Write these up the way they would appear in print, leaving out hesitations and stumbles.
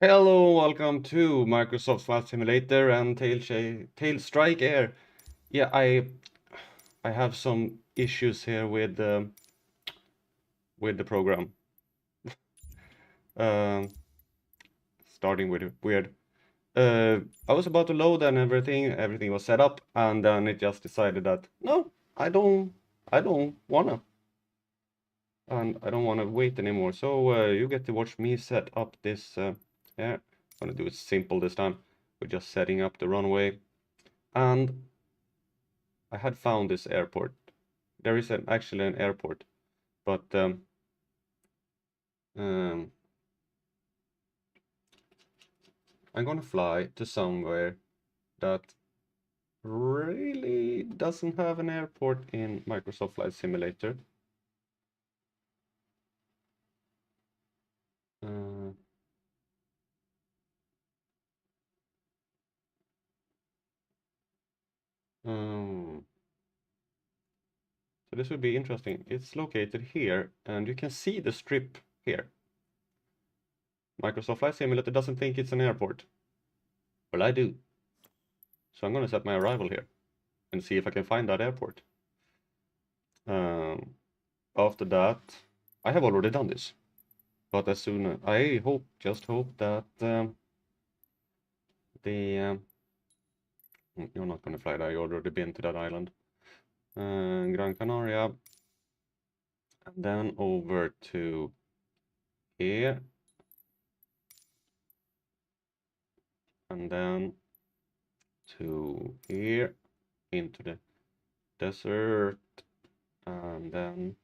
Hello, welcome to Microsoft Flight Simulator and Tail Strike Air. Yeah, I have some issues here with the program. Um, Starting with weird. I was about to load and everything was set up, and then it just decided that no, I don't wanna, and I don't wanna wait anymore. So you get to watch me set up this. Yeah, I'm gonna do it simple this time. We're just setting up the runway. And I had found this airport. There is actually an airport, but um, I'm gonna fly to somewhere that really doesn't have an airport in Microsoft Flight Simulator. Uh, um, so this would be interesting. It's located here, and you can see the strip here. Microsoft Flight Simulator doesn't think it's an airport. Well, I do. So I'm gonna set my arrival here and see if I can find that airport. Um, After that, I have already done this. But as soon I just hope that the you're not gonna fly there. You already been to that island, Gran Canaria, and then over to here, and then to here into the desert, and then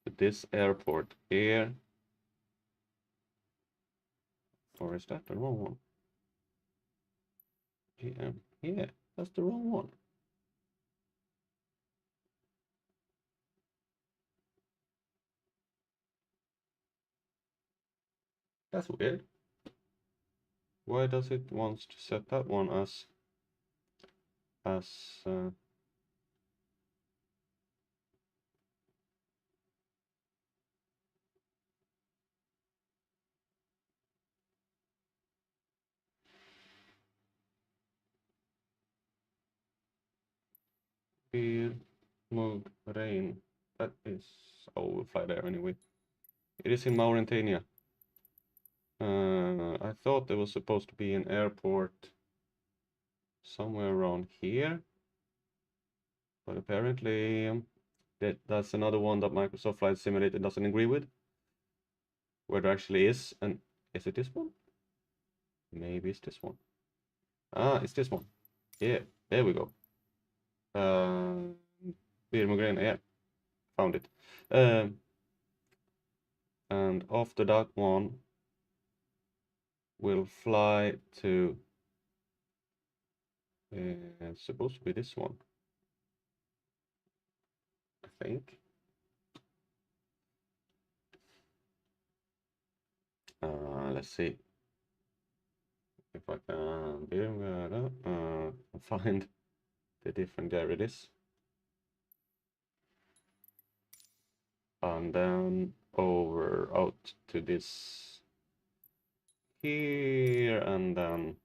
to this airport here. Or is that the wrong one? GM. Yeah, that's the wrong one. That's weird. Why does it want to set that one as uh, Beer, move, rain? That is. Oh, we'll fly there anyway. It is in Mauretania. I thought there was supposed to be an airport somewhere around here, but apparently that's another one that Microsoft Flight Simulator doesn't agree with. Where there actually is, and is it this one? Maybe it's this one. Ah, it's this one. Yeah, there we go. Beer, Mugrain, yeah, found it. And after that one, we'll fly to. It's supposed to be this one, I think. Let's see if I can find the different. There it is. And then over out to this here, and then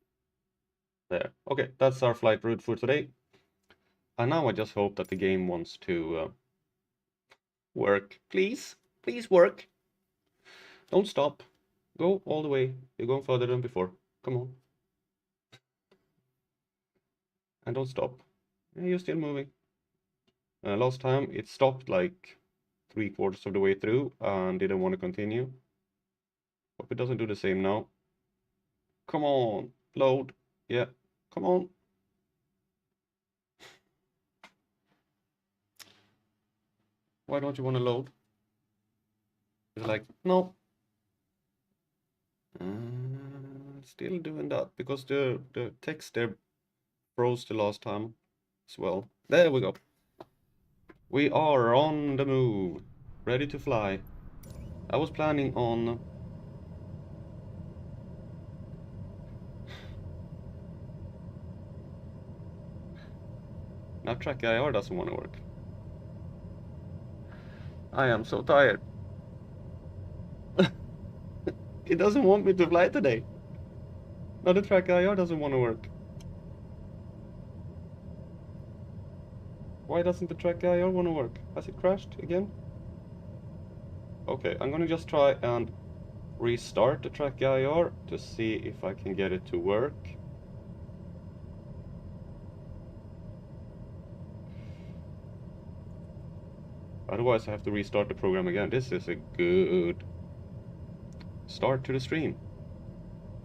there. Okay, that's our flight route for today. And now I just hope that the game wants to work. Please, please work. Don't stop. Go all the way. You're going further than before. Come on. And don't stop. Yeah, you're still moving. Last time it stopped like 3/4 of the way through and didn't want to continue. Hope it doesn't do the same now. Come on, Load. Yeah. Come on. Why don't you want to load? It's like, no. Still doing that because the text there froze the last time as well. There we go. We are on the move. Ready to fly. I was planning on... Now track IR doesn't want to work. I am so tired. It doesn't want me to fly today. Now the track IR doesn't want to work. Why doesn't the track IR want to work? Has it crashed again? Okay, I'm gonna just try and restart the track IR to see if I can get it to work. Otherwise I have to restart the program again. This is a good start to the stream.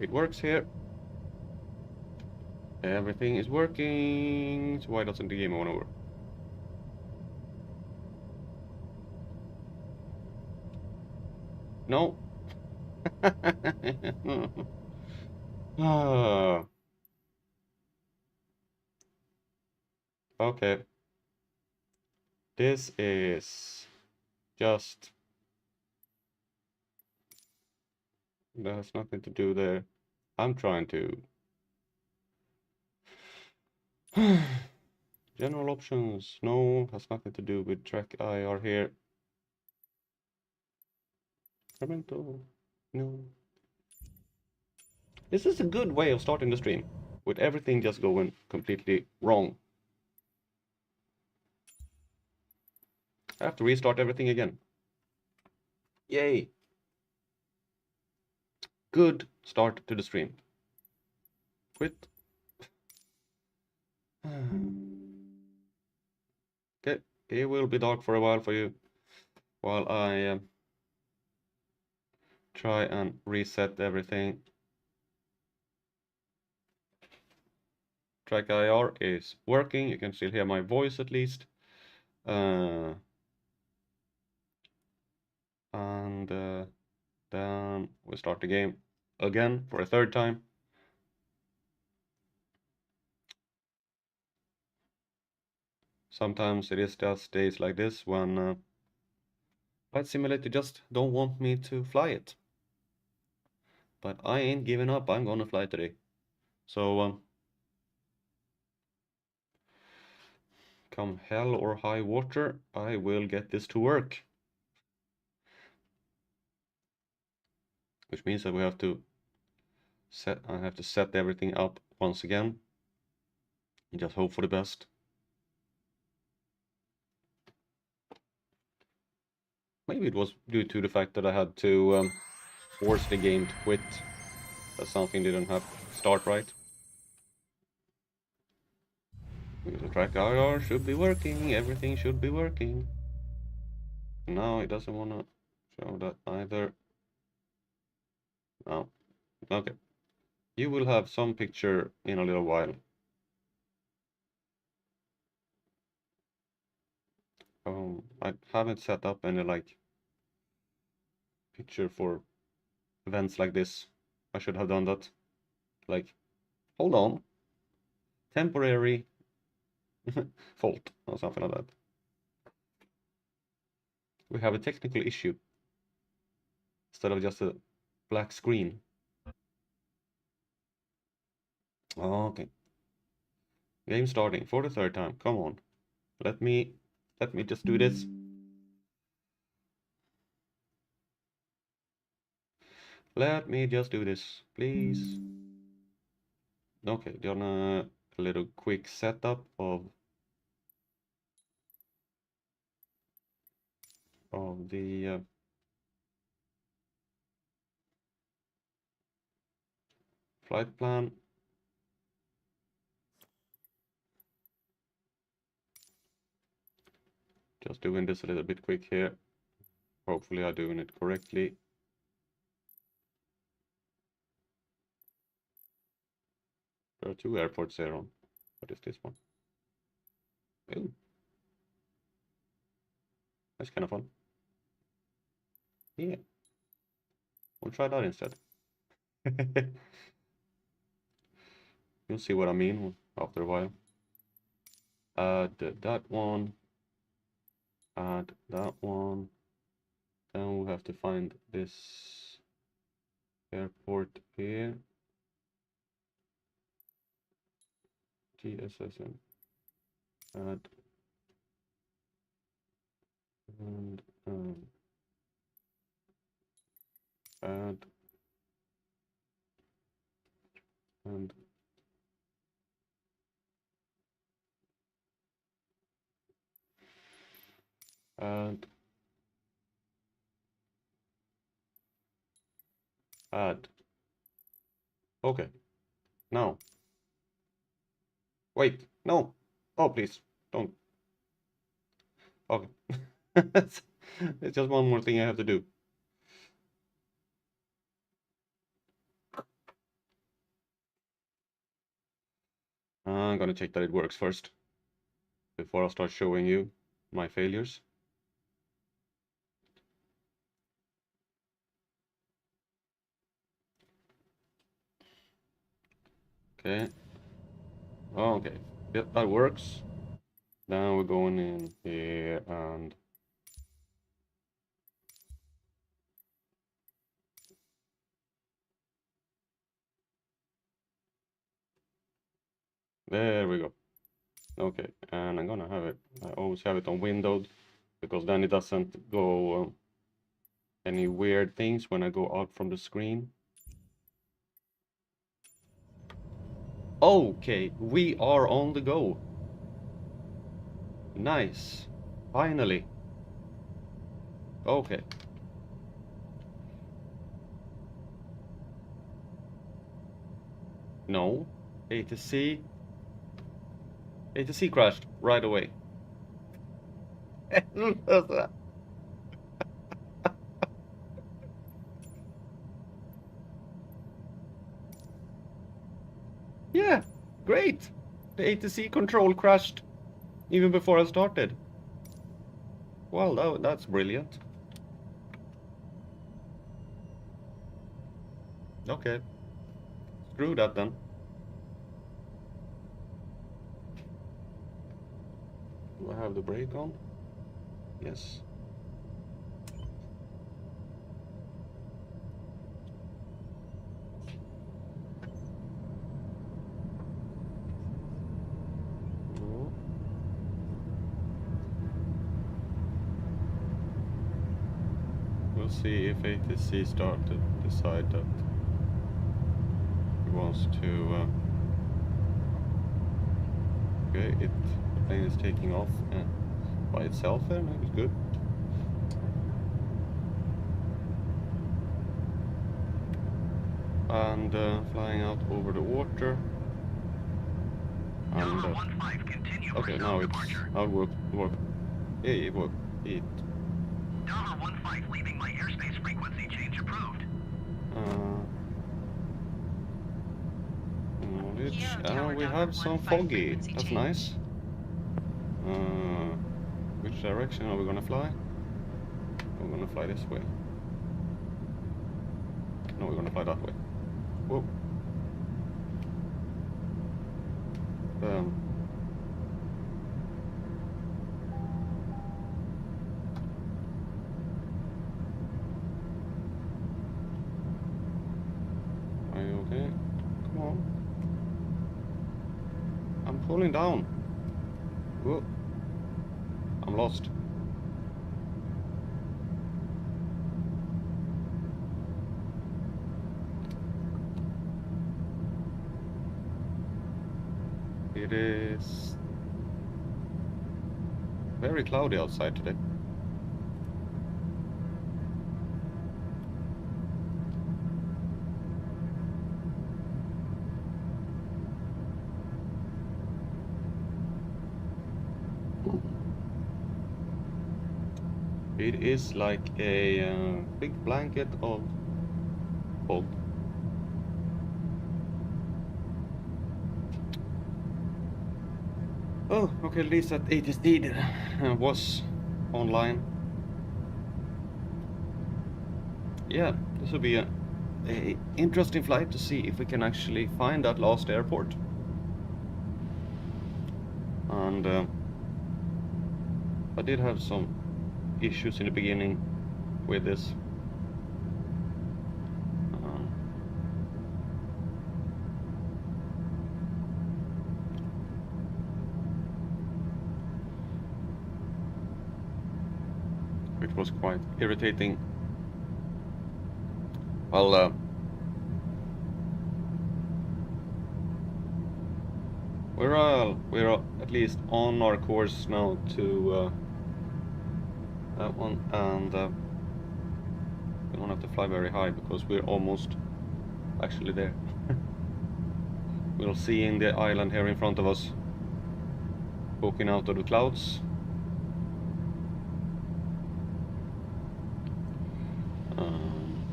It works here. Everything is working. So why doesn't the game want to work? No. Ah. Okay. This is just... That has nothing to do there. I'm trying to... General options. No, has nothing to do with track IR here. Incremental. No. This is a good way of starting the stream, with everything just going completely wrong. I have to restart everything again. Yay! Good start to the stream. Quit. Okay, it will be dark for a while for you, while I try and reset everything. Track IR is working. You can still hear my voice at least. And then we start the game again for a third time. Sometimes it is just days like this when Flight Simulator just don't want me to fly it. But I ain't giving up. I'm gonna fly today. So come hell or high water, I will get this to work. Which means that we have to I have to set everything up once again. And just hope for the best. Maybe it was due to the fact that I had to force the game to quit. That something didn't have start right. Because the track IR should be working, everything should be working. Now it doesn't want to show that either. No. Okay. You will have some picture in a little while. I haven't set up any like picture for events like this. I should have done that. Like, hold on. Temporary fault or something like that. We have a technical issue instead of just a black screen. Okay. Game starting for the third time. Come on. Let me just do this. Let me just do this, please. Okay, done a little quick setup of the flight plan. Just doing this a little bit quick here. Hopefully I'm doing it correctly. There are 2 airports here on. What is this one? Ooh. That's kind of fun. Yeah. We'll try that instead. You'll see what I mean after a while. Add that one. Add that one. Then we'll have to find this airport here. GSSM. Add. And add. And add. Add. Okay. Now. Wait. No. Oh, please. Don't. Okay. It's just one more thing I have to do. I'm gonna check that it works first before I start showing you my failures. Okay. Okay. Yep, that works. Then we're going in here and there we go. Okay, and I'm gonna have it. I always have it on windowed because then it doesn't go any weird things when I go out from the screen. Okay, we are on the go. Nice. Finally. Okay. No. ATC crashed right away. Yeah, great. The ATC control crashed even before I started. Well, that's brilliant. Okay. Screw that then. Do I have the brake on? Yes. No. We'll see if ATC start to decide that he wants to. Okay, the plane is taking off by itself there. No, it's good. And flying out over the water. And okay, now it worked. Yeah, it worked. Daher 15 leaving my airspace frequency change approved. Knowledge. We have some foggy. That's nice. Which direction are we gonna fly? We're gonna fly this way. No, we're gonna fly that way. Whoa. Are you okay? Come on. I'm pulling down. Whoa. I'm lost. It is very cloudy outside today. It is like a big blanket of fog. Oh, okay, at least that ATSD was online. Yeah, this will be a interesting flight to see if we can actually find that last airport. And I did have some issues in the beginning with this. Which was quite irritating. Well, we're at least on our course now to that one, and we don't have to fly very high because we're almost actually there. We'll see in the island here in front of us, poking out of the clouds.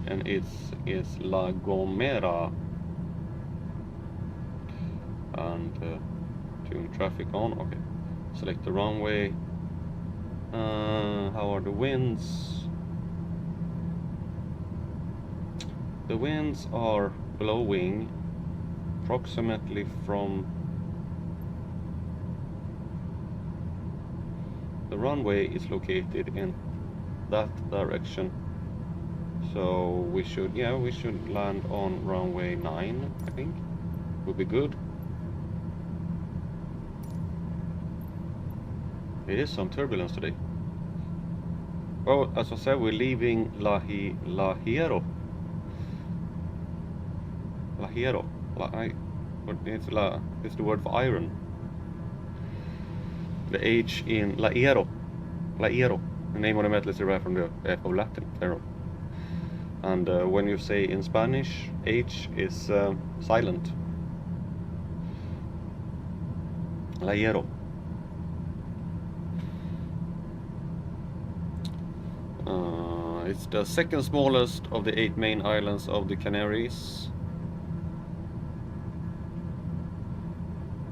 And it is La Gomera. And tune traffic on. Okay, select the runway. How are the winds? The winds are blowing approximately from the runway is located in that direction, so we should land on runway 9. I think would be good. It is some turbulence today. Well, as I said, we're leaving Lahiro. It's the word for iron. The H in Laero. The name of the metal is derived from the F of Latin, ferro. And when you say in Spanish, H is silent. Laero. It's the second smallest of the 8 main islands of the Canaries.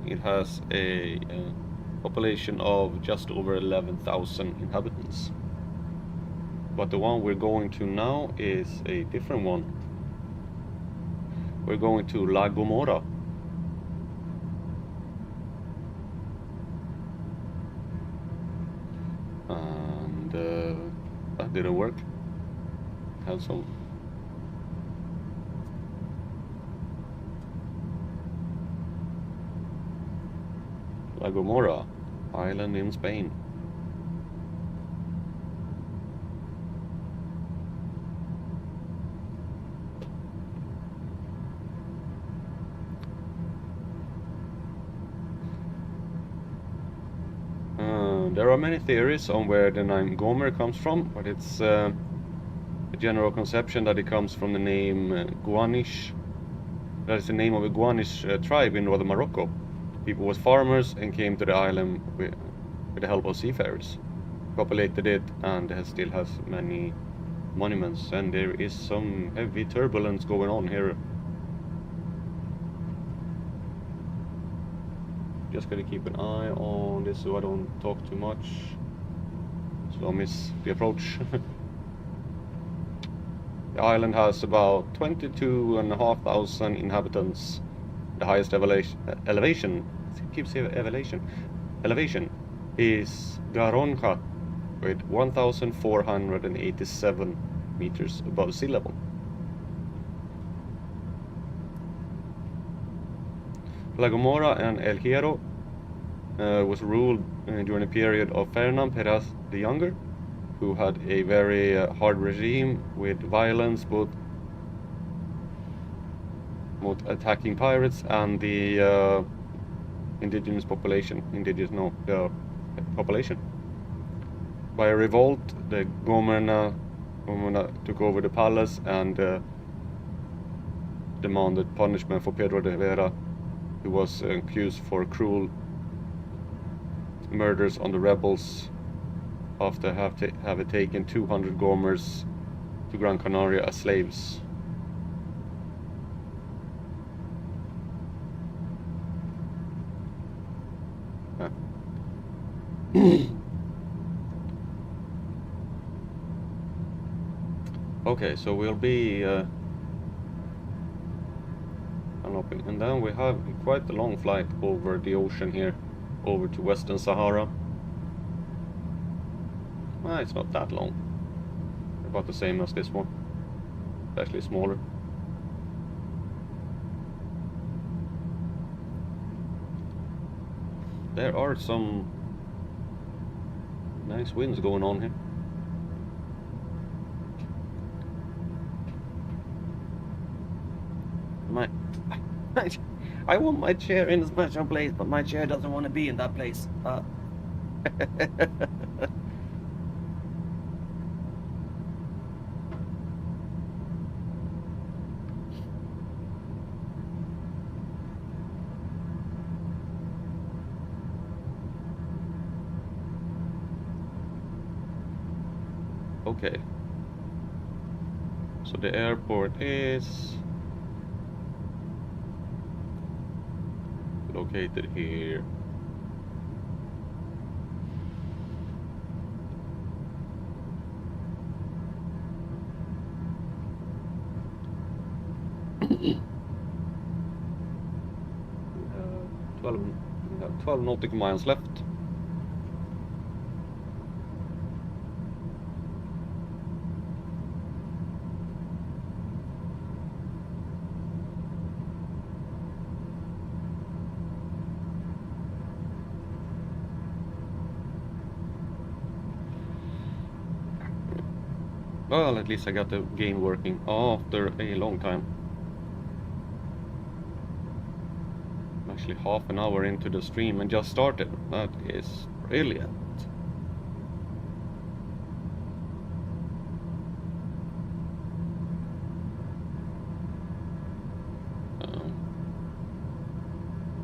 It has a population of just over 11,000 inhabitants. But the one we're going to now is a different one. We're going to La Gomera. And that didn't work. Had some La Gomera, island in Spain. There are many theories on where the name Gomer comes from, but it's a general conception that it comes from the name Guanish. That is the name of a Guanish tribe in northern Morocco. People was farmers and came to the island with the help of seafarers, populated it, and it still has many monuments. And there is some heavy turbulence going on here. Just gotta keep an eye on this so I don't talk too much, so I miss the approach. The island has about 22,500 inhabitants. The highest elevation is Garonja with 1,487 meters above sea level. La Gomera and El Hierro was ruled during a period of Ferdinand Peraz the Younger, who had a very hard regime with violence, both attacking pirates and the indigenous population. The population. By a revolt, the Gomena took over the palace and demanded punishment for Pedro de Vera, who was accused for cruel murders on the rebels after having taken 200 Gomers to Gran Canaria as slaves. Okay, so we'll be unlocking, and then we have quite a long flight over the ocean here, over to Western Sahara. It's not that long. About the same as this one, actually smaller. There are some nice winds going on here. I want my chair in a special place, but my chair doesn't want to be in that place. Okay. So the airport is located here. We have 12 nautical miles left. Well, at least I got the game working after a long time. I'm actually half an hour into the stream and just started. That is brilliant.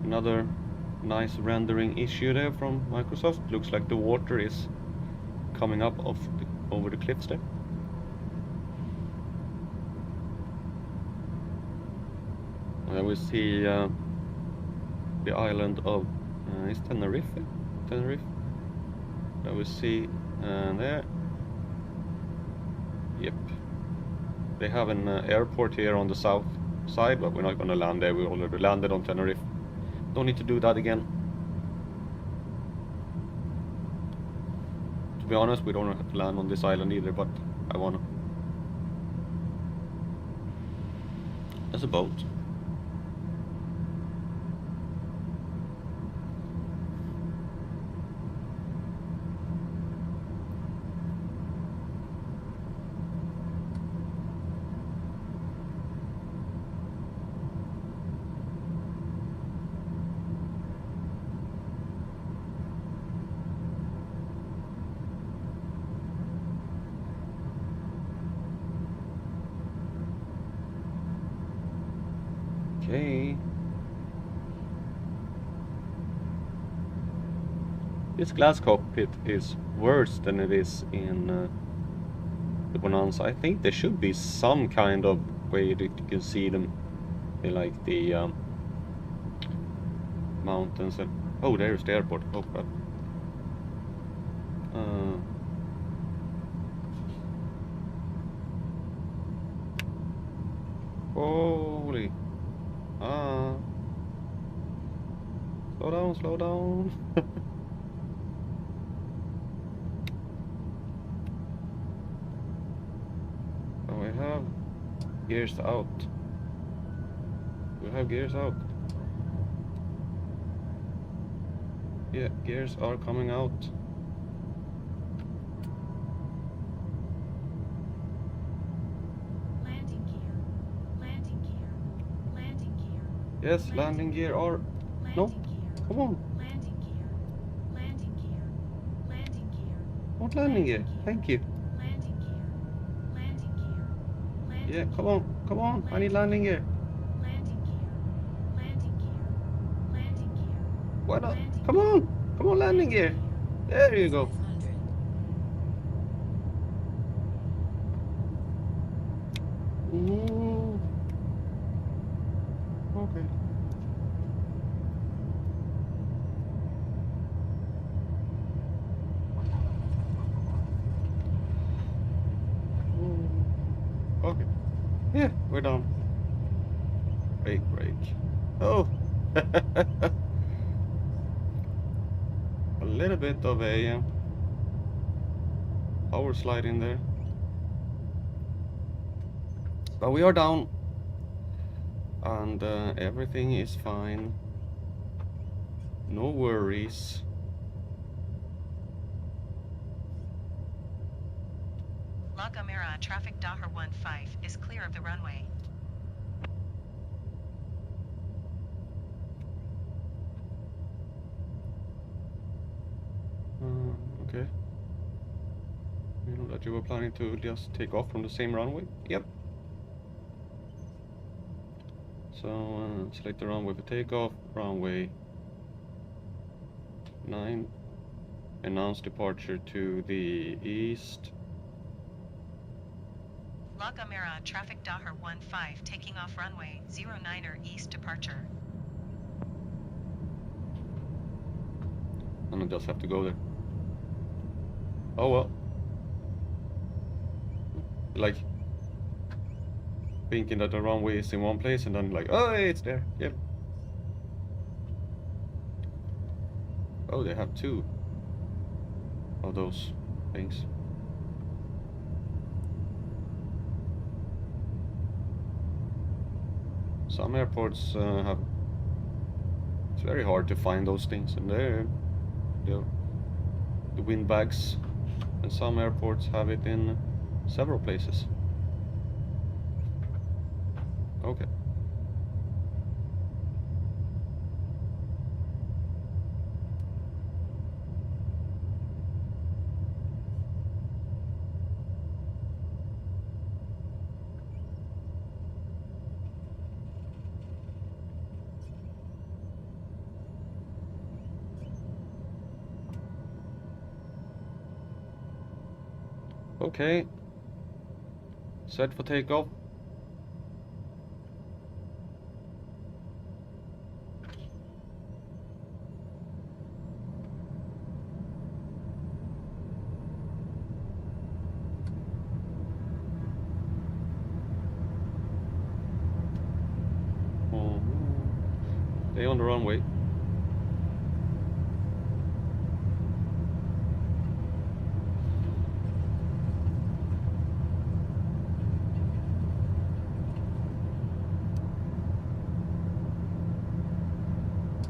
Another nice rendering issue there from Microsoft. Looks like the water is coming up over the cliffs there. And we see the island of is Tenerife. Tenerife. That we see there. Yep. They have an airport here on the south side, but we're not going to land there. We already landed on Tenerife. Don't need to do that again. To be honest, we don't have to land on this island either, but I wanna. There's a boat. Okay. This glass cockpit is worse than it is in the Bonanza. I think there should be some kind of way that you can see them in like the mountains and oh, there's the airport. Oh crap. Holy. Slow down, slow down. Oh, we have gears out. We have gears out. Yeah, gears are coming out. Landing gear. Landing gear. Landing gear. Yes, landing gear are. No, come on. Landing gear. Landing gear. Landing gear. Not landing gear. Thank you. Landing gear. Landing gear. Yeah, come on, come on. I need landing gear. Landing gear. Landing gear. Landing gear. Why not? Come on, come on, landing gear. There you go. Ooh. Okay. Yeah, we're done. Brake. Oh! A little bit of a power slide in there. But we are down. And everything is fine. No worries. La Gomera traffic Daher 15 is clear of the runway. Okay. You know that you were planning to just take off from the same runway? Yep. So select the runway for takeoff. Runway 9. Announce departure to the east. La Gomera traffic Daher 15 taking off runway 09er east departure. And I just have to go there. Oh well. Like thinking that the runway is in one place and then like, oh hey, it's there. Yep. Oh, they have 2 of those things. Some airports have. It's very hard to find those things, and they're the wind bags, and some airports have it in several places. Okay. Okay. Set for takeoff. Oh. Stay on the runway.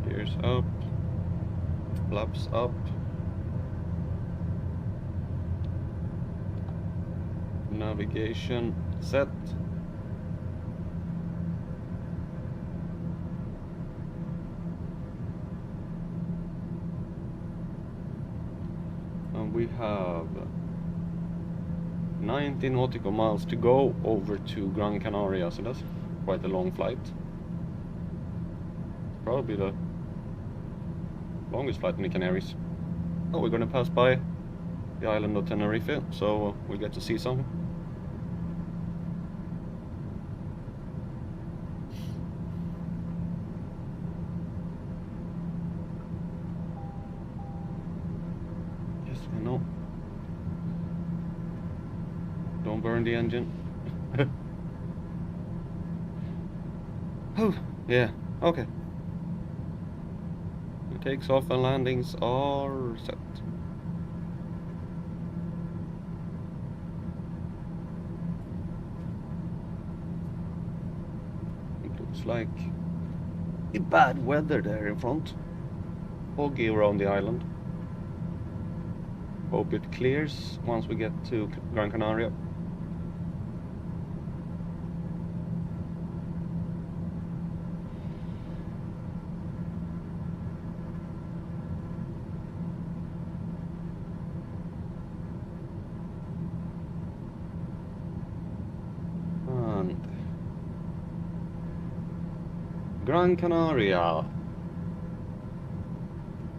Gears up. Flaps up. Navigation set. And we have 90 nautical miles to go over to Gran Canaria, so that's quite a long flight. Probably the longest flight in the Canaries. Oh, we're gonna pass by the island of Tenerife, so we'll get to see something. Yes, I know. Don't burn the engine. Oh, yeah, okay. The takes off and landings are set. It looks like bad weather there in front. Foggy around the island. Hope it clears once we get to Gran Canaria. And Gran Canaria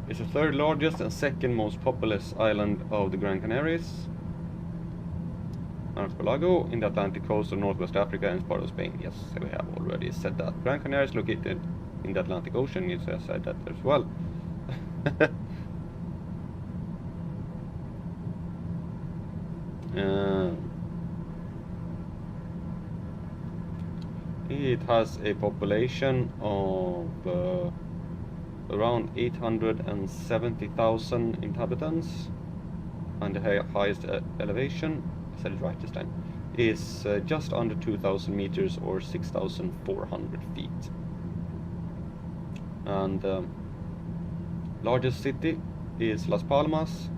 is the 3rd largest and 2nd most populous island of the Gran Canaries. Archipelago in the Atlantic coast of Northwest Africa and is part of Spain. Yes, we have already said that. Gran Canaria is located in the Atlantic Ocean. Yes, I said that as well. It has a population of around 870,000 inhabitants, and the highest elevation, I said it right this time, is just under 2,000 meters or 6,400 feet. And largest city is Las Palmas,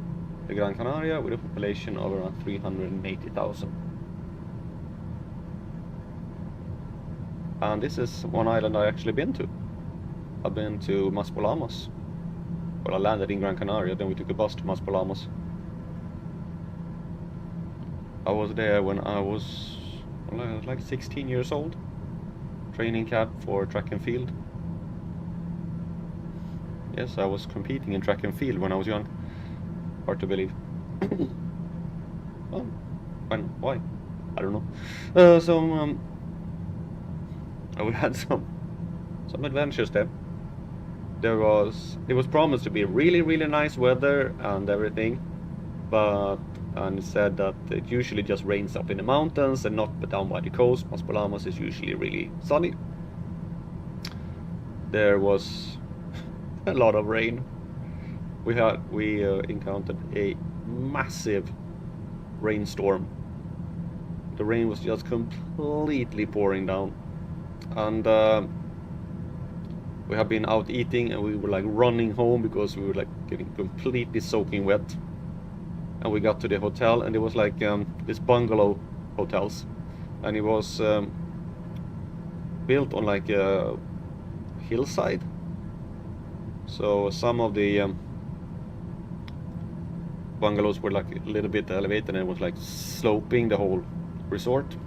the Gran Canaria, with a population of around 380,000. And this is one island I actually been to. I've been to Maspalamos. Well, I landed in Gran Canaria, then we took a bus to Maspalamos. I was there when I was like 16 years old. Training camp for track and field. Yes, I was competing in track and field when I was young. Hard to believe. Well, when? Why? I don't know. We had some adventures there. It was promised to be really nice weather and everything, and it said that it usually just rains up in the mountains and not down by the coast. Maspalamos is usually really sunny. There was a lot of rain. We encountered a massive rainstorm. The rain was just completely pouring down. And we have been out eating, and we were like running home because we were like getting completely soaking wet. And we got to the hotel, and it was like this bungalow hotels, and it was built on like a hillside. So some of the bungalows were like a little bit elevated, and it was like sloping the whole resort.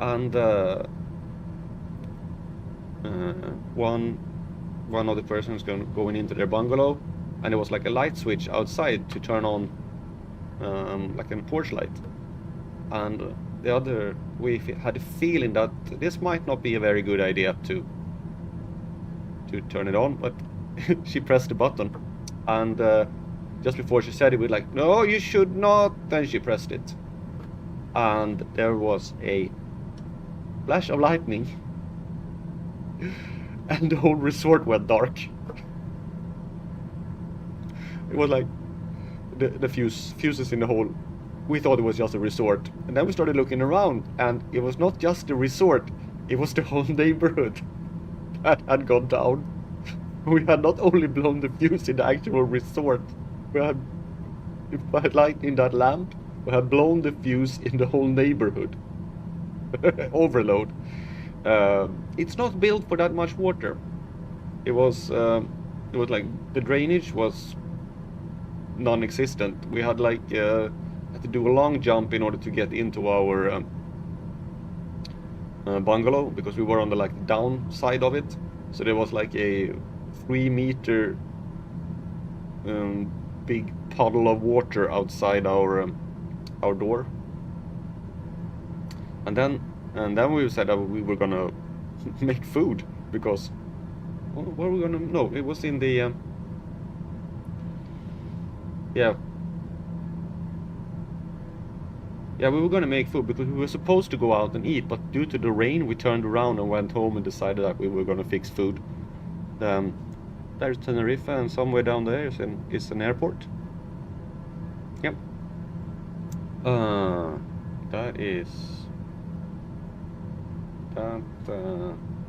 And one of the persons going into their bungalow, and it was like a light switch outside to turn on like a porch light. And the other, we had a feeling that this might not be a very good idea to turn it on, but she pressed the button, and just before she said it, we were like, no, you should not. Then she pressed it, and there was a flash of lightning, and the whole resort went dark. It was like the fuses in the whole. We thought it was just a resort, and then we started looking around, and it was not just the resort, it was the whole neighborhood that had gone down. We had not only blown the fuse in the actual resort, we had light in that lamp, we had blown the fuse in the whole neighborhood. Overload. It's not built for that much water. It was like the drainage was non-existent. We had like had to do a long jump in order to get into our bungalow, because we were on the like downside of it. So there was like a 3-meter big puddle of water outside our door. And then we said that we were gonna make food, because what were we gonna? No, it was in the yeah, we were gonna make food because we were supposed to go out and eat, but due to the rain, we turned around and went home and decided that we were gonna fix food. There's Tenerife, and somewhere down there is an airport. Yep. That is that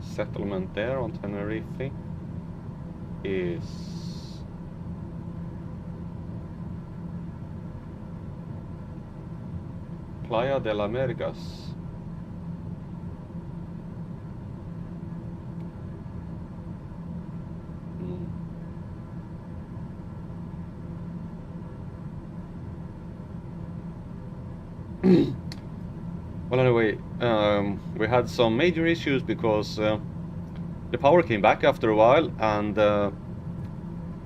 settlement there on Tenerife is Playa de las Americas. Well, anyway, we had some major issues because the power came back after a while, and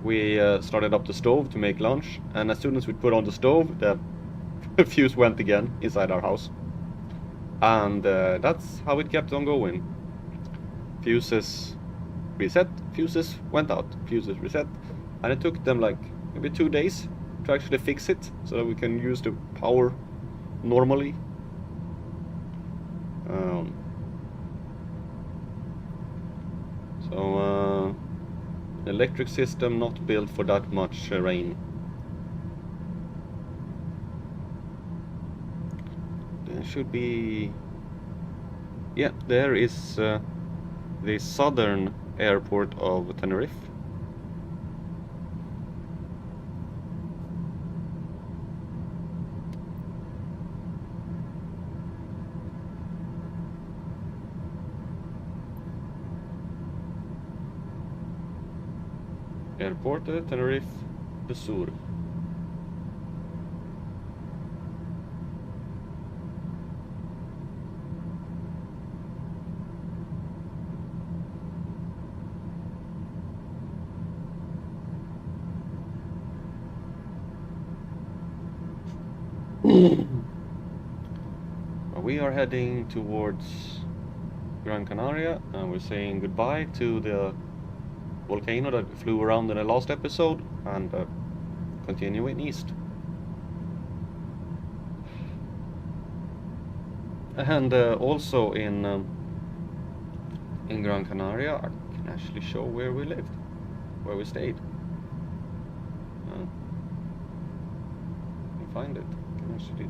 we started up the stove to make lunch, and as soon as we put on the stove, the fuse went again inside our house, and that's how it kept on going. Fuses reset, fuses went out, fuses reset, and it took them like maybe 2 days to actually fix it so that we can use the power normally. So, electric system not built for that much rain. There should be... Yeah, there is the southern airport of Tenerife. Airport de Tenerife de Sur. We are heading towards Gran Canaria, and we're saying goodbye to the volcano that flew around in the last episode, and continuing east. And also in Gran Canaria, I can actually show where we lived, where we stayed. Can find it. Can actually.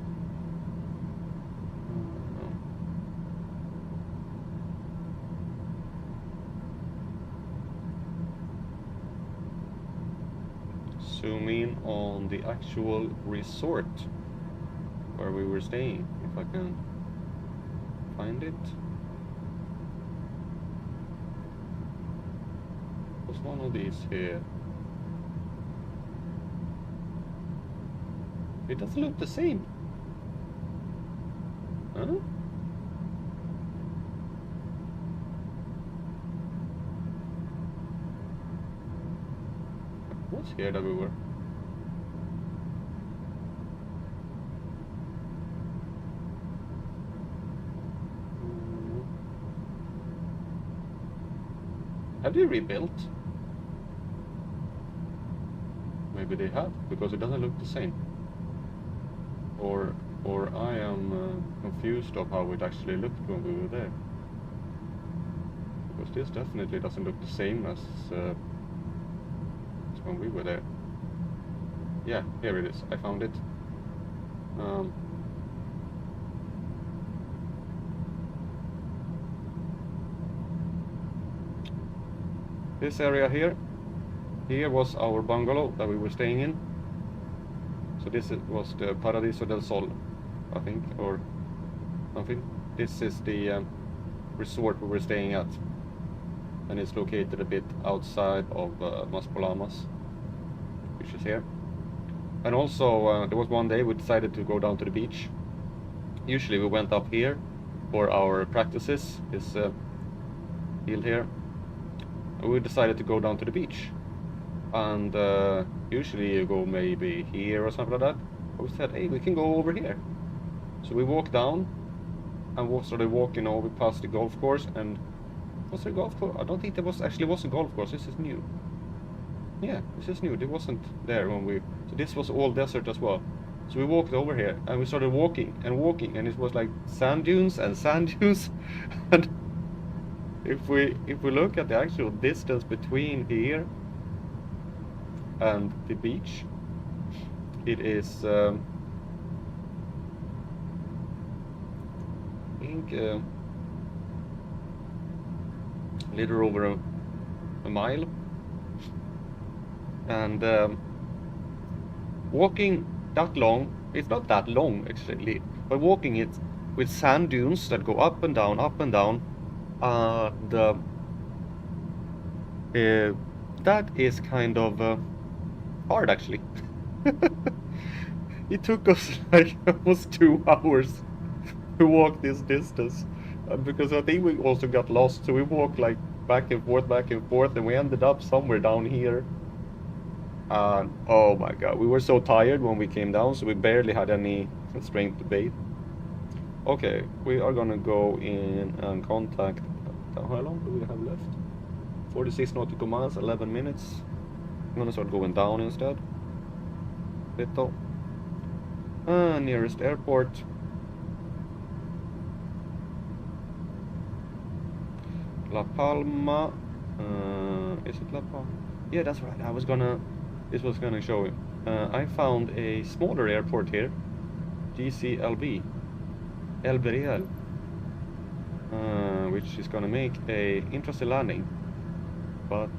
Zoom in on the actual resort where we were staying, if I can find it. Was one of these here? It doesn't look the same. Huh? What's here that we were? Have they rebuilt? Maybe they have, because it doesn't look the same. Or I am confused of how it actually looked when we were there. Because this definitely doesn't look the same as when we were there. Yeah, here it is. I found it. This area here was our bungalow that we were staying in. So this was the Paradiso del Sol, I think, or something. This is the resort we were staying at, and it's located a bit outside of Maspolamas, which is here. And also there was one day we decided to go down to the beach. Usually we went up here for our practices, this field here. And we decided to go down to the beach. And usually you go maybe here or something like that. But we said, hey, we can go over here. So we walked down and we started walking over past the golf course. And was there a golf course? I don't think there was a golf course. This is new. Yeah, this is new. It wasn't there when we... So this was all desert as well. So we walked over here and we started walking, and it was like sand dunes and sand dunes. And if we look at the actual distance between here and the beach, it is I think a little over a mile. And walking that long, it's not that long actually, but walking it with sand dunes that go up and down, that is kind of hard actually. It took us like almost 2 hours to walk this distance, because I think we also got lost, so we walked like back and forth, and we ended up somewhere down here. Oh my god, we were so tired when we came down, so we barely had any strength to bathe. Okay, we are gonna go in and contact... How long do we have left? 46 nautical miles, 11 minutes. I'm gonna start going down instead. Little. Nearest airport. La Palma. Is it La Paz? Yeah, that's right. This was gonna show you. I found a smaller airport here, GCLB, El Berial, which is gonna make a interesting landing. But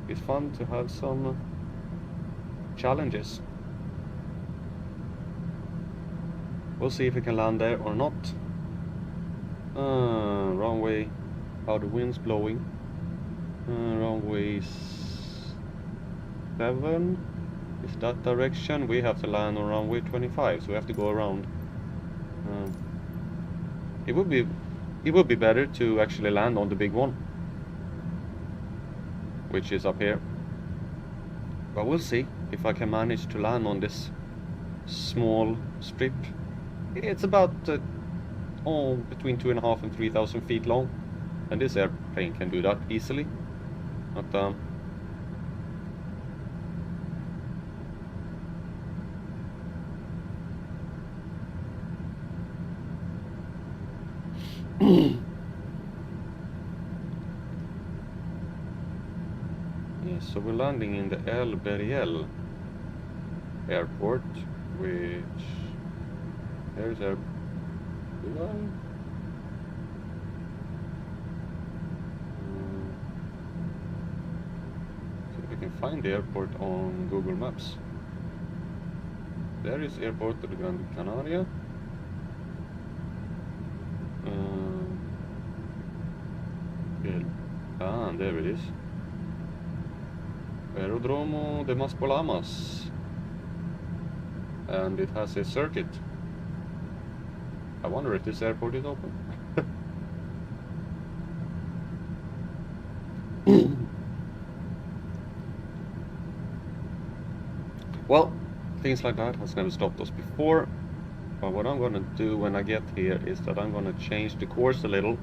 it's fun to have some challenges. We'll see if we can land there or not. Wrong way. How the wind's blowing. Runway 7 is that direction. We have to land on runway 25, so we have to go around. It would be better to actually land on the big one, which is up here. But we'll see if I can manage to land on this small strip. It's about between 2,500 and 3,000 feet long, and this airplane can do that easily. But yeah, so we're landing in the El Beriel airport, which there's a can find the airport on Google Maps. There is airport to the Gran Canaria. There it is. Aerodromo de Maspalamas. And it has a circuit. I wonder if this airport is open. Well, things like that has never stopped us before. But what I'm gonna do when I get here is that I'm gonna change the course a little,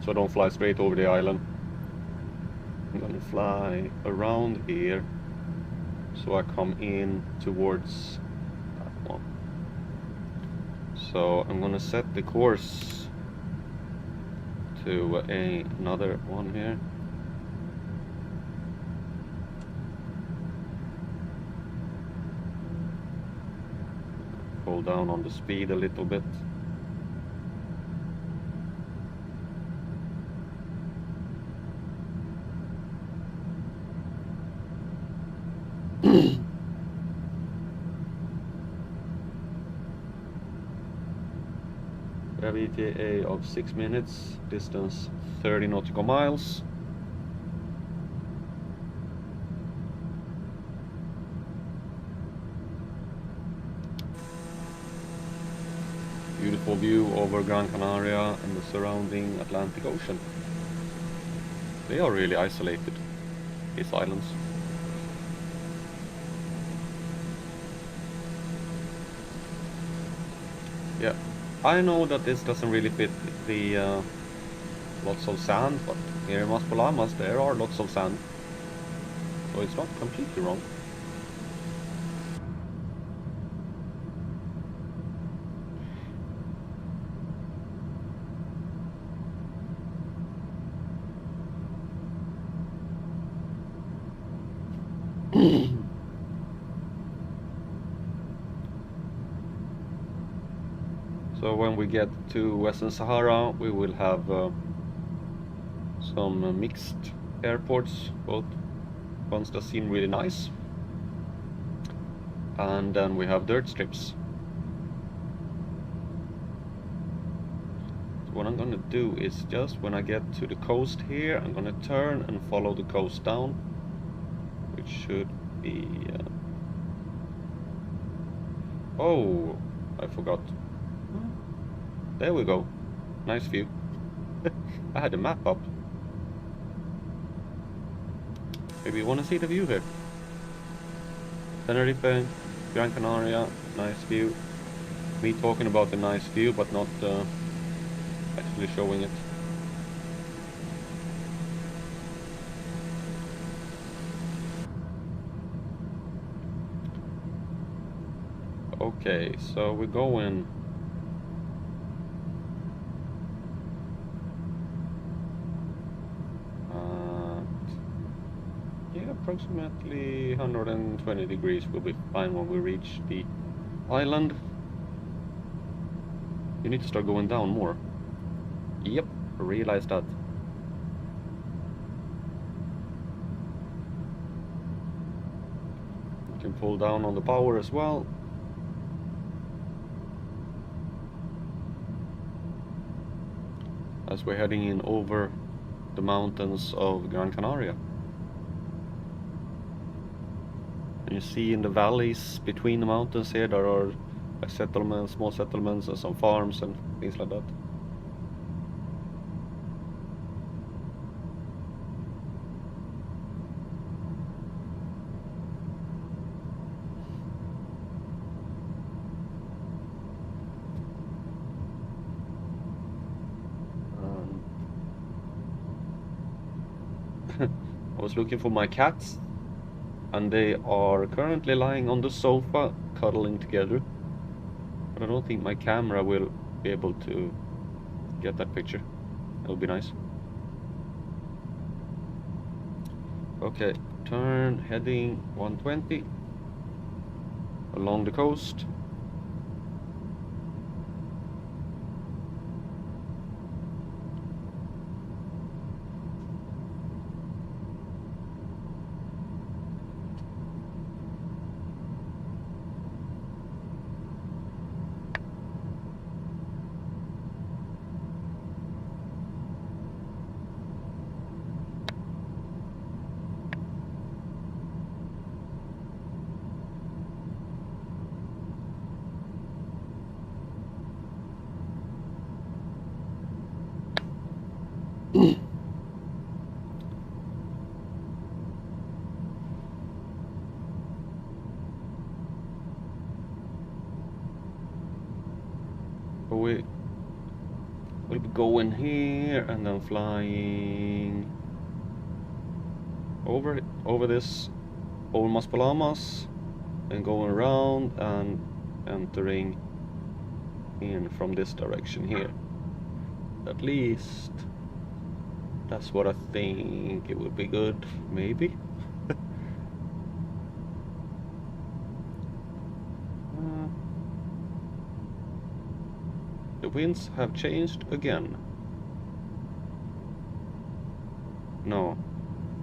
so I don't fly straight over the island. I'm gonna fly around here, so I come in towards that one. So I'm gonna set the course to another one here. Pull down on the speed a little bit. We have ETA of 6 minutes, distance 30 nautical miles. Beautiful view over Gran Canaria and the surrounding Atlantic Ocean. They are really isolated, these islands. Yeah, I know that this doesn't really fit the lots of sand, but here in Maspalamas there are lots of sand, so it's not completely wrong. So when we get to West Sahara, we will have some mixed airports, both ones that seem really nice, and then we have dirt strips. So what I'm gonna do is just when I get to the coast here, I'm gonna turn and follow the coast down, which should be oh, I forgot. There we go. Nice view. I had the map up. Maybe you want to see the view here. Tenerife, Gran Canaria, nice view. Me talking about the nice view, but not actually showing it. Okay, so we're going approximately 120 degrees will be fine when we reach the island. You need to start going down more. Yep, I realized that. You can pull down on the power as well. As we're heading in over the mountains of Gran Canaria. And you see in the valleys between the mountains here there are like settlements, small settlements and some farms and things like that. I was looking for my cats, and they are currently lying on the sofa, cuddling together. But I don't think my camera will be able to get that picture. That would be nice. Okay, turn, heading 120 along the coast. We'll be going here and then flying over this old Mas Palamas and going around and entering in from this direction here. At least that's what I think it would be good, maybe. The winds have changed again. No,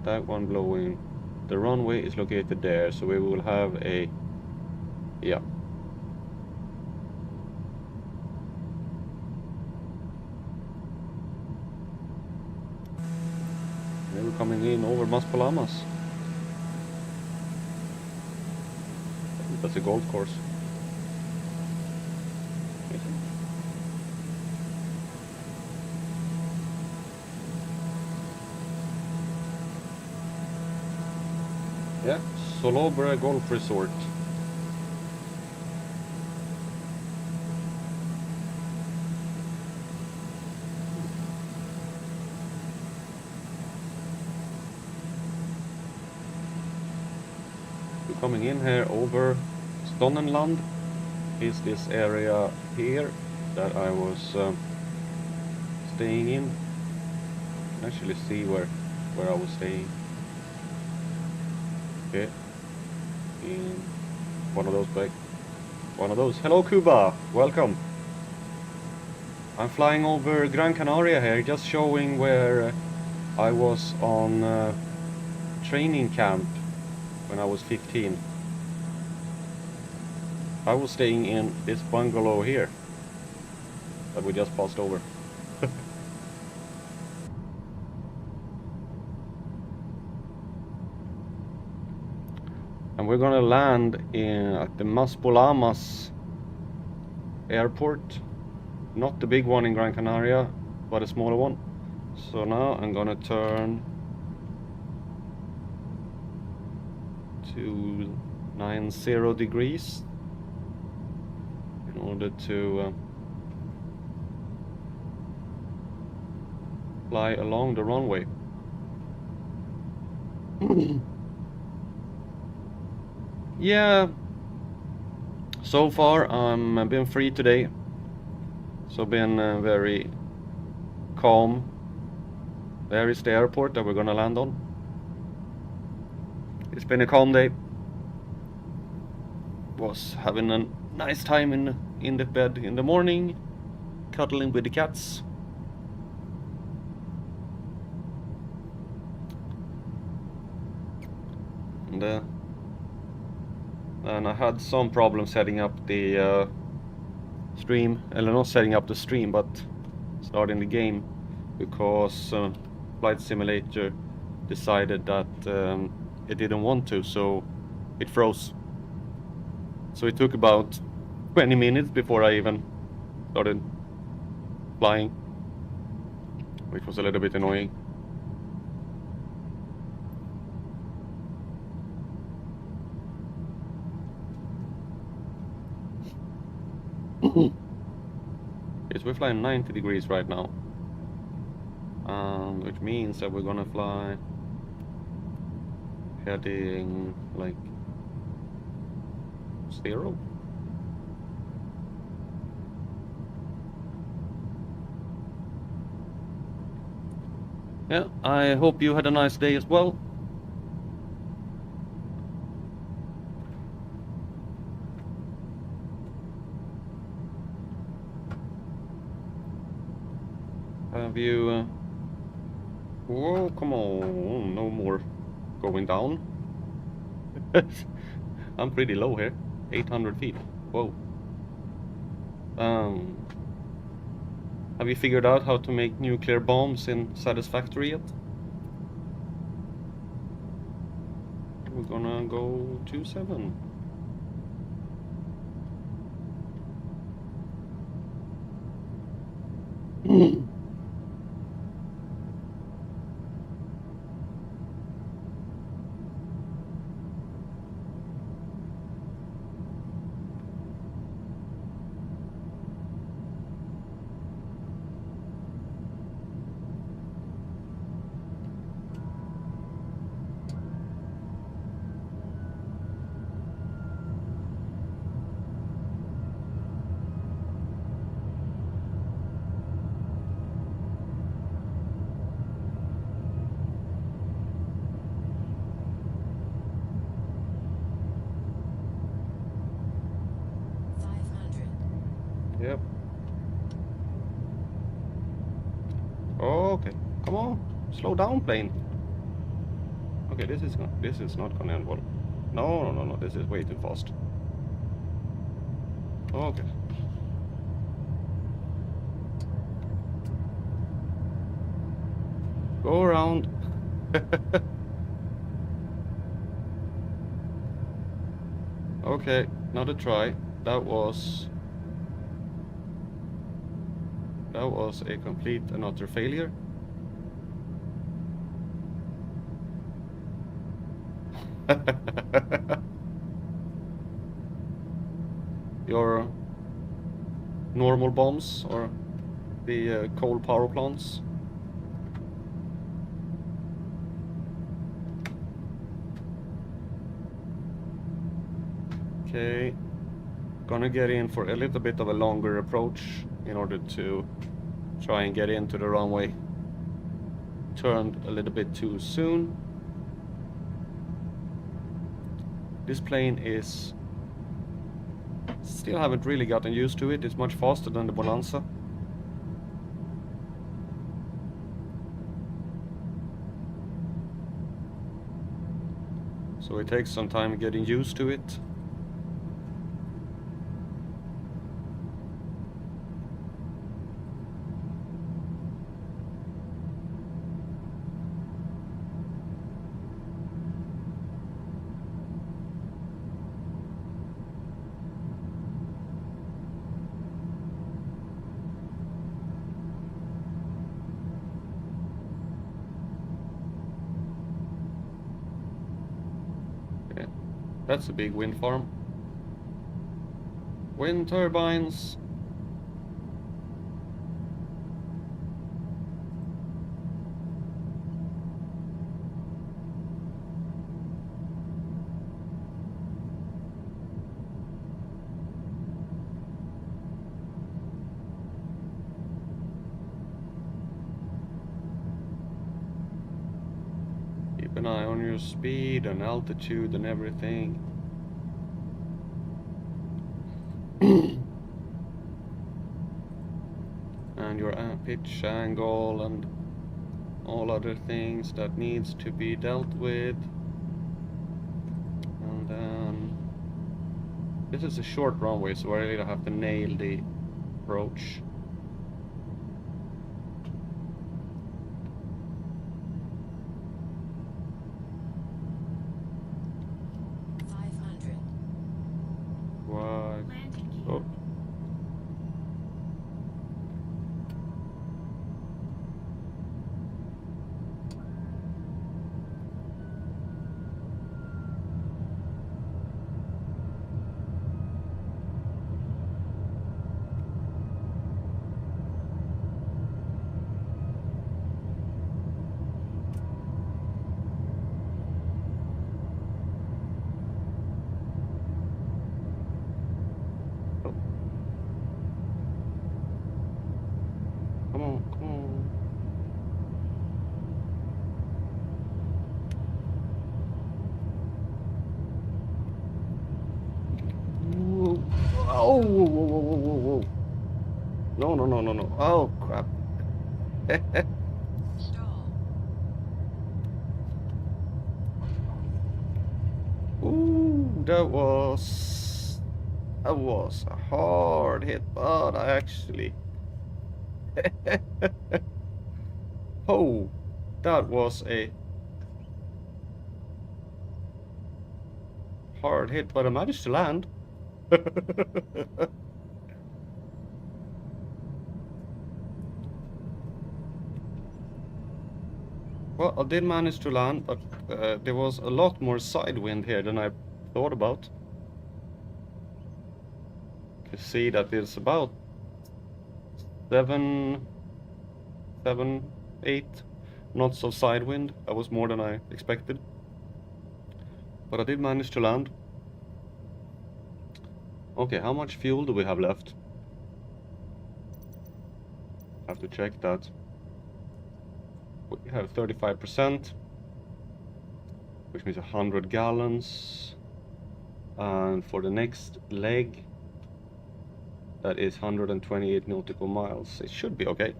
that one blowing. The runway is located there, so we will have a... yeah. They were coming in over Mas Palamas. That's a golf course. Yeah, Solobre Golf Resort. We're coming in here over Stonnenland. Is this area here that I was staying in? You can actually see where I was staying. Okay, in one of those. Hello Cuba, welcome. I'm flying over Gran Canaria here, just showing where I was on training camp when I was 15. I was staying in this bungalow here that we just passed over. And we're gonna land at the Mas Palamas airport. Not the big one in Gran Canaria, but a smaller one. So now I'm gonna turn to 90 degrees in order to fly along the runway. Yeah, so far I've been free today, so been very calm. There is the airport that we're gonna land on. It's been a calm day. Was having a nice time in the bed in the morning, cuddling with the cats. And I had some problems setting up the stream, not setting up the stream, but starting the game, because Flight Simulator decided that it didn't want to, so it froze. So it took about 20 minutes before I even started flying, which was a little bit annoying. Yes, we're flying 90 degrees right now, which means that we're gonna fly heading like 0. Yeah, I hope you had a nice day as well. Have you... Whoa, come on, no more going down. I'm pretty low here, 800 feet. Whoa. Have you figured out how to make nuclear bombs in Satisfactory yet? We're gonna go 27. Yep. Okay, come on, slow down, plane. Okay, this is not gonna end well. No, this is way too fast. Okay. Go around. Okay, another try. That was a complete and utter failure. Your normal bombs or the coal power plants? Okay, gonna get in for a little bit of a longer approach in order to try and get into the runway. Turned a little bit too soon. This plane is... Still haven't really gotten used to it. It's much faster than the Bonanza. So it takes some time getting used to it. That's a big wind farm. Wind turbines. Keeping an eye on your speed and altitude and everything. And your pitch angle and all other things that needs to be dealt with. And then this is a short runway, so I really have to nail the approach. Why? Landing gear. Oh. Come on, come on. Whoa. Oh, whoa, whoa, whoa, whoa, whoa, whoa. No, no, no, no, no. Oh, crap. Stall. Ooh, that was a hard hit, but I actually oh, that was a hard hit, but I managed to land. Well, I did manage to land, but there was a lot more side wind here than I thought about. You can see that it's about 7, 8 knots of side wind. That was more than I expected. But I did manage to land. Okay, how much fuel do we have left? Have to check that. We have 35%, which means 100 gallons. And for the next leg, that is 128 nautical miles. It should be okay.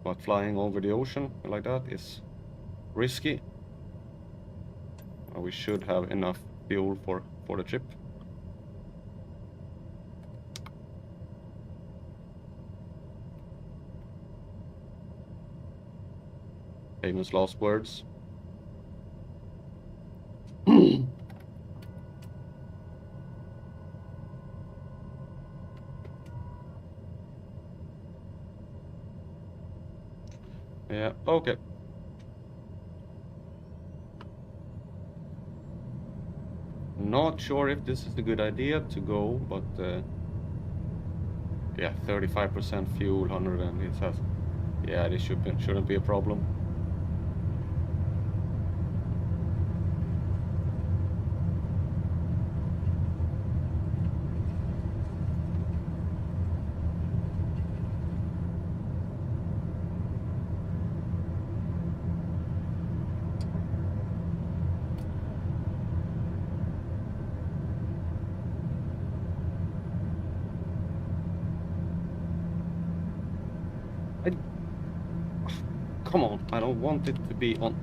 But flying over the ocean like that is risky. We should have enough fuel for the trip. Famous last words. Yeah, okay. Not sure if this is a good idea to go, but yeah, 35% fuel, 100, and it has, yeah, this shouldn't be a problem. Come on, I don't want it to be on.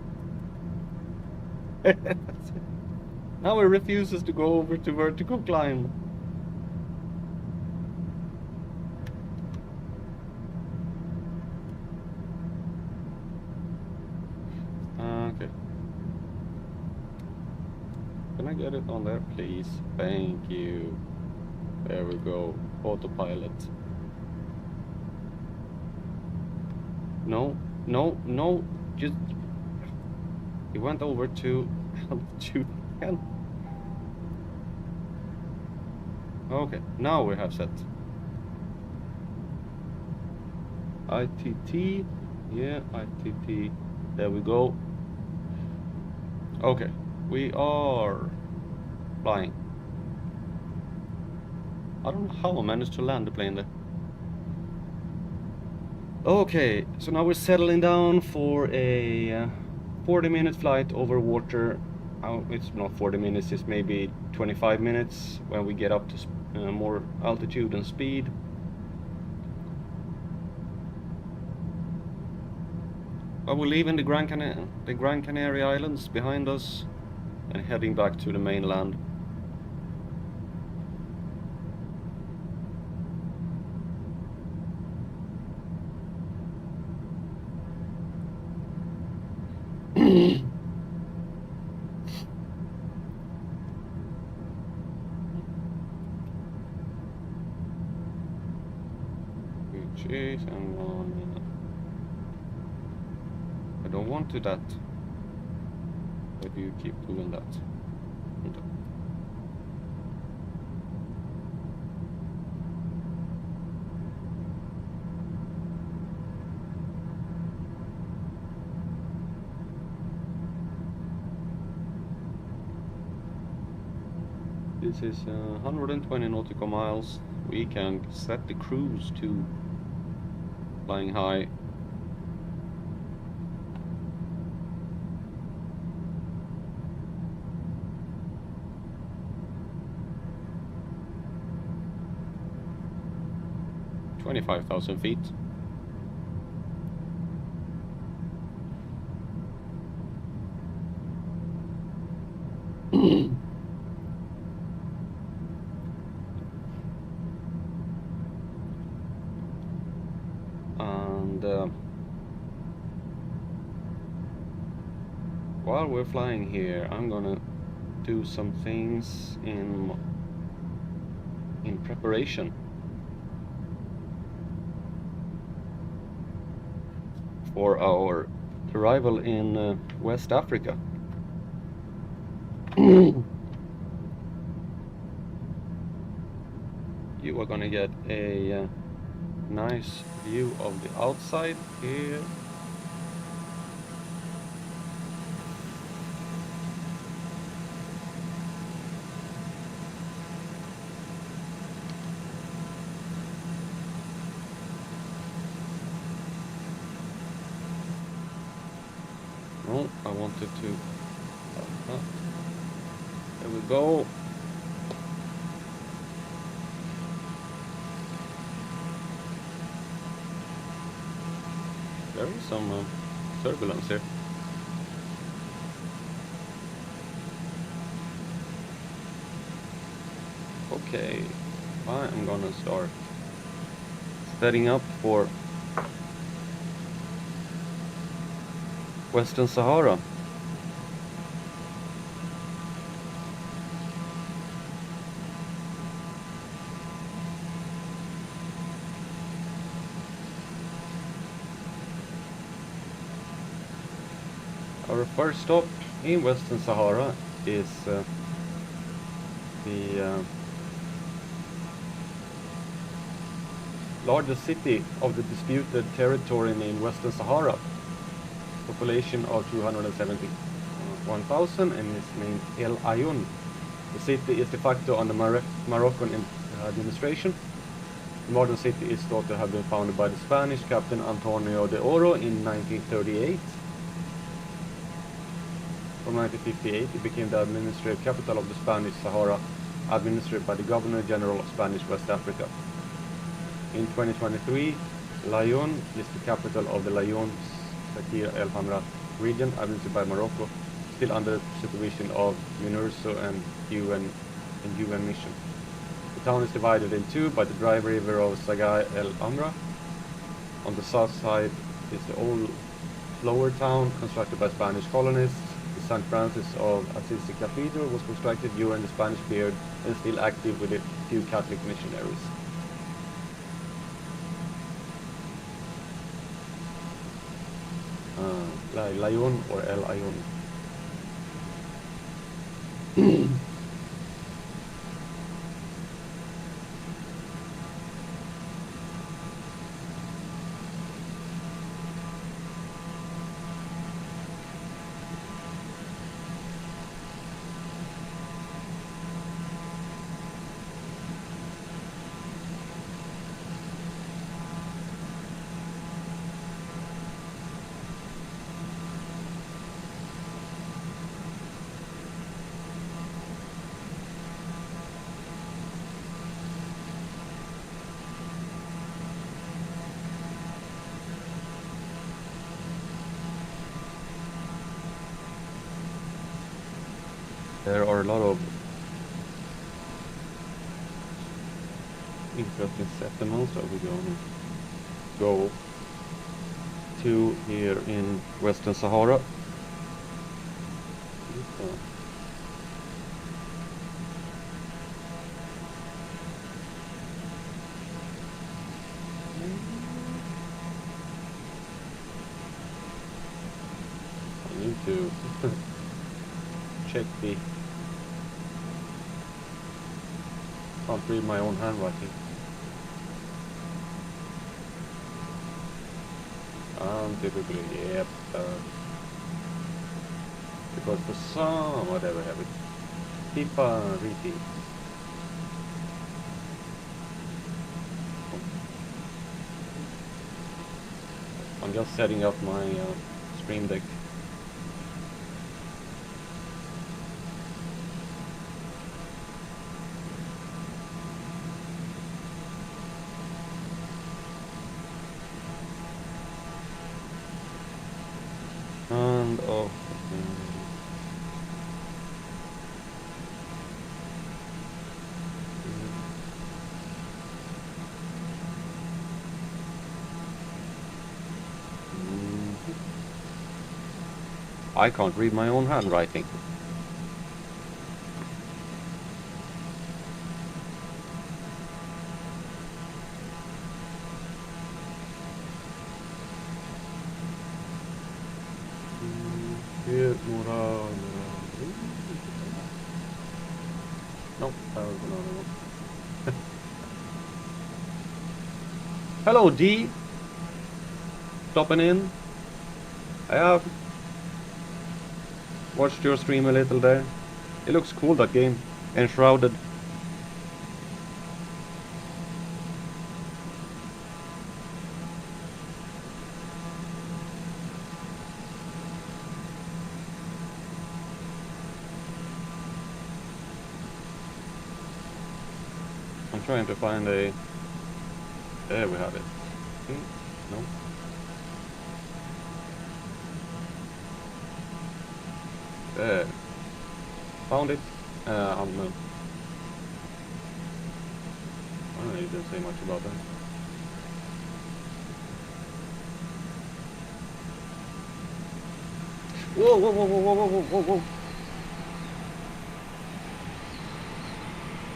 Now it refuses to go over to vertical climb. Okay. Can I get it on there, please? Thank you. There we go. Autopilot. No, no, no. Just. He went over to altitude again. Okay, now we have set. ITT. Yeah, ITT. There we go. Okay, we are flying. I don't know how I managed to land the plane there. Okay, so now we're settling down for a 40 minute flight over water. It's not 40 minutes, it's maybe 25 minutes when we get up to more altitude and speed. But we're leaving the Gran Canary Islands behind us and heading back to the mainland. Which is I don't want to that. Why do you keep doing that? This is 120 nautical miles. We can set the cruise to flying high. $25,000 feet. And while we're flying here, I'm gonna do some things in preparation for our arrival in West Africa. You are gonna get a nice view of the outside here. Oh, I wanted to. There we go. There is some turbulence here. Okay, I'm gonna start setting up for Western Sahara. Our first stop in Western Sahara is the largest city of the disputed territory named Western Sahara. Population of 271,000 and is named El Ayoun. The city is de facto under Moroccan administration. The modern city is thought to have been founded by the Spanish captain Antonio de Oro in 1938. From 1958, it became the administrative capital of the Spanish Sahara, administered by the Governor General of Spanish West Africa. In 2023, Laayoune is the capital of the Laayoune Sakir El Hamra region, administered by Morocco, still under supervision of MINURSO and UN mission. The town is divided in two by the dry river of Sagai El Amra. On the south side is the old lower town, constructed by Spanish colonists. The St. Francis of Assisi Cathedral was constructed during the Spanish period and still active with a few Catholic missionaries. Laayoune or El Ayoun. There are a lot of interesting settlements that we're going to go to here in Western Sahara. I need to check the... Can't read my own handwriting. Typically, yep. Because for some, whatever have it. Pipa repeat. I'm just setting up my stream deck. And oh, I can't read my own handwriting. Nope, that was another one. Hello, D. Stopping in. I have watched your stream a little there. It looks cool, that game. Enshrouded. I'm trying to find a... There we have it. No. There. Found it. I don't really didn't say much about that. Whoa, whoa, whoa, whoa, whoa, whoa, whoa, whoa.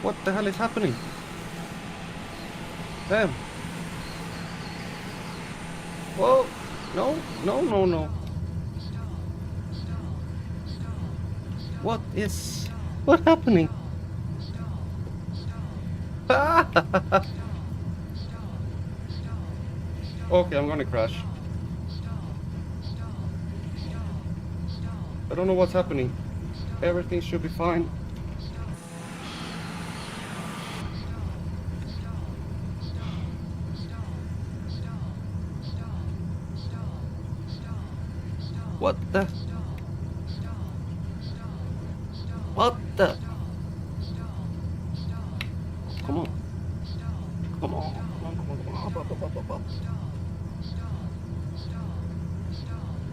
What the hell is happening? Damn. Whoa. No, no, no, no. What is... What's happening? Okay, I'm gonna crash. I don't know what's happening. Everything should be fine. What the? What the? Come on. Come on. Come on, come on, come on. Up.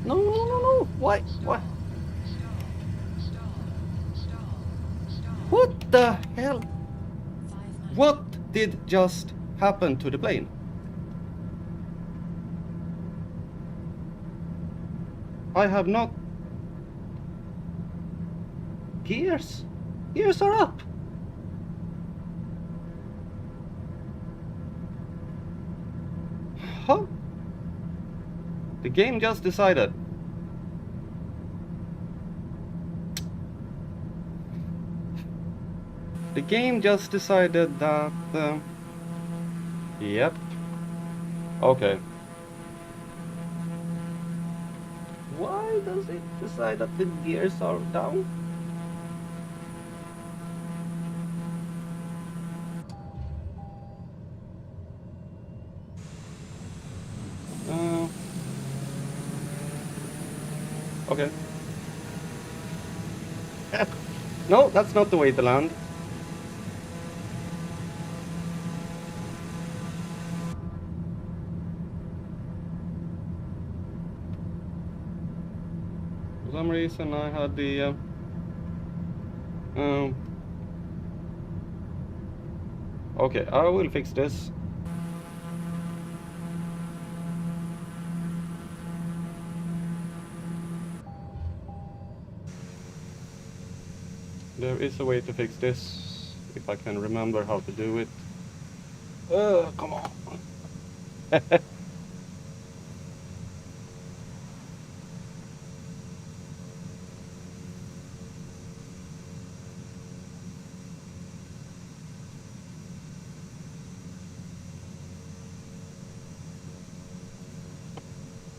No, no, no, no. Why? Why? What the hell? What did just happen to the plane? I have not... Gears? Gears are up! Huh? The game just decided. The game just decided that... Yep. Okay. Why does it decide that the gears are down? Okay. No, that's not the way to land. For some reason I had the... Um, okay, I will fix this. There is a way to fix this, if I can remember how to do it. Come on.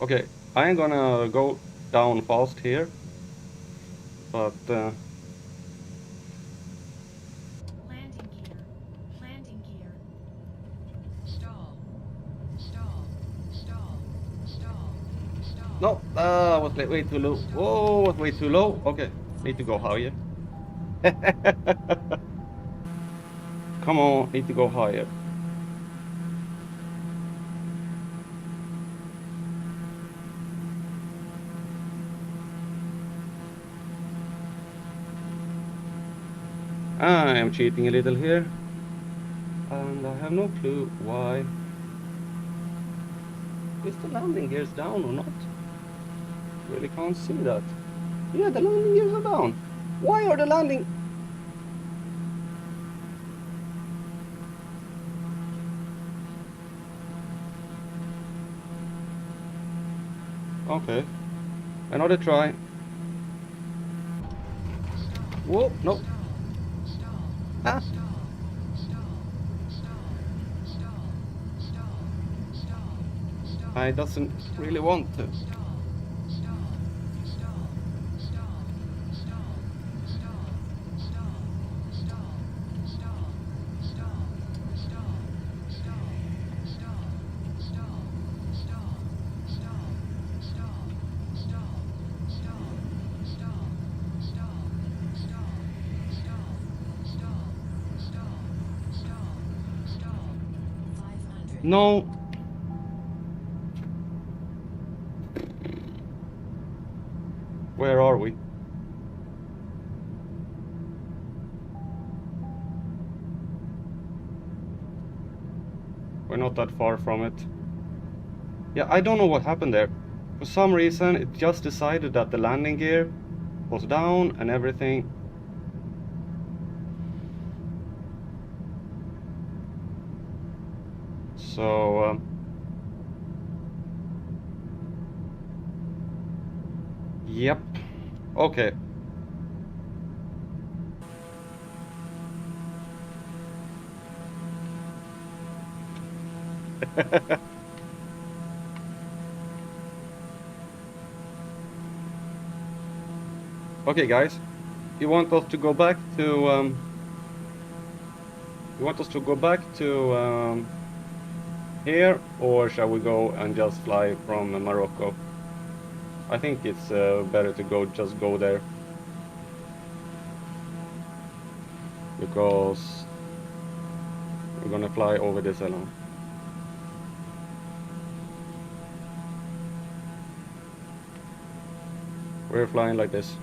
Okay, I ain't gonna go down fast here, but Landing gear. Landing gear. Stall. Stall. Stall. Stall. Stall. no, was way too low. Oh, was way too low. Okay, need to go higher. Come on, need to go higher. I am cheating a little here, and I have no clue why. Is the landing gears down or not? Really can't see that. Yeah, the landing gears are down. Why are the landing... Okay, another try. Whoa, no. Ah, I doesn't really want to. No. Where are we? We're not that far from it. Yeah, I don't know what happened there. For some reason, it just decided that the landing gear was down and everything. So, yep. Okay. Okay, guys. You want us to go back to you want us to go back to here, or shall we go and just fly from Morocco? I think it's better to just go there, because we're gonna fly over this island. We're flying like this.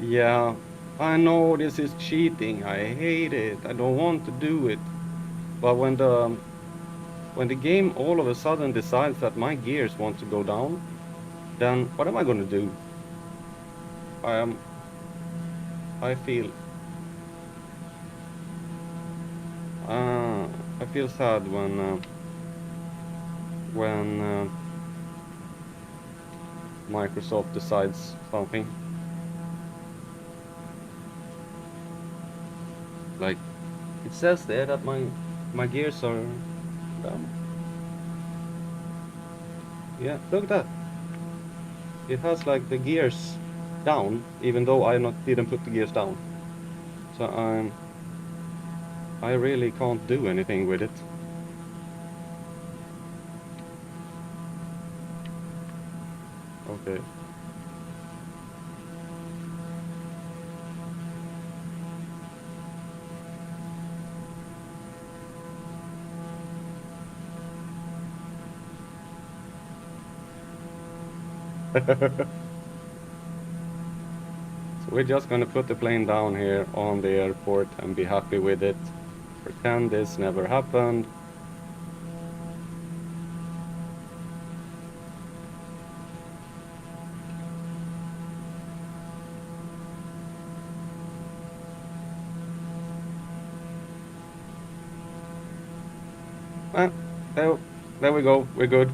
Yeah, I know this is cheating. I hate it. I don't want to do it. But when the game all of a sudden decides that my gears want to go down, then what am I gonna do? I feel I feel sad when Microsoft decides something. Like, it says there that my gears are down. Yeah, look at that. It has like the gears down, even though didn't put the gears down. So I really can't do anything with it. Okay. We're just gonna put the plane down here on the airport and be happy with it. Pretend this never happened. There we go. We're good.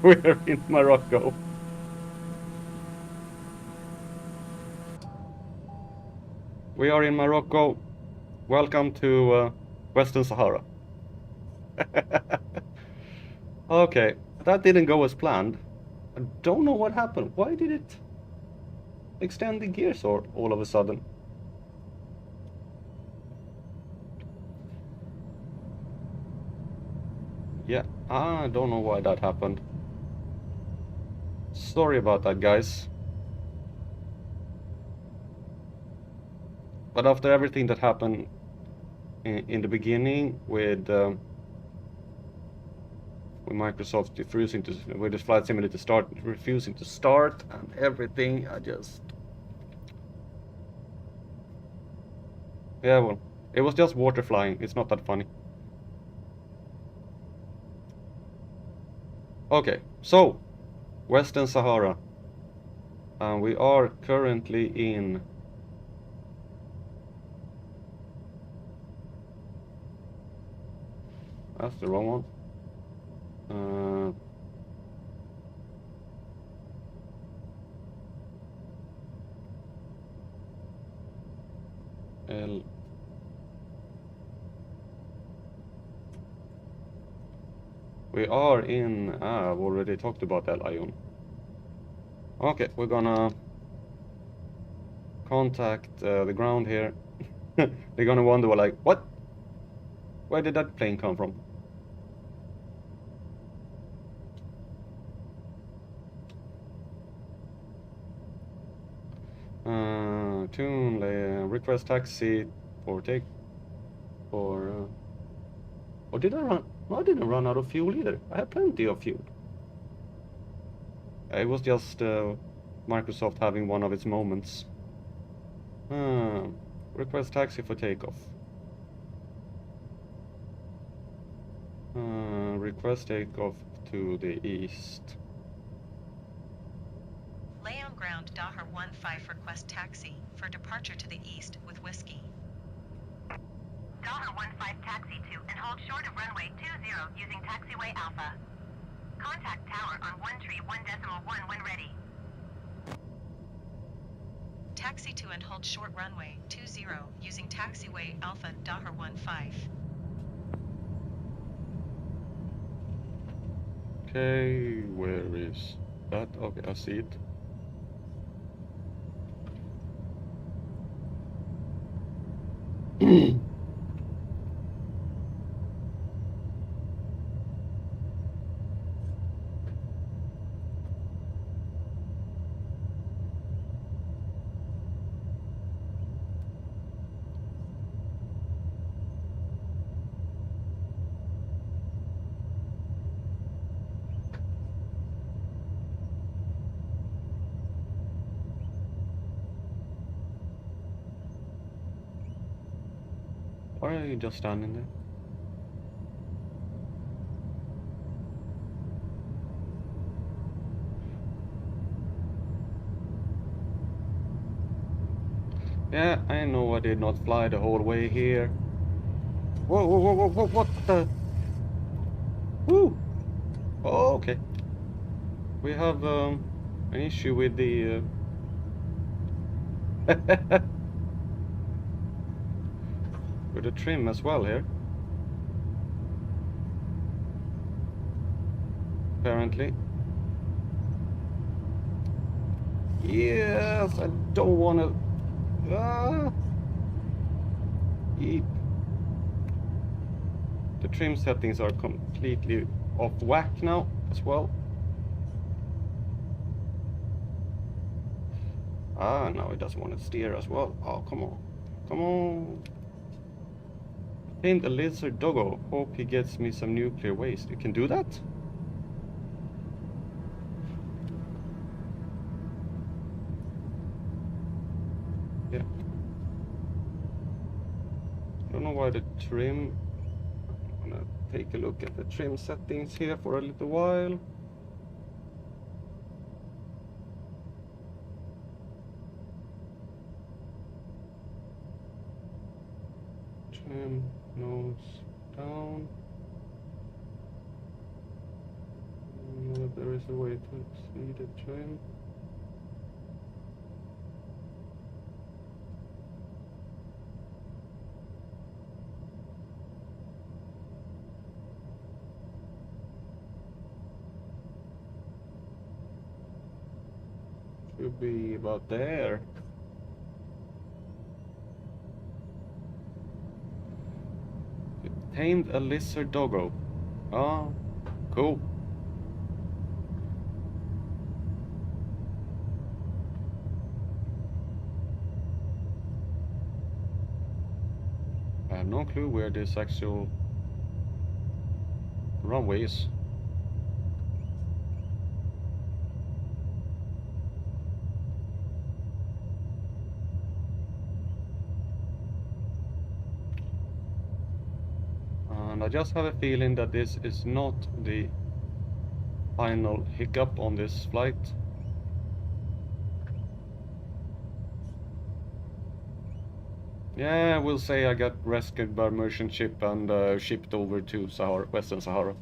We're in Morocco. We are in Morocco. Welcome to Western Sahara. Okay, that didn't go as planned. I don't know what happened. Why did it extend the gears all of a sudden? Yeah, I don't know why that happened. Sorry about that, guys. But after everything that happened in the beginning with Microsoft refusing to, with the flight simulator refusing to start and everything, yeah, well, it was just water flying. It's not that funny. Okay, so Western Sahara, and we are currently in that's the wrong one. L We are in I've already talked about El Ayun. Okay, we're gonna contact the ground here. They're gonna wonder, like, what? Where did that plane come from? Tune request taxi for take for. Or did I run? No, I didn't run out of fuel either. I had plenty of fuel. It was just Microsoft having one of its moments. Request taxi for takeoff. Request takeoff to the east. Lay on ground Daher 15 request taxi for departure to the east with whiskey. Daher 15 taxi to and hold short of runway 20 using taxiway Alpha. Contact tower on 131.1 when ready. Taxi to and hold short runway 20 using taxiway Alpha Daher 15. Okay, where is that? Okay, I see it. Why are you just standing there? Yeah, I know I did not fly the whole way here. Whoa, whoa, whoa, whoa, whoa, what the? Woo! Oh, okay. We have an issue with the... with the trim as well here. Apparently. Yes, I don't want to... The trim settings are completely off whack now as well. Now it doesn't want to steer as well. Oh, come on. Come on. Paint a lizard doggo. Hope he gets me some nuclear waste. You can do that? Don't know why the trim. I'm gonna take a look at the trim settings here for a little while. Trim nose down. If there is a way to see the trim. Should be about there. Tamed a lizard doggo. Oh, cool. I have no clue where this actual runway is. And I just have a feeling that this is not the final hiccup on this flight. Yeah, we'll say I got rescued by a merchant ship and shipped over to Sahara, Western Sahara.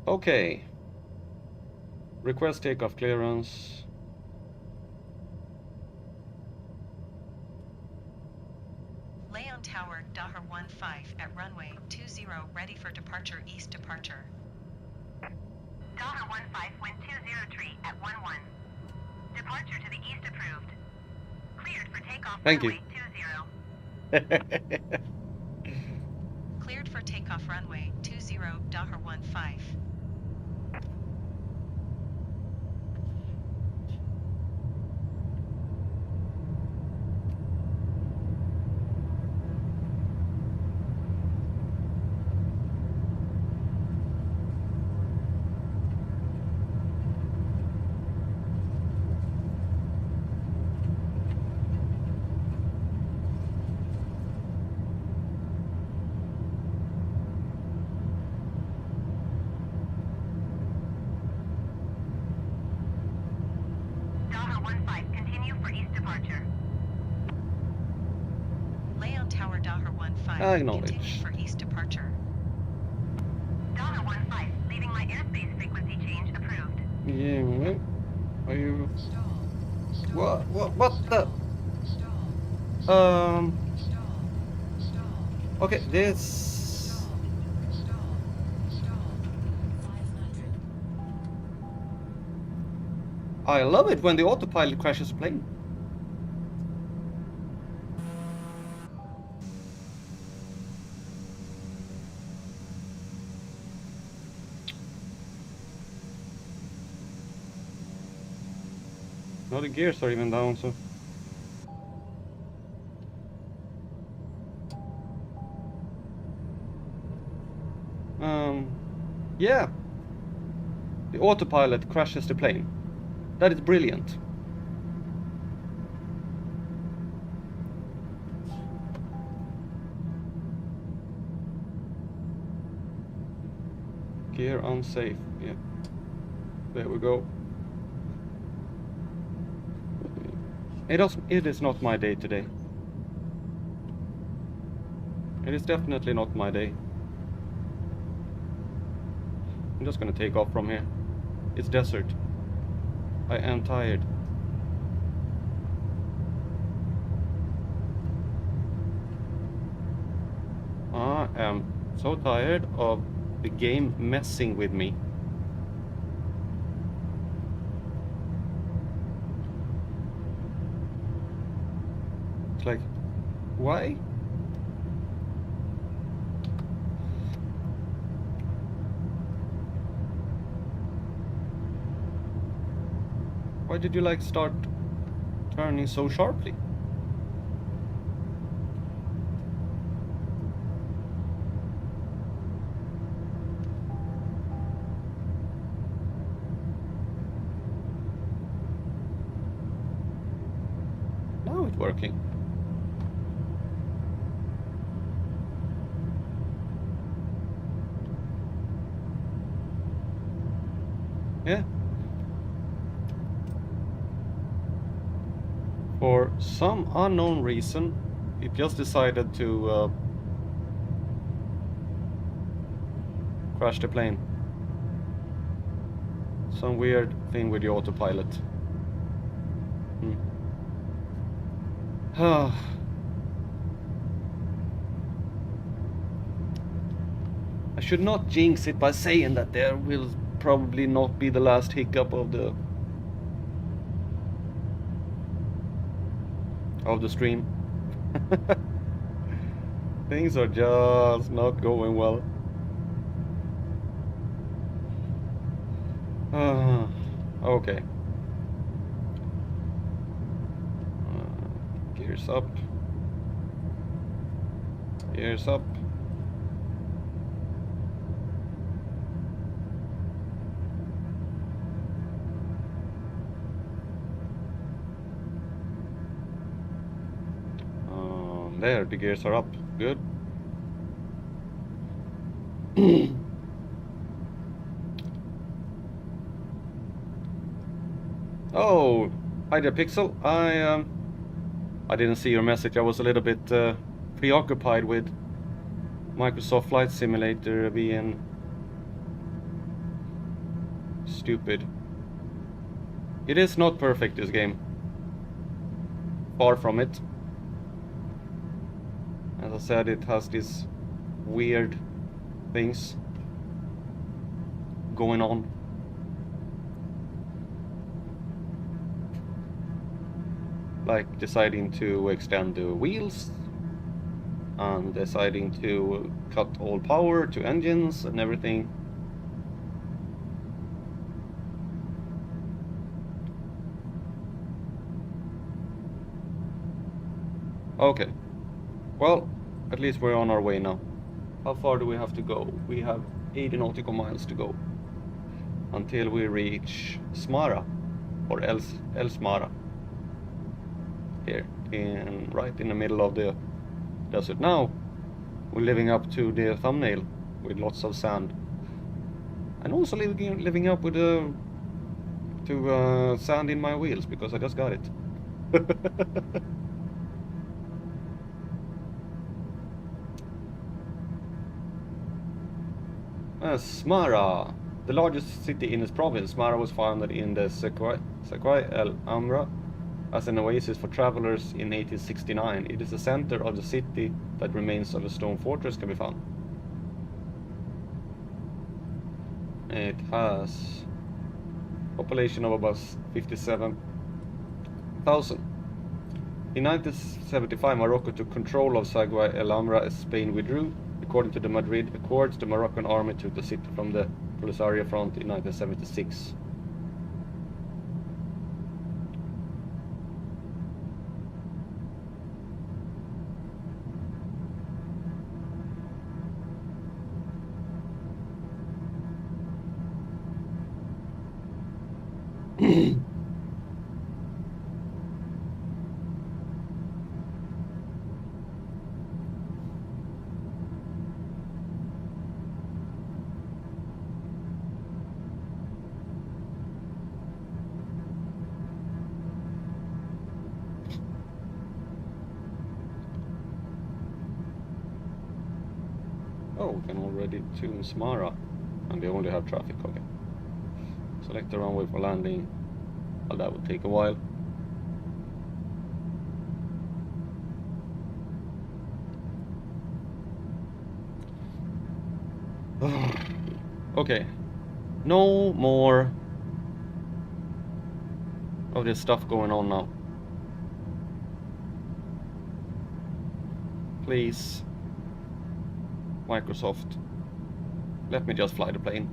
Okay. Request takeoff clearance. Lay on tower Daher 15 at runway 20 ready for departure east departure. Daher 15, wind 20 tree at 11. Departure to the east approved. Cleared for takeoff Thank you. runway 20. Cleared for takeoff runway 20 Daher 15. Daher 15, continue for east departure. Lay on tower Daher 15. Acknowledge. Continue for east departure. Daher 15, leaving my airspace frequency change approved. Yeah. Are you? What the? Okay, this. 500. I love it when the autopilot crashes a plane. Now the gears are even down, so. Yeah. The autopilot crashes the plane. That is brilliant. Gear unsafe. Yeah. There we go. It is not my day today. It is definitely not my day. I'm just gonna take off from here. It's desert. I am tired. I am so tired of the game messing with me. It's like, why? Why did you like start turning so sharply? not working. Yeah. For some unknown reason, it just decided to crash the plane. Some weird thing with the autopilot. I should not jinx it by saying that there will probably not be the last hiccup of the stream. Things are just not going well. Okay. Gears up. Gears up. There, the gears are up. Good. Oh, hi there, Pixel. I didn't see your message. I was a little bit preoccupied with Microsoft Flight Simulator being stupid. It is not perfect, this game. Far from it. As I said, it has these weird things going on. Like deciding to extend the wheels and deciding to cut all power to engines and everything. Okay. Well, at least we're on our way now. How far do we have to go? We have 80 nautical miles to go until we reach Smara, or El Smara. Here, right in the middle of the desert. Now, we're living up to the thumbnail with lots of sand, and also living up with to sand in my wheels because I just got it. Smara, the largest city in this province. Smara was founded in the Sequoia El Amra as an oasis for travelers in 1869. It is the center of the city that remains of a stone fortress can be found. It has a population of about 57,000. In 1975, Morocco took control of Sagua El Amra as Spain withdrew. According to the Madrid Accords, the Moroccan army took the city from the Polisario front in 1976. Oh, we can already tune Smara, and we only have traffic. Okay. Select the runway for landing. Well, that will take a while. Okay. No more of this stuff going on now. Please, Microsoft, let me just fly the plane.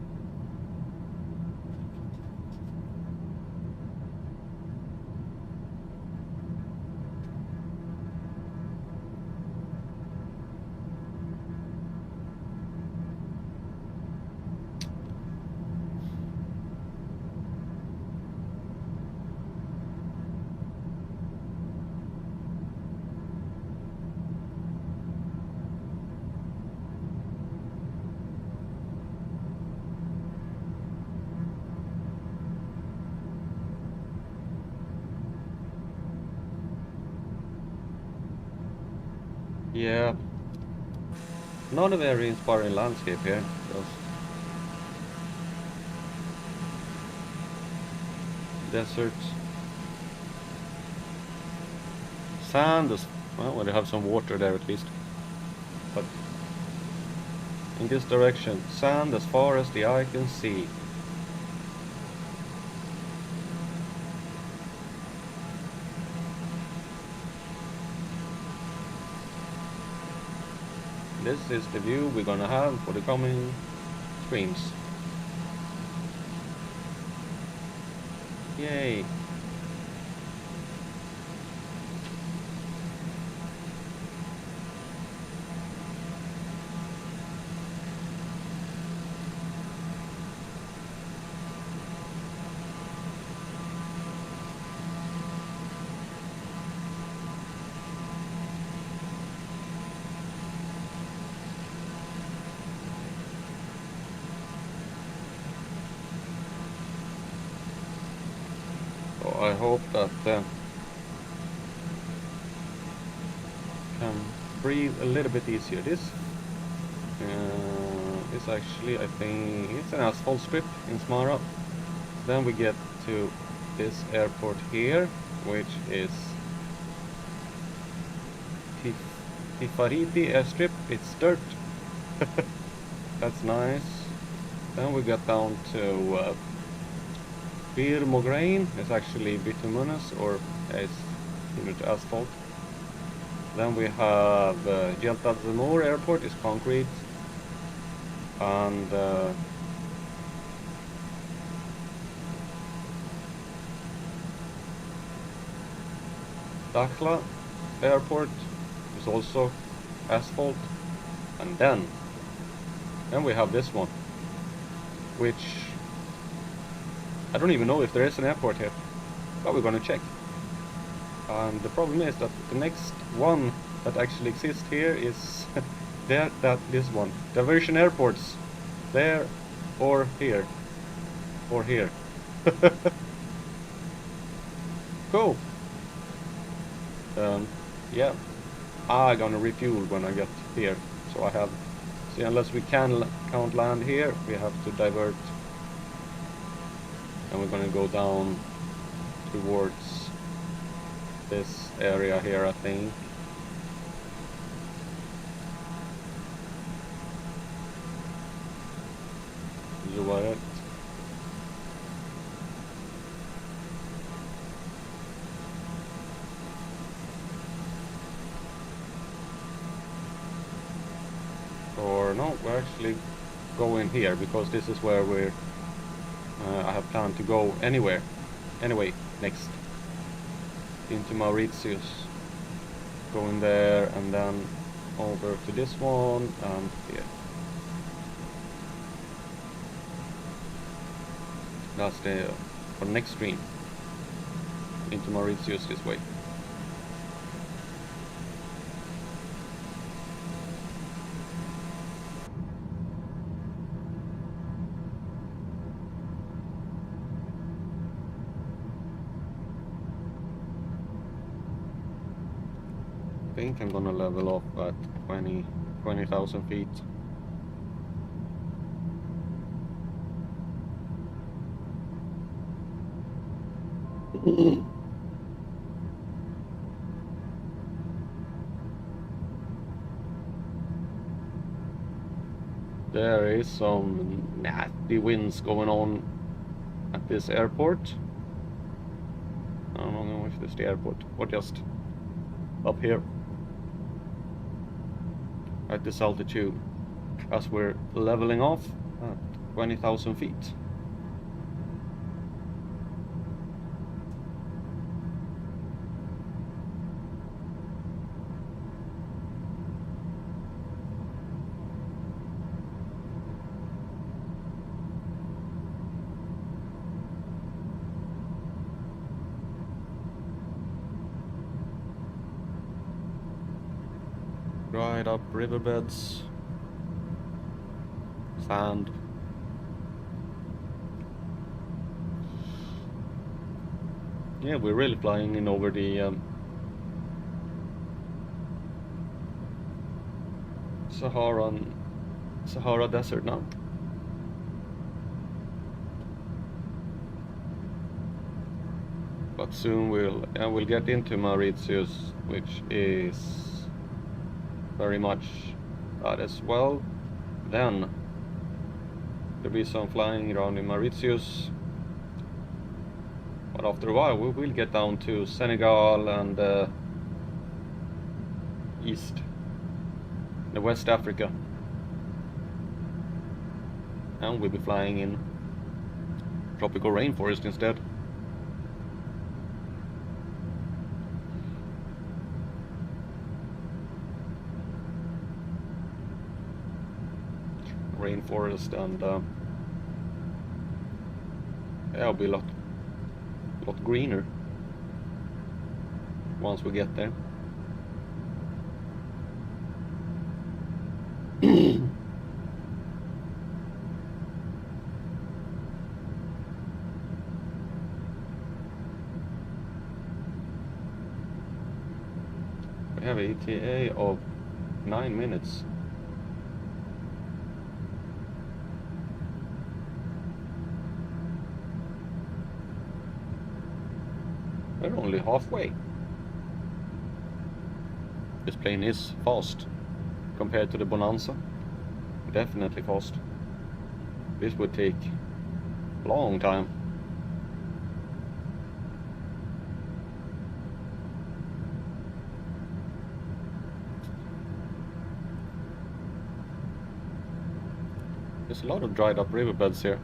Yeah, not a very inspiring landscape here. Just desert, sand. Well, they have some water there at least. But in this direction, sand as far as the eye can see. This is the view we're gonna have for the coming streams. Yay! So I hope that can breathe a little bit easier. This is actually, I think, it's an asphalt strip in Smara. Then we get to this airport here, which is Tifariti airstrip. It's dirt. That's nice. Then we get down to Bir Mograin. It's actually bituminous, or it's similar to asphalt. Then we have Jeltadzimur airport is concrete, and Dakhla airport is also asphalt, and then we have this one, which I don't even know if there is an airport here, but we're gonna check. And the problem is that the next one that actually exists here is this one. Diversion airports, there or here, or here. Cool. Yeah, I'm gonna refuel when I get here. So I have, see, unless we can't land here, we have to divert. And we're gonna go down towards this area here, I think. Zuwaret. Or no, we're actually going here because this is where we're I have planned to go anyway, next into Mauritius, going there and then over to this one and here. That's the for next stream into Mauritius this way. I think I'm gonna level off at 20,000 feet. There is some nasty winds going on at this airport. I don't know if it's the airport or just up here at this altitude as we're leveling off at 20,000 feet. Dried up riverbeds, sand. Yeah, we're really flying in over the Sahara Desert now. But soon we'll get into Mauritius, which is very much that as well. Then there'll be some flying around in Mauritius. But after a while we will get down to Senegal and the West Africa. And we'll be flying in tropical rainforest instead. Rainforest, and it'll be a lot greener once we get there. We have a ETA of 9 minutes. We're only halfway. This plane is fast compared to the Bonanza. Definitely fast. This would take a long time. There's a lot of dried up riverbeds here.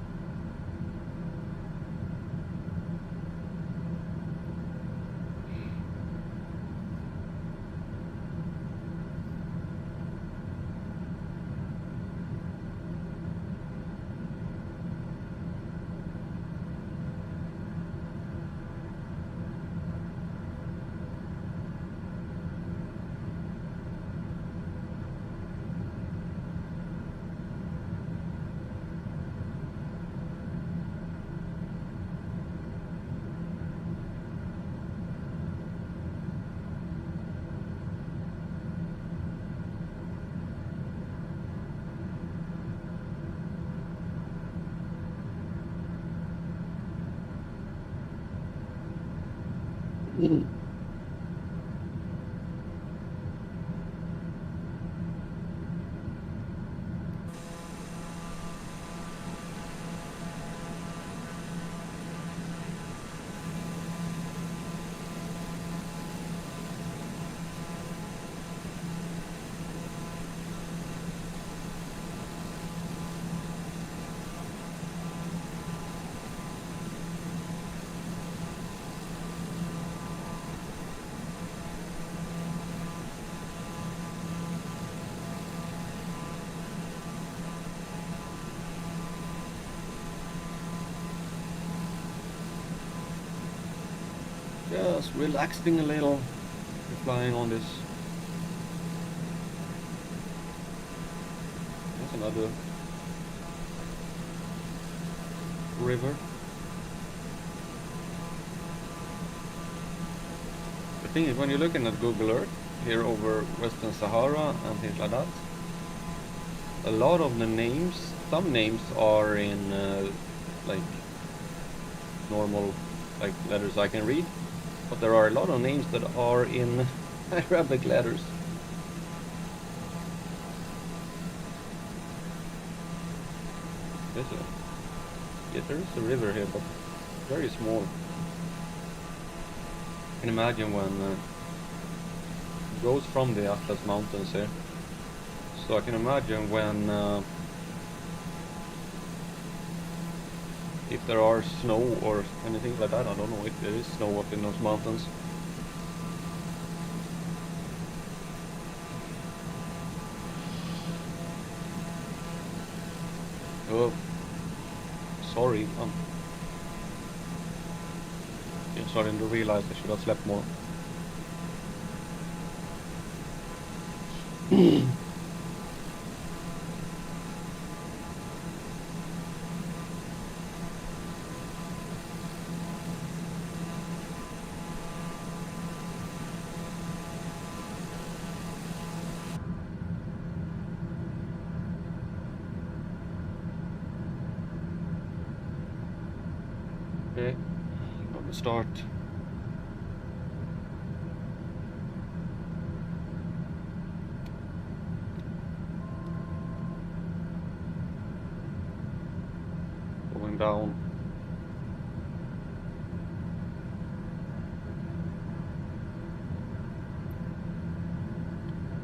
Just relaxing a little, flying on this. That's another river. The thing is, when you're looking at Google Earth here over Western Sahara and things like that, a lot of the names, some names are in like normal like letters I can read. But there are a lot of names that are in Arabic letters. There is a river here, but very small. You can imagine when it goes from the Atlas Mountains here. So I can imagine when if there are snow or anything like that. I don't know if there is snow up in those mountains. Oh, sorry. I'm starting to realize I should have slept more. Okay, gonna start. Going down.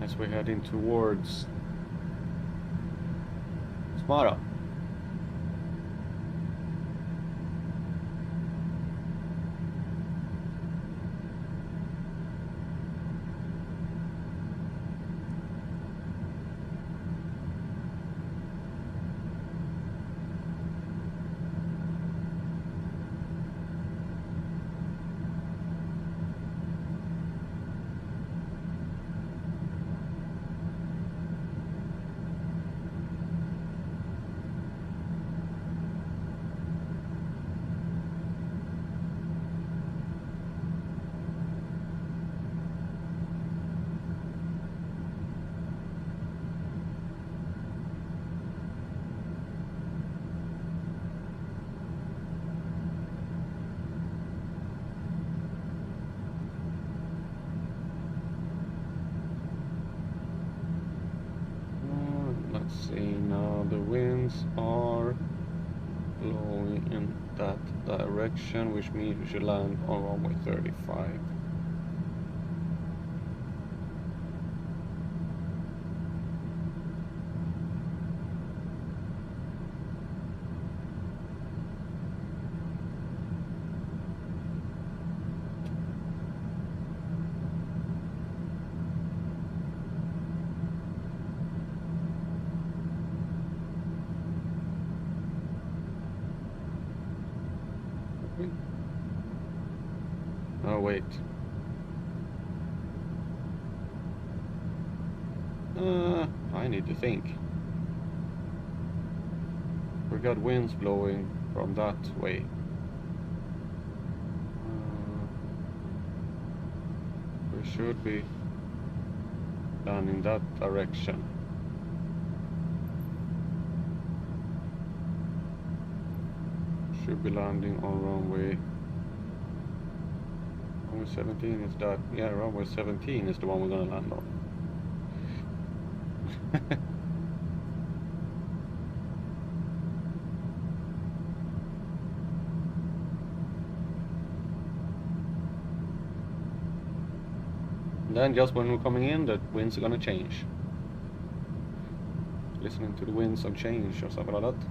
As we're heading towards Smara. Let's see now, the winds are blowing in that direction, which means we should land on runway 35. Oh wait. I need to think. We got winds blowing from that way. We should be landing that direction. Should be landing on runway 17 is that, yeah, runway 17 is the one we're gonna land on. And then just when we're coming in, the winds are gonna change. Listening to the winds of change or something like that.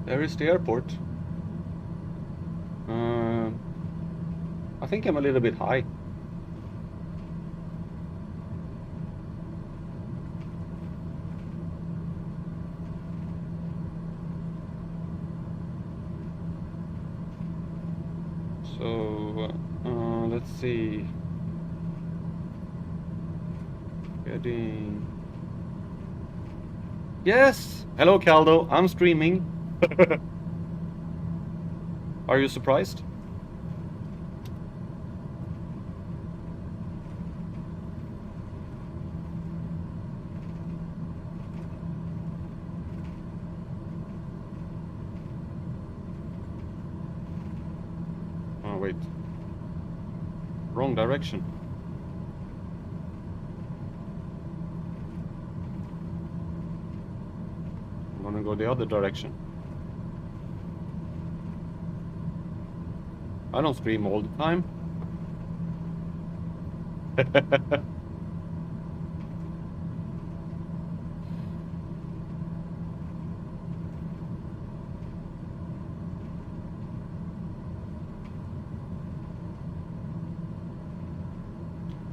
There is the airport. I think I'm a little bit high. So Let's see. Getting. Yes! Hello, Caldo. I'm streaming. Are you surprised? Oh, wait. Wrong direction. I'm gonna go the other direction. I don't stream all the time.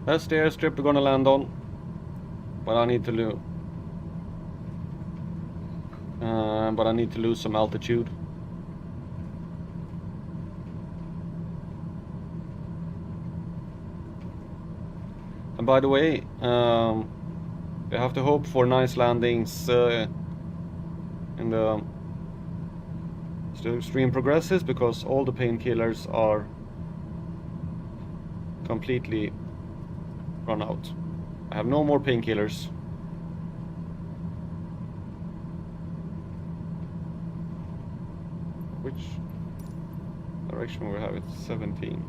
That's the airstrip we're gonna land on. But I need to lose some altitude. And by the way, we have to hope for nice landings in the stream progresses, because all the painkillers are completely run out. I have no more painkillers. Which direction we have it? 17.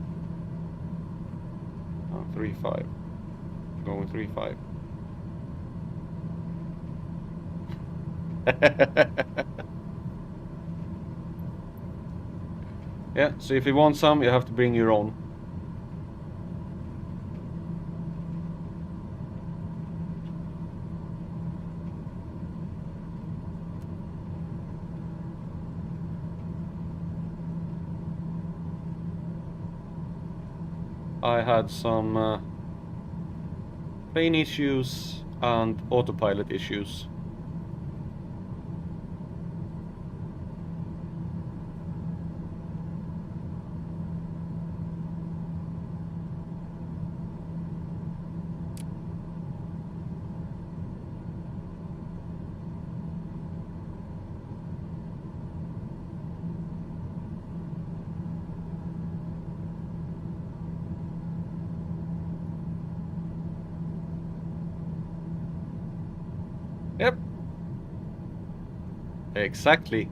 Oh, 3-5. Going 3-5. Yeah, so if you want some, you have to bring your own. I had some plane issues and autopilot issues. Yep. Exactly.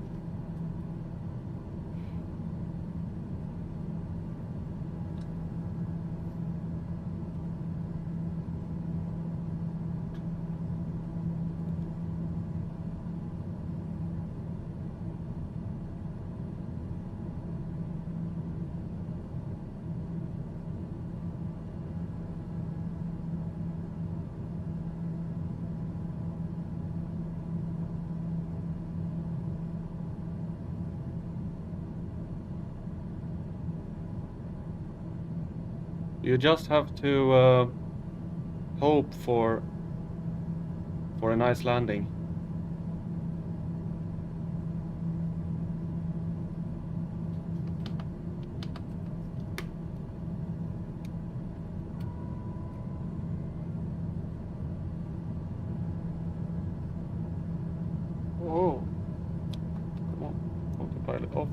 You just have to hope for a nice landing. Oh, come on, autopilot off.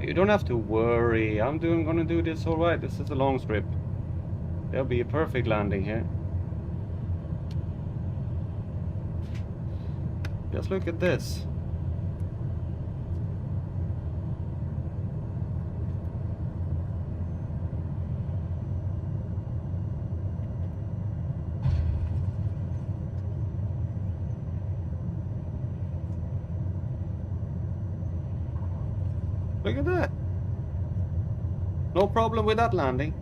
You don't have to worry. Gonna do this all right. This is a long strip. There'll be a perfect landing here. Just look at this. Look at that. No problem with that landing.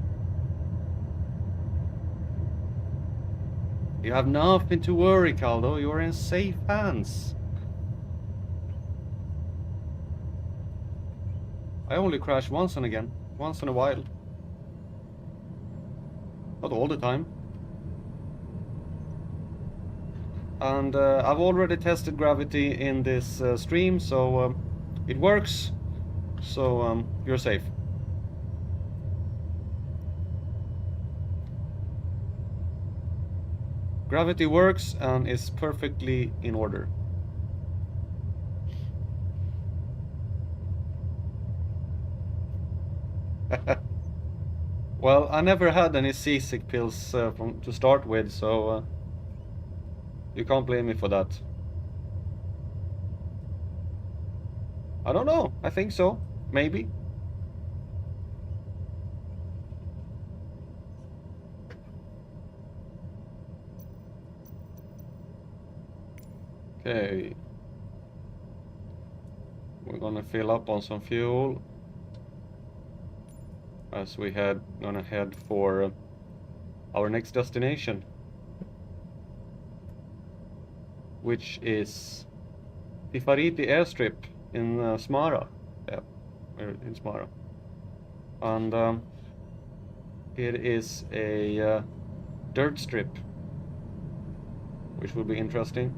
You have nothing to worry, Caldo. You're in safe hands. I only crash once in a while. Not all the time. And I've already tested gravity in this stream, so it works. So you're safe. Gravity works and is perfectly in order. Well, I never had any seasick pills to start with, so you can't blame me for that. I don't know. I think so. Maybe. Okay. We're gonna fill up on some fuel as we gonna head for our next destination, which is Tifariti airstrip in Smara. Yeah, in Smara. And it is a dirt strip, which will be interesting.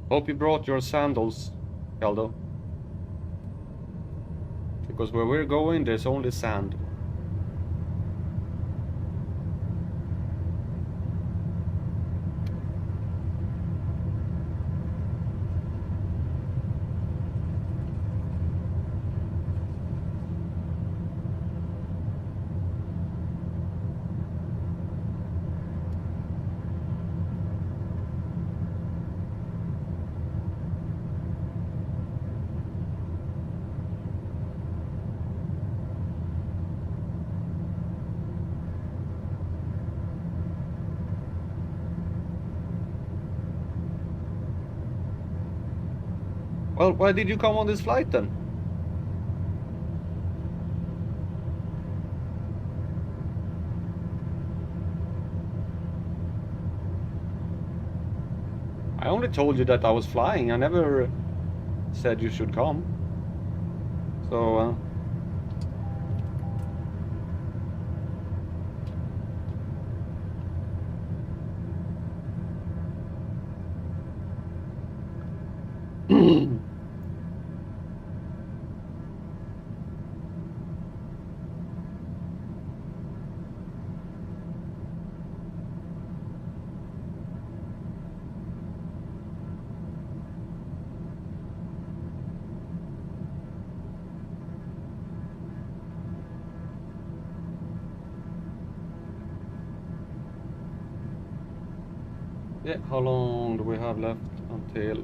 Hope you brought your sandals, Caldo. Because where we're going, there's only sand. Well, why did you come on this flight then? I only told you that I was flying. I never said you should come. So, yeah, how long do we have left until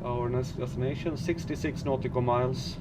our next destination? 66 nautical miles.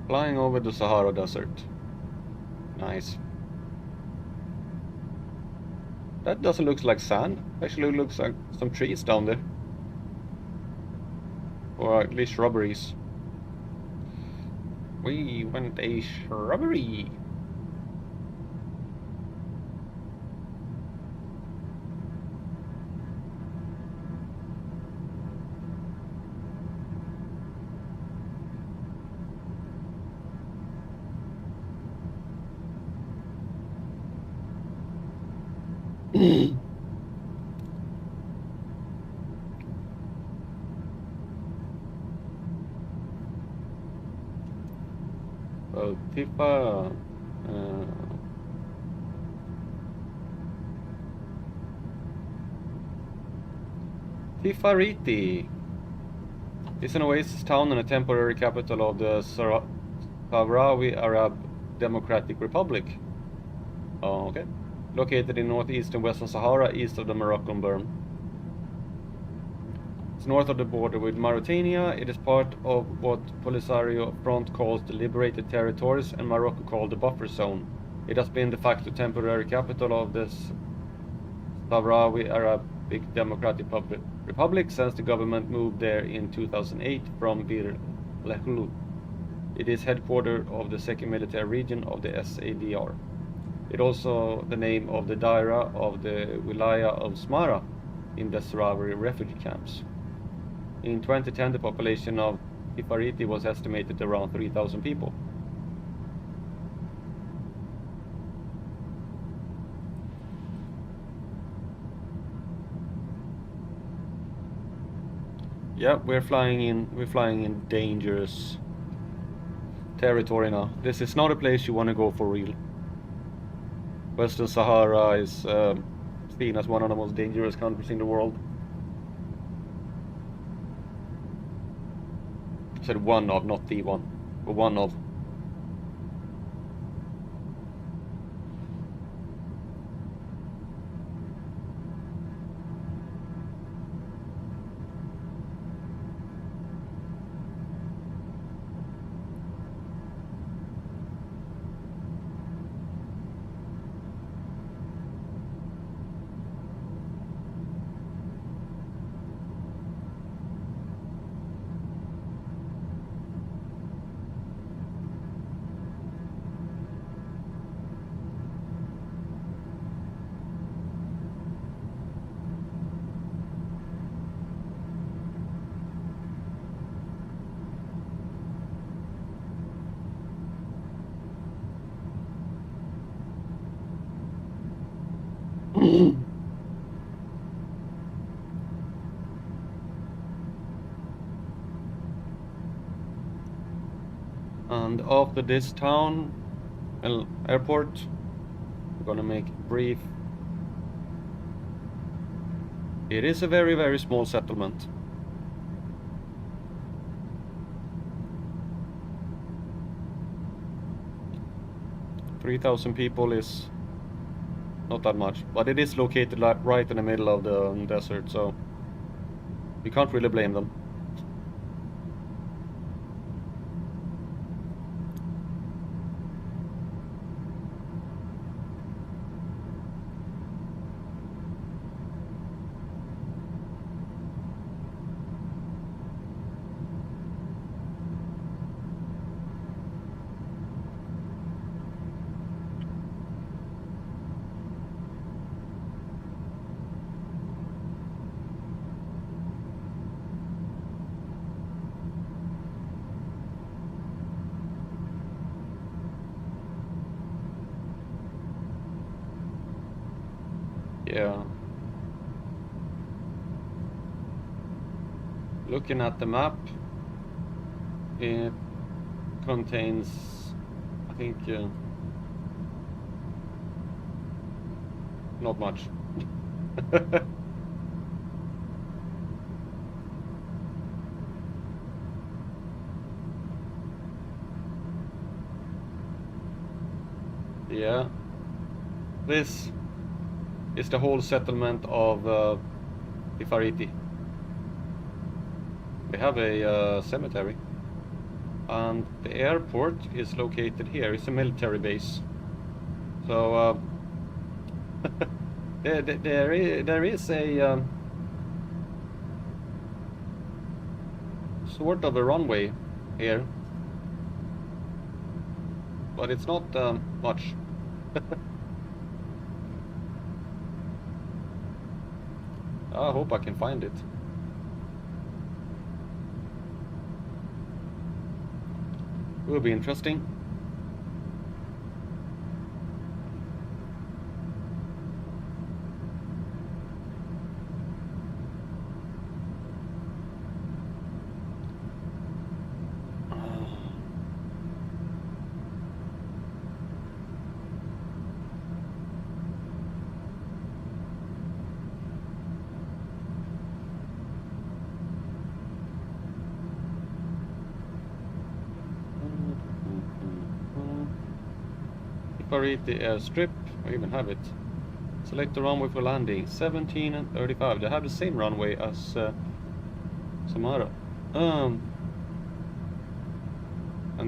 Flying over the Sahara Desert. Nice. That doesn't look like sand. Actually looks like some trees down there. Or at least shrubberies. We want a shrubbery. Well, Tifa, Tifariti is an oasis town and a temporary capital of the Sahrawi Arab Democratic Republic. Oh, okay. Located in northeastern Western Sahara, east of the Moroccan Berm. It's north of the border with Mauretania. It is part of what Polisario Front calls the Liberated Territories and Morocco called the Buffer Zone. It has been de facto temporary capital of the Sahrawi Arabic Democratic Republic since the government moved there in 2008 from Bir Lehlu. It is headquartered of the second military region of the SADR. It also the name of the Daira of the Wilaya of Smara in the Sahrawi refugee camps. In 2010, the population of Tifariti was estimated around 3,000 people. Yeah, we're flying in dangerous territory now. This is not a place you want to go for real. Western Sahara is seen as one of the most dangerous countries in the world. I said one of, not the one, but one of. And after this town, airport, we're gonna make it brief. It is a very, very small settlement. "3,000 people is not that much, but it is located right in the middle of the desert, so you can't really blame them. Yeah. Looking at the map, it contains, I think, not much. Yeah. This is the whole settlement of Tifariti. We have a cemetery, and the airport is located here. It's a military base, so there is a sort of a runway here. but it's not much. I hope I can find it. Will be interesting. If I read the airstrip, I even have it. Select the runway for landing, 17 and 35. They have the same runway as Samara. And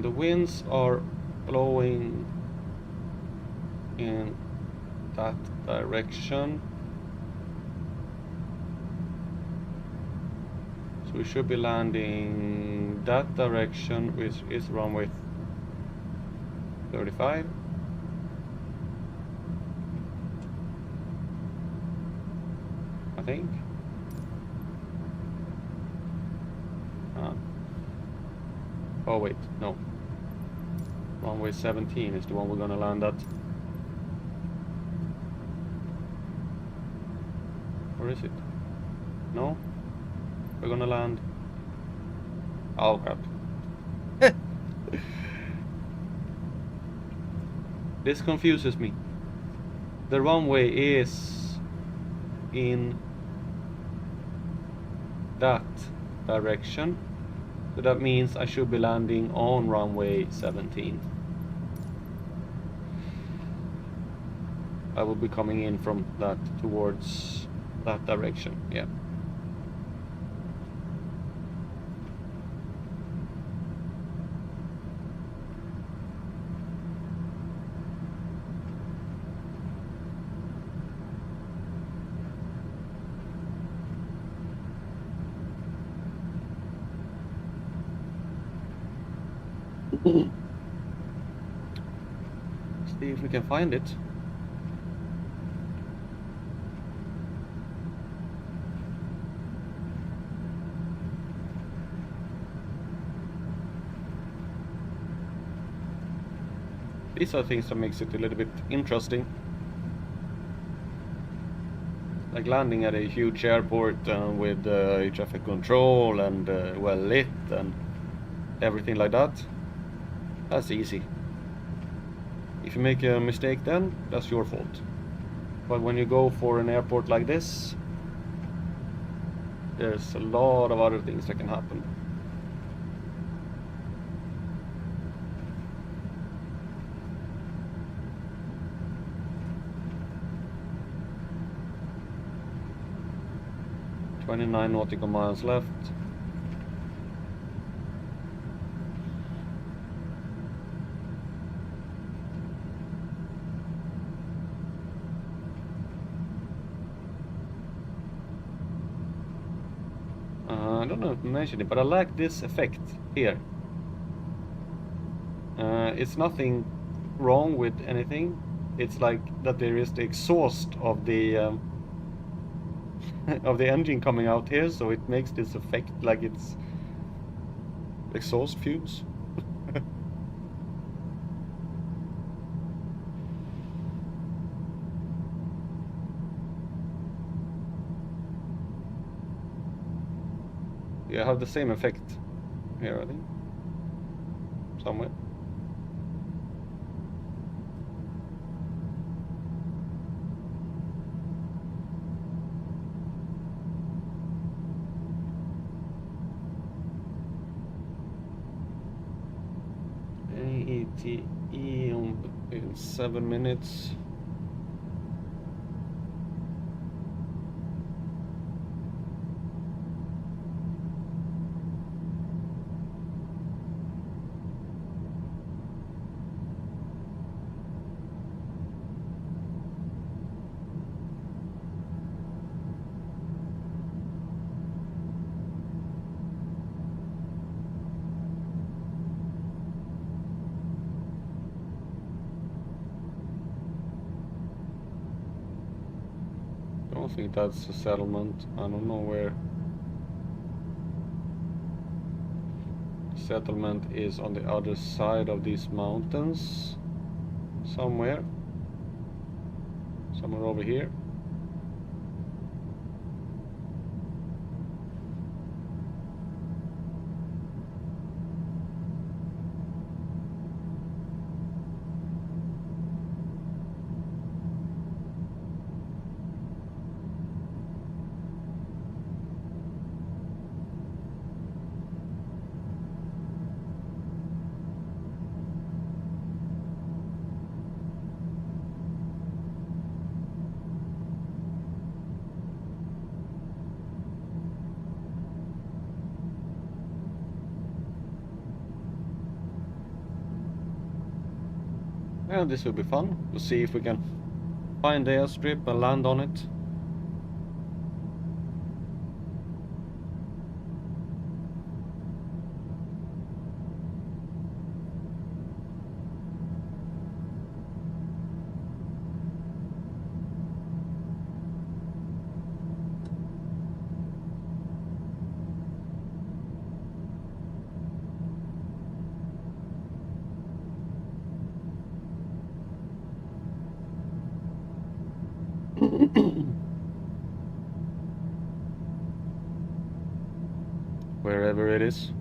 the winds are blowing in that direction. So we should be landing that direction, which is runway 35. I think. Oh wait, no. Runway 17 is the one we're gonna land at. Where is it? No? We're gonna land. Oh crap. This confuses me. The runway is in that direction. So that means I should be landing on runway 17. I will be coming in from that towards that direction, yeah. See if we can find it. These are things that makes it a little bit interesting. Like landing at a huge airport with traffic control and well lit and everything like that. That's easy. If you make a mistake then, that's your fault. But when you go for an airport like this, there's a lot of other things that can happen. "29 nautical miles left." I don't know if I mentioned it, but I like this effect here. It's nothing wrong with anything. It's like that there is the exhaust of the of the engine coming out here, so it makes this effect like it's exhaust fumes. Yeah, I have the same effect here, I think. Somewhere. AETE in 7 minutes. don't think that's a settlement. I don't know where. Settlement is on the other side of these mountains. Somewhere. Somewhere over here. Yeah, this will be fun. We'll see if we can find the airstrip and land on it. Wherever it is.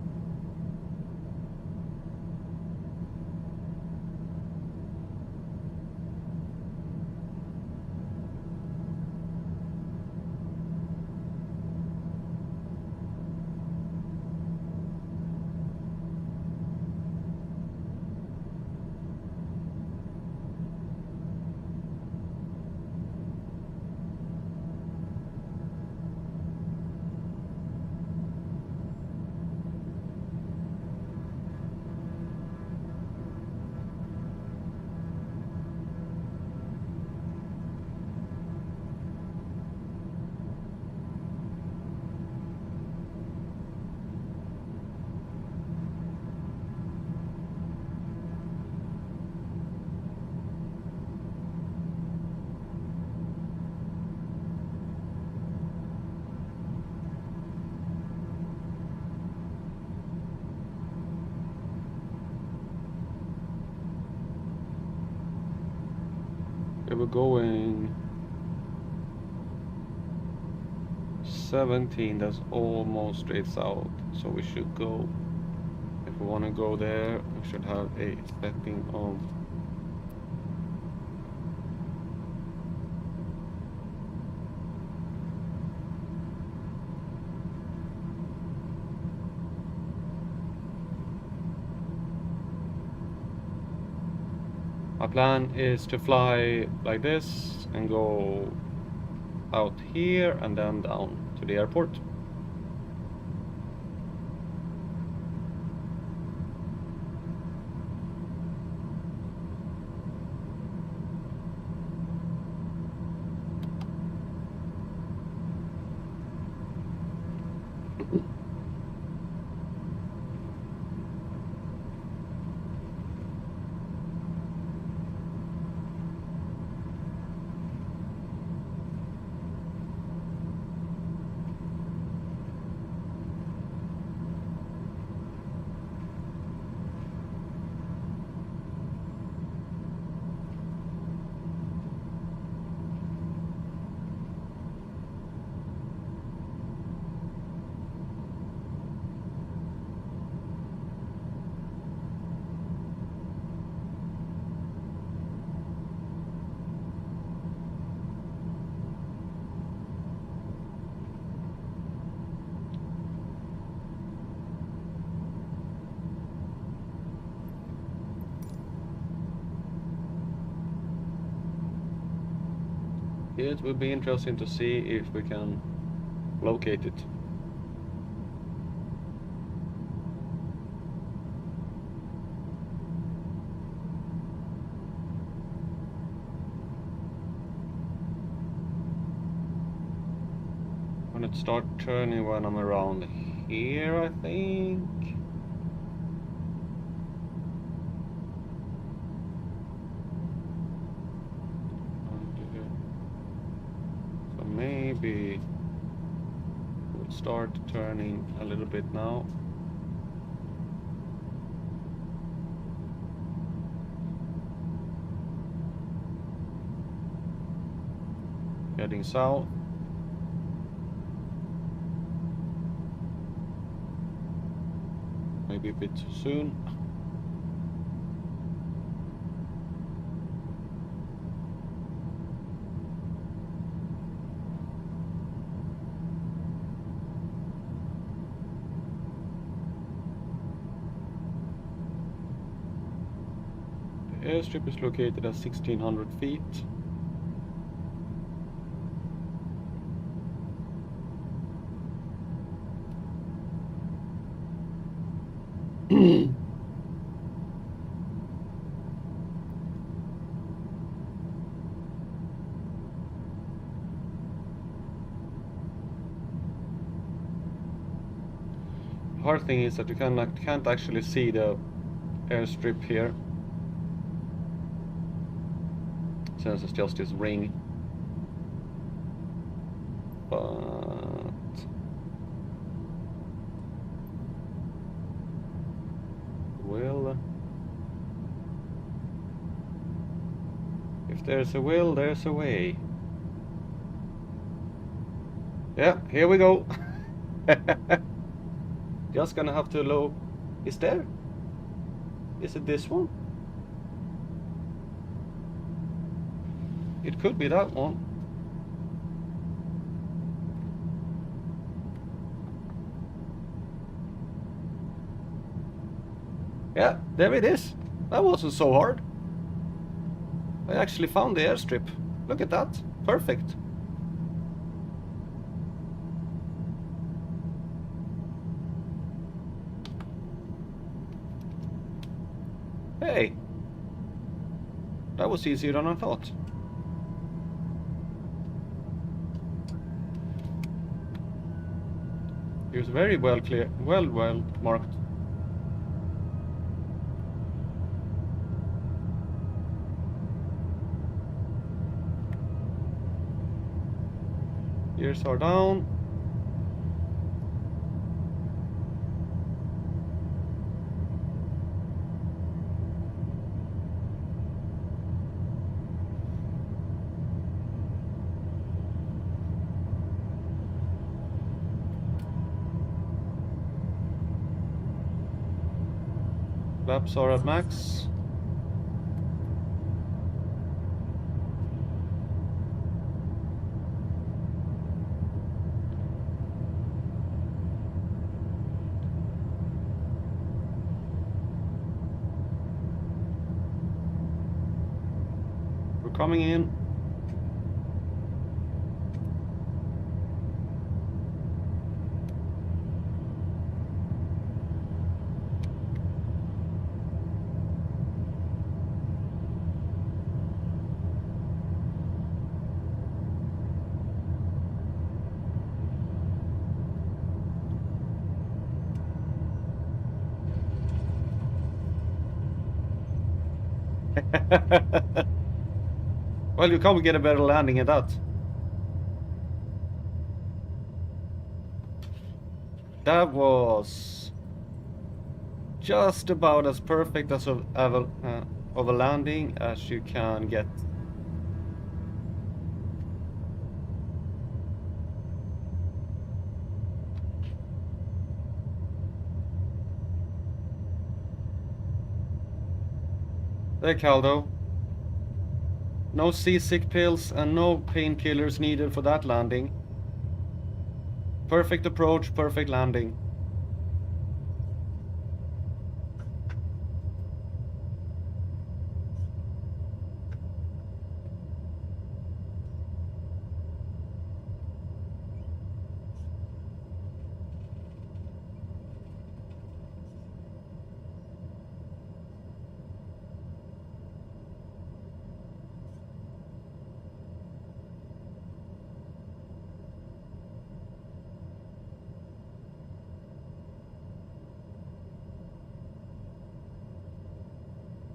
Okay, we're going 17, that's almost straight south, so we should go. If we want to go there, we should have a setting on. My plan is to fly like this and go out here and then down to the airport. It will be interesting to see if we can locate it. When it start turning when I'm around here, I think. So maybe maybe we'll start turning a little bit now. Heading south. Maybe a bit too soon. The airstrip is located at 1600 feet. The hard thing is that you can't actually see the airstrip here, since it's just this ring. But if there's a will, there's a way. Yeah, here we go. Just gonna have to low. Is there? Is it this one? It could be that one. Yeah, there it is. That wasn't so hard. I actually found the airstrip. Look at that. Perfect. Hey. That was easier than I thought. It was very well clear, well marked. Gears are down. Flaps are at max. We're coming in. Well, you can't get a better landing than that. That was just about as perfect as of a landing as you can get. There, Caldo. No seasick pills and no painkillers needed for that landing. Perfect approach, perfect landing.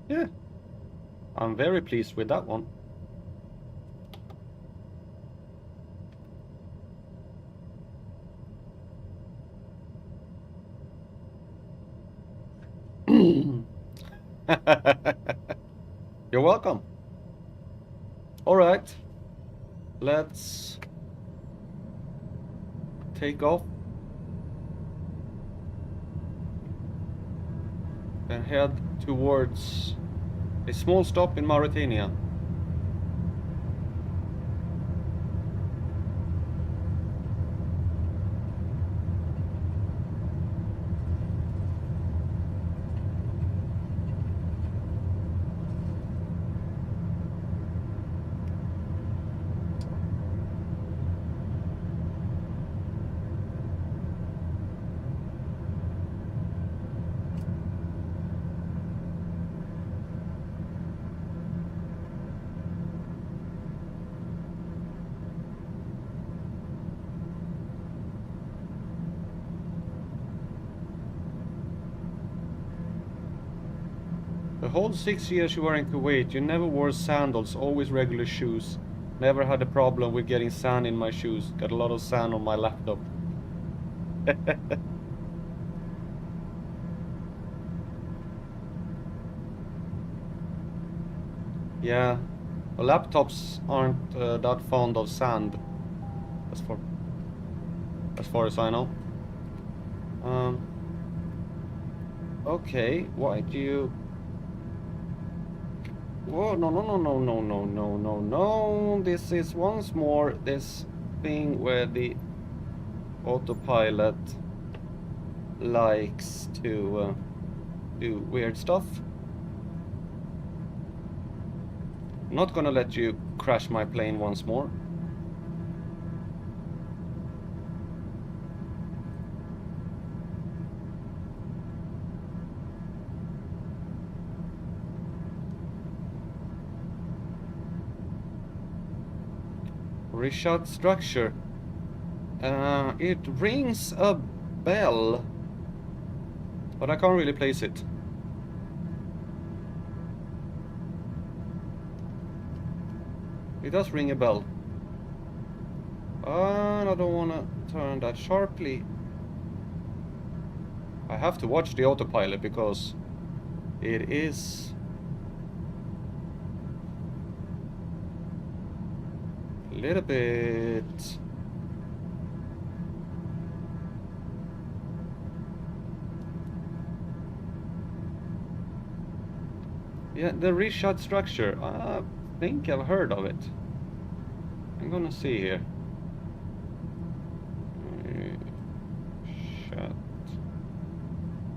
Yeah, I'm very pleased with that one. You're welcome. All right. Let's take off and head towards a small stop in Mauretania. The whole 6 years you were in Kuwait, you never wore sandals, always regular shoes. Never had a problem with getting sand in my shoes. Got a lot of sand on my laptop. Yeah, well, laptops aren't that fond of sand, as far as I know. Okay, why do you? Whoa, no, no, no, no, no, no, no, no, no. This is once more this thing where the autopilot likes to do weird stuff. I'm not gonna let you crash my plane once more. Reshut structure. It rings a bell, but I can't really place it. It does ring a bell. And I don't want to turn that sharply. I have to watch the autopilot because it is a little bit. Yeah, the reshut structure. I think I've heard of it. I'm gonna see here.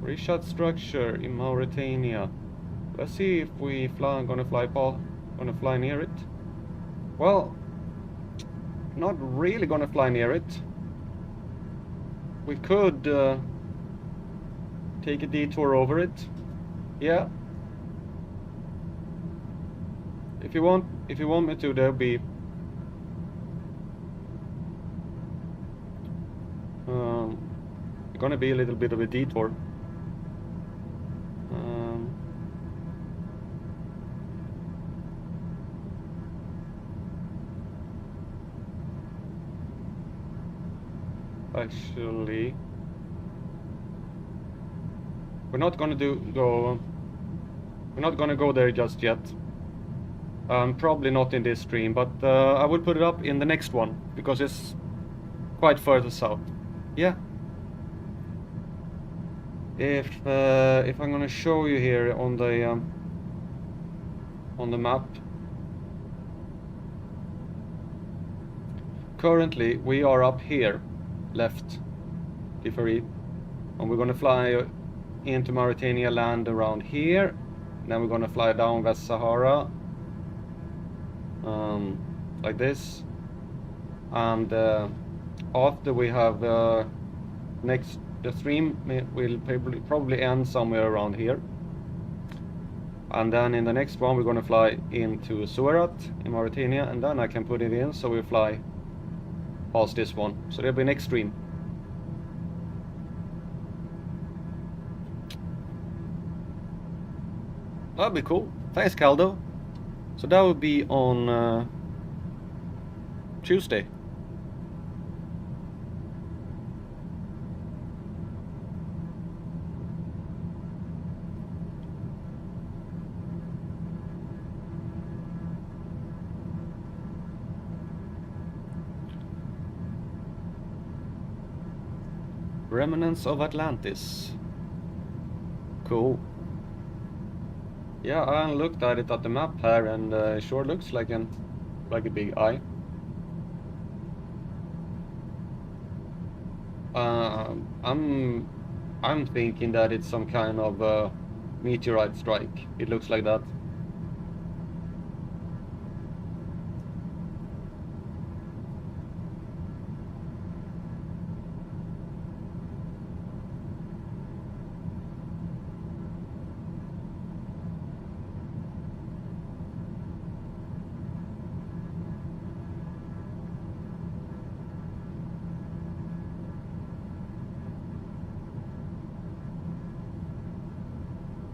Reshut structure in Mauretania. Let's see if we gonna fly near it. Well, not really gonna fly near it. We could take a detour over it. Yeah. If you want me to, there'll be gonna be a little bit of a detour. Actually, we're not gonna go there just yet. Probably not in this stream, but I will put it up in the next one because it's quite further south. Yeah. If I'm gonna show you here on the map. Currently, we are up here, left, Tifari, and we're gonna fly into Mauretania, land around here. Then we're gonna fly down West Sahara, like this. And after we have the stream will probably end somewhere around here. And then in the next one, we're gonna fly into Surat in Mauretania, and then I can put it in, so we fly past this one. So there'll be next stream. That'd be cool. Thanks, Caldo. So that would be on Tuesday. Remnants of Atlantis. Cool. Yeah, I looked at it at the map here, and it sure looks like a big eye. I'm thinking that it's some kind of meteorite strike. It looks like that.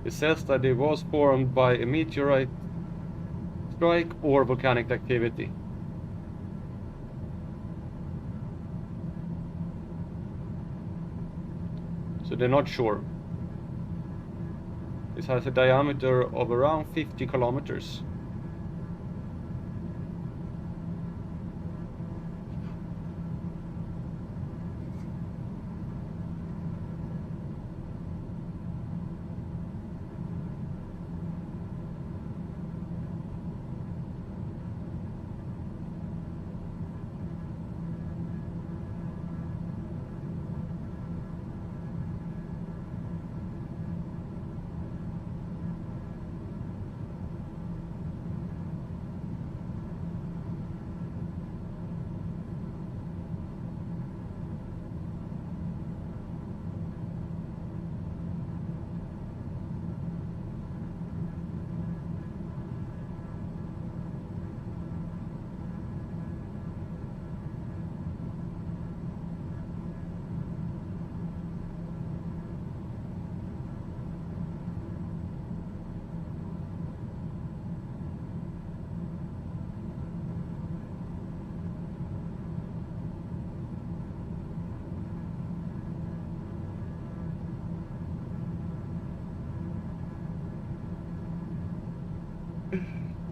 It says that it was formed by a meteorite strike or volcanic activity. So they're not sure. This has a diameter of around 50 kilometers.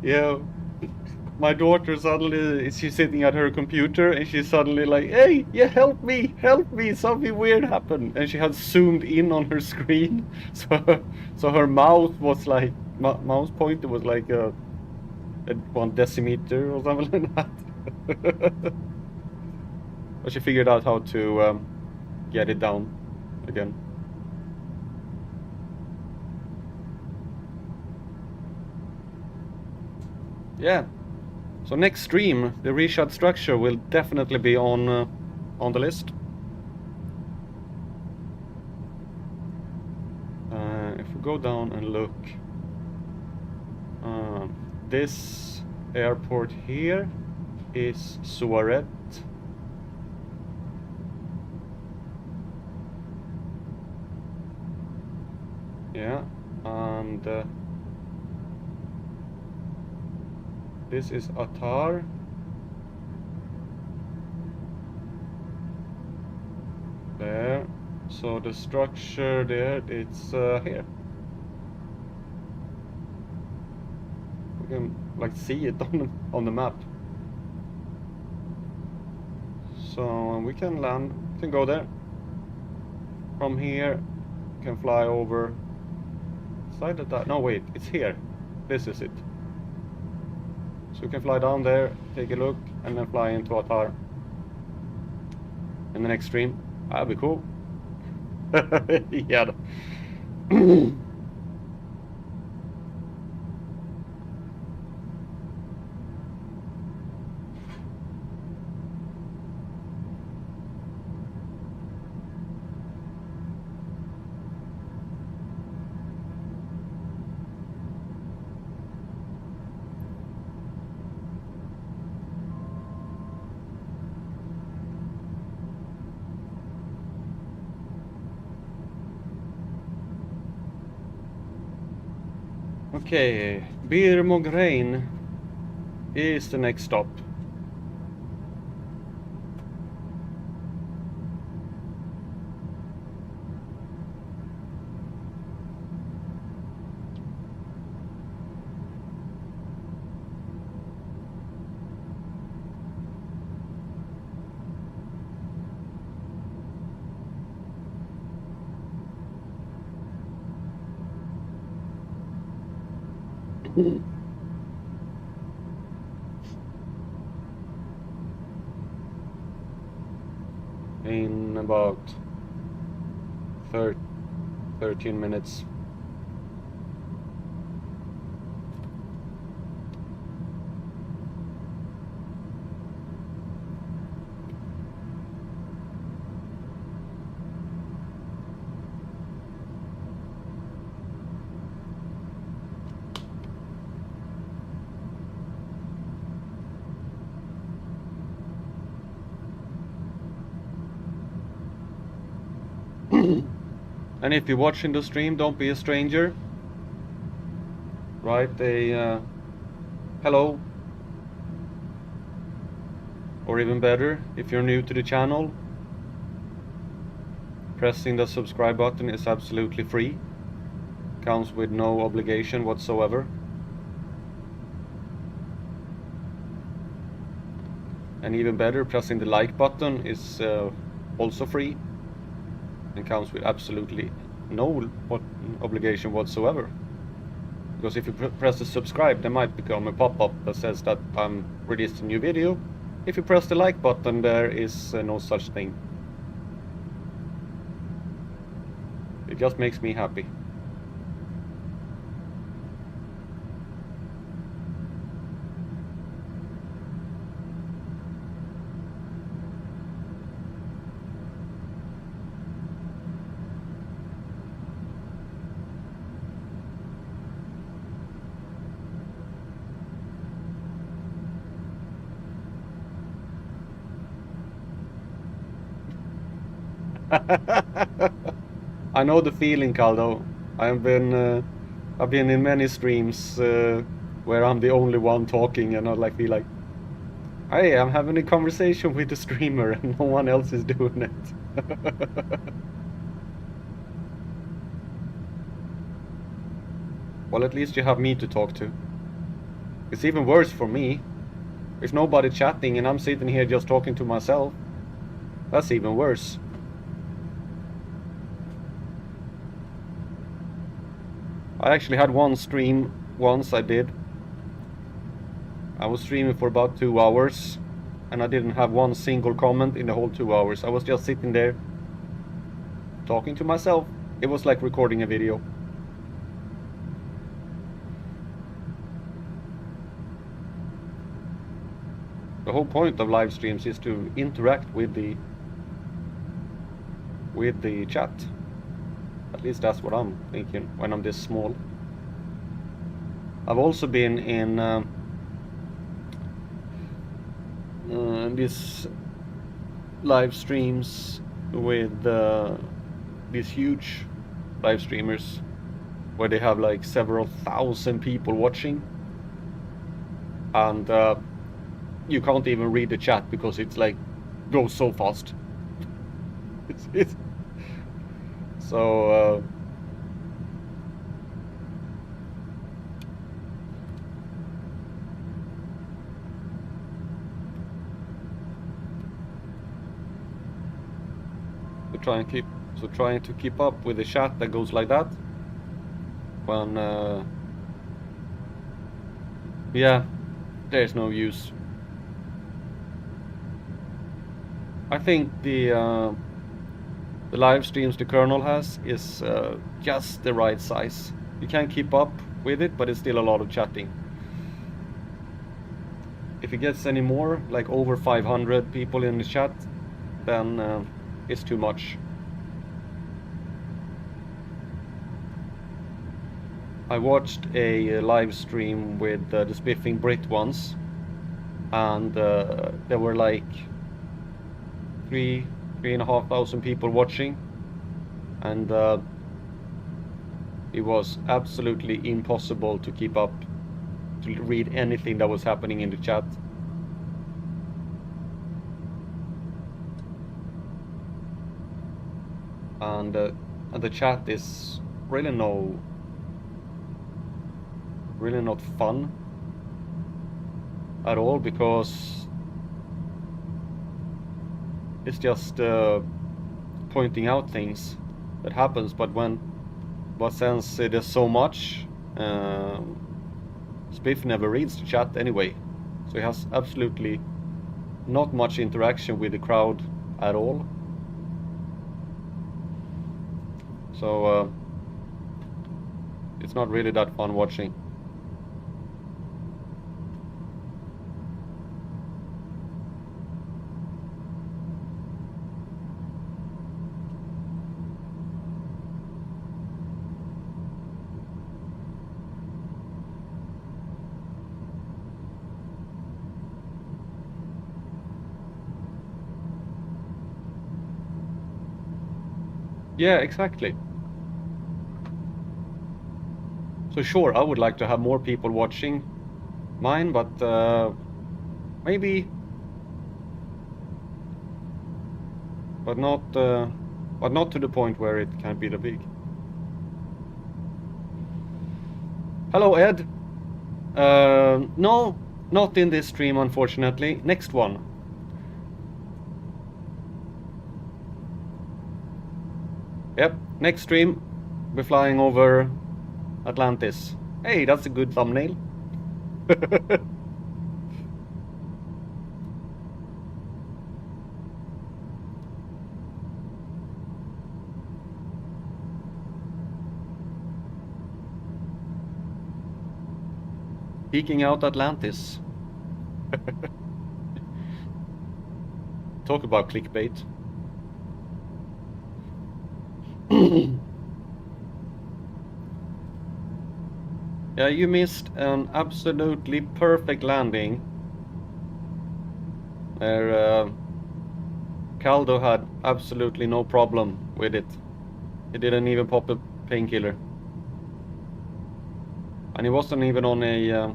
Yeah, my daughter suddenly, she's sitting at her computer and she's suddenly like, hey, yeah, help me, something weird happened. And she had zoomed in on her screen. So her mouth was like, mouse pointer was like a 1 decimeter or something like that. But she figured out how to get it down again. Yeah. So next stream, the reshot structure will definitely be on the list. If we go down and look, this airport here is Suarez. Yeah, and this is Atar. There. So the structure there, it's here. We can like see it on the map. So we can land, can go there. From here, can fly over. Side of that. No, wait, it's here. This is it. So we can fly down there, take a look, and then fly into Atar. In the next stream. That'd be cool. Yeah. Okay, Bir Mograine is the next stop. In about 13 minutes. And if you're watching the stream, don't be a stranger. Write a hello. Or even better, if you're new to the channel, pressing the subscribe button is absolutely free. Comes with no obligation whatsoever. And even better, pressing the like button is also free. And comes with absolutely no obligation whatsoever. Because if you press the subscribe, there might become a pop-up that says that I'm released a new video. If you press the like button, there is no such thing. It just makes me happy. I know the feeling, Caldo. I've been in many streams where I'm the only one talking, and I feel like, hey, I'm having a conversation with the streamer, and no one else is doing it. Well, at least you have me to talk to. It's even worse for me. There's nobody chatting, and I'm sitting here just talking to myself. That's even worse. I actually had one stream once. I was streaming for about 2 hours, and I didn't have one single comment in the whole 2 hours. I was just sitting there talking to myself. It was like recording a video. The whole point of live streams is to interact with the chat. At least that's what I'm thinking when I'm this small. I've also been in these live streams with these huge live streamers where they have like several thousand people watching, and you can't even read the chat because it's like goes so fast. it's so trying to keep up with the chat that goes like that, when yeah, there's no use. I think the live streams the kernel has is just the right size. You can keep up with it, but it's still a lot of chatting. If it gets any more, like over 500 people in the chat, then it's too much. I watched a live stream with the Spiffing Brit once, and there were like 3,500 people watching, and it was absolutely impossible to keep up, to read anything that was happening in the chat. And the chat is really not fun at all, because it's just pointing out things that happens, but since there's so much, Spiff never reads the chat anyway, so he has absolutely not much interaction with the crowd at all. So it's not really that fun watching. Yeah, exactly. So sure, I would like to have more people watching mine, but maybe, but not to the point where it can be the big. Hello, Ed. No, not in this stream, unfortunately. Next one. Yep, next stream, we're flying over Atlantis. Hey, that's a good thumbnail. Peeking out Atlantis. Talk about clickbait. Yeah, you missed an absolutely perfect landing. There, Caldo had absolutely no problem with it. He didn't even pop a painkiller. And he wasn't even on a...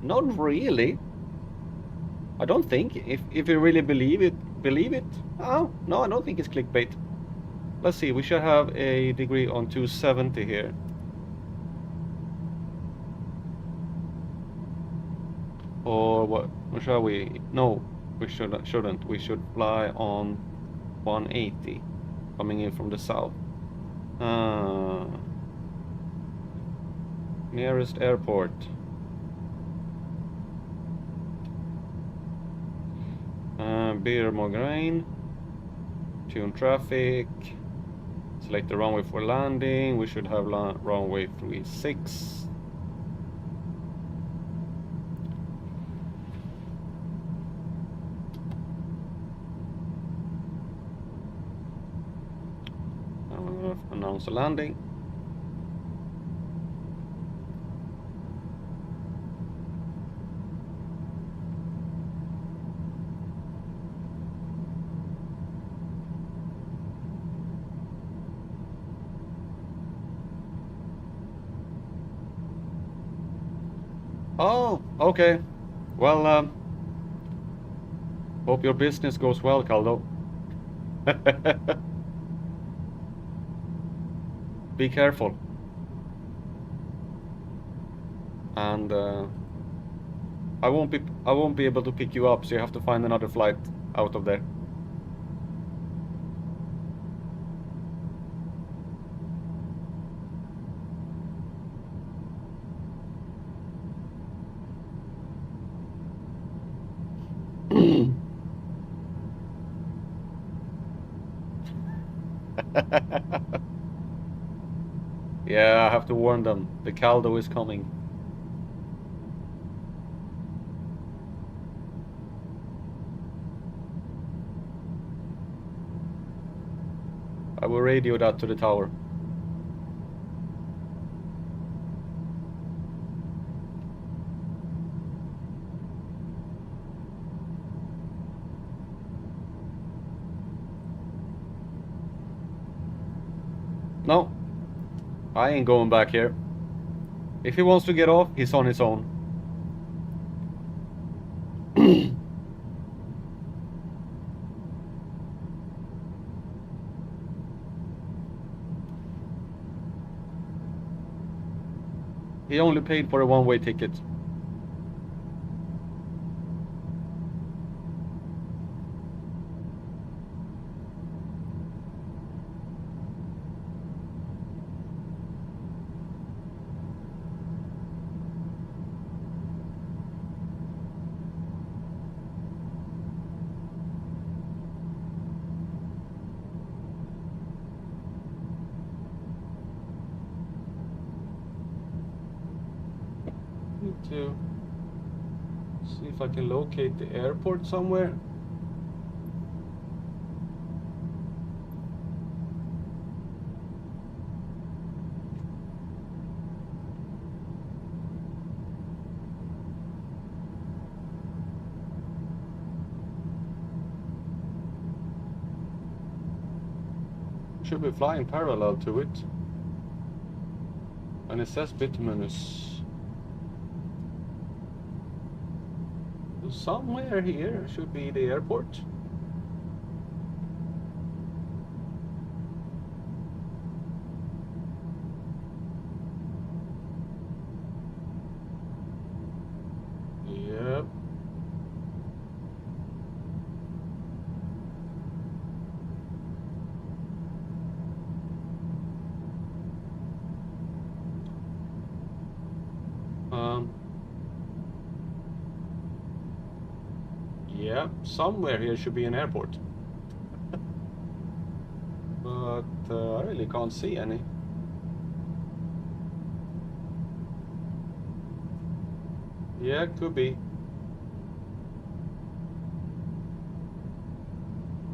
not really. I don't think. If you really believe it. Oh, no, I don't think it's clickbait. Let's see, we should have a degree on 270 here. Or what shall we? No, we shouldn't. We should fly on 180, coming in from the south. Nearest airport. Beer Mograine. Tune traffic. Select the runway for landing. We should have runway 36. Announce a landing. Oh, okay. Well, hope your business goes well, Caldo. Be careful. And I won't be able to pick you up, so you have to find another flight out of there. Yeah, I have to warn them. The Caldo is coming. I will radio that to the tower. No, I ain't going back here. If he wants to get off, he's on his own. He only paid for a one-way ticket. to see if I can locate the airport somewhere. Should be flying parallel to it. And it says bituminous. So somewhere here should be the airport. Yep. Yeah, somewhere here should be an airport. But I really can't see any. Yeah, could be.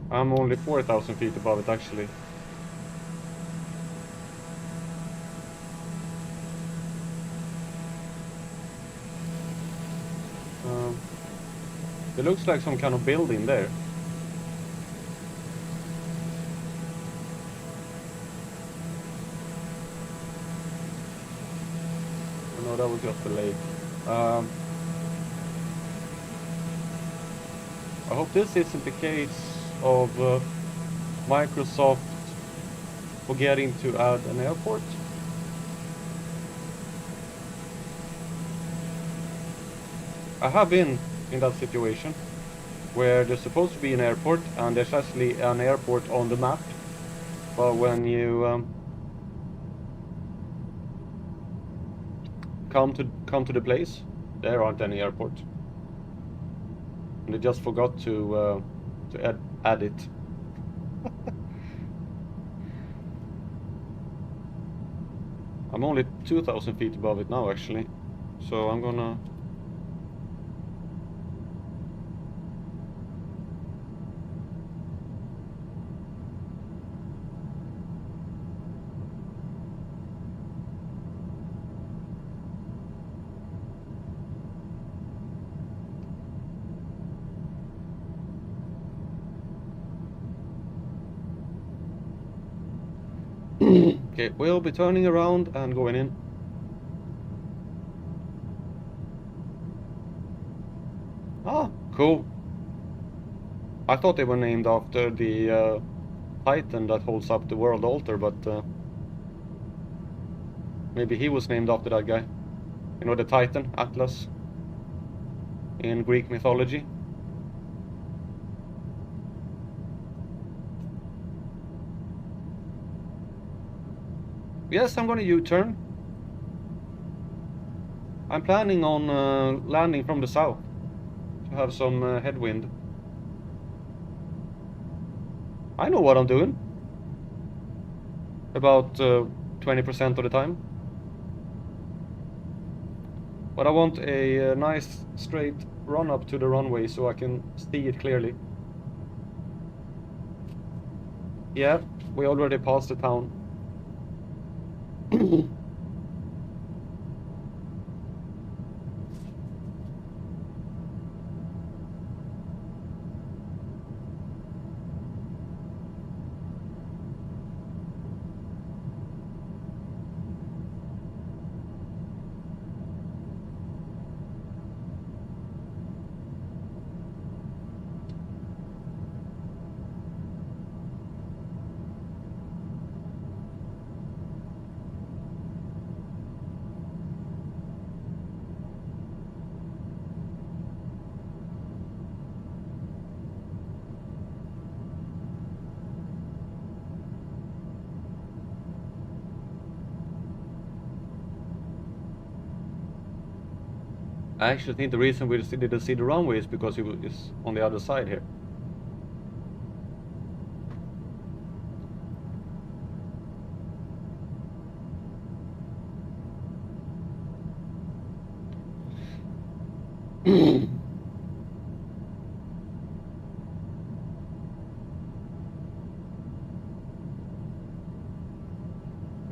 I'm only 4,000 feet above it actually. It looks like some kind of building there. Oh, no, that was just the lake. I hope this isn't the case of Microsoft forgetting to add an airport. I have been in that situation where there's supposed to be an airport and there's actually an airport on the map, but when you come to the place, there aren't any airport, and they just forgot to add it. I'm only 2,000 feet above it now actually, so I'm gonna okay, we'll be turning around and going in. Ah, cool. I thought they were named after the Titan that holds up the world altar, but maybe he was named after that guy. You know, the Titan, Atlas, in Greek mythology. Yes, I'm gonna U-turn. I'm planning on landing from the south to have some headwind. I know what I'm doing. About 20% of the time. But I want a nice straight run up to the runway so I can see it clearly. Yeah, we already passed the town. I actually think the reason we didn't see the runway is because it is on the other side here. It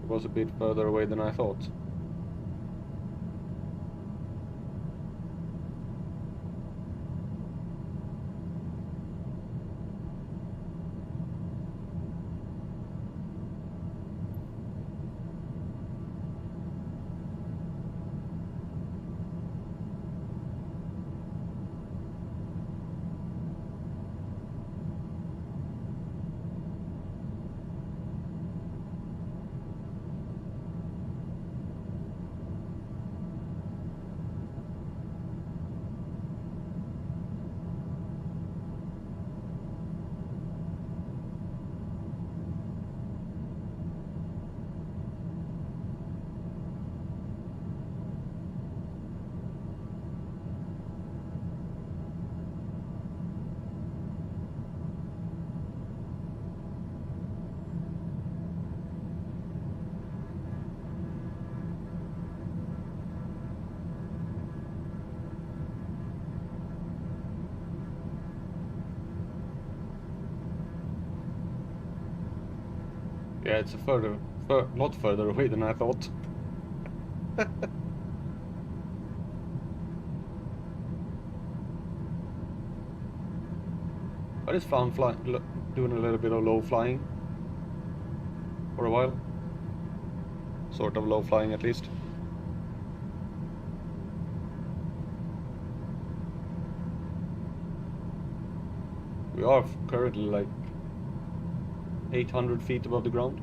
was a bit further away than I thought. Yeah, it's a lot further away than I thought. I just found doing a little bit of low flying for a while. Sort of low flying at least. We are currently like 800 feet above the ground.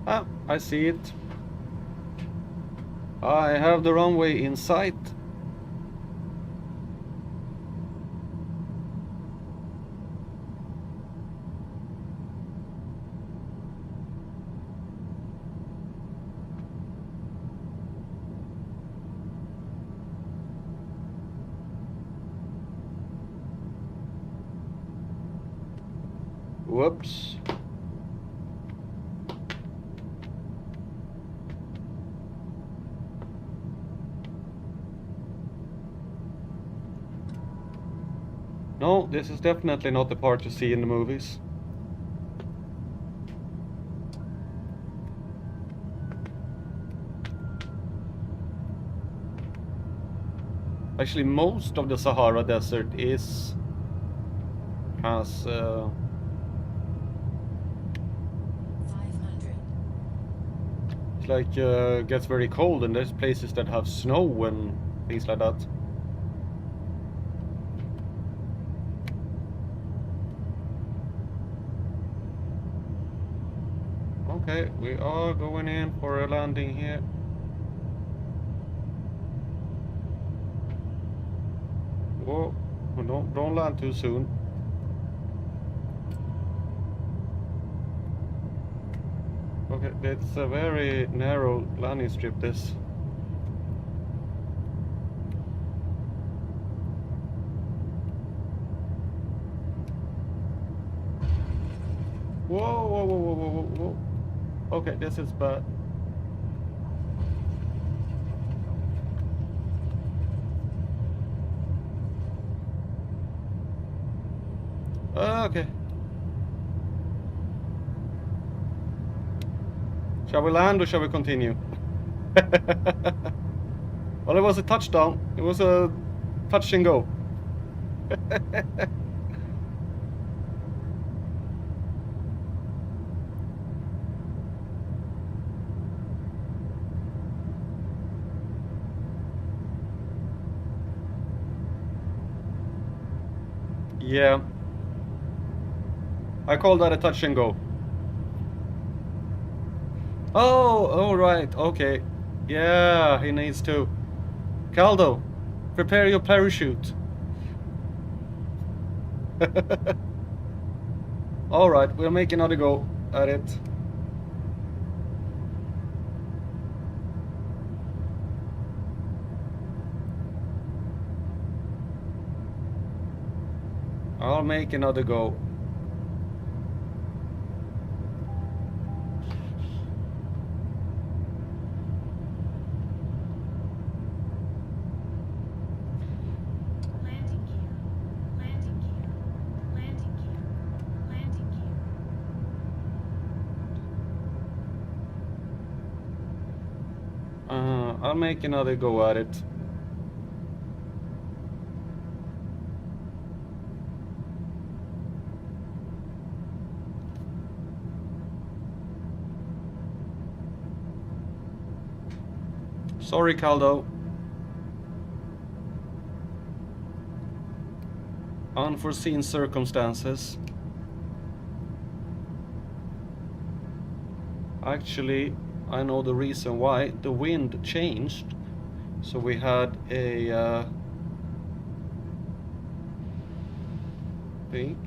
Ah, I see it. I have the runway in sight. Whoops. No, this is definitely not the part you see in the movies. Actually, most of the Sahara Desert has it's like gets very cold, and there's places that have snow and things like that. Oh, Okay, we are going in for a landing here. Whoa, well, don't land too soon. Okay, it's a very narrow landing strip, this. Whoa, whoa, whoa, whoa, whoa, whoa, whoa. Okay, this is bad. Okay. Shall we land or shall we continue? Well, it was a touchdown. It was a touch and go. Yeah. I call that a touch and go. Oh, right, okay. Yeah, he needs to. Caldo, prepare your parachute. Alright, we'll make another go at it. I'll make another go. Landing gear. Landing gear. Landing gear. Landing gear. I'll make another go at it. Sorry, Caldo. Unforeseen circumstances. Actually, I know the reason why. The wind changed. So we had a think.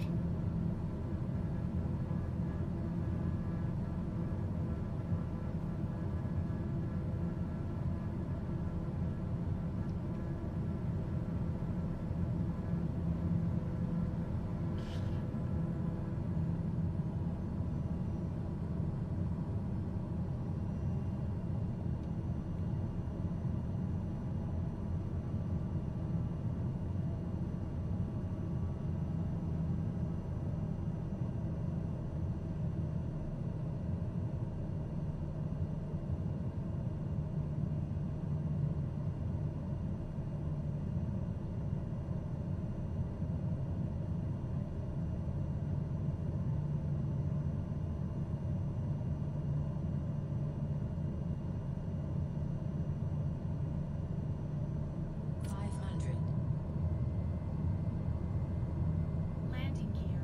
Landing gear.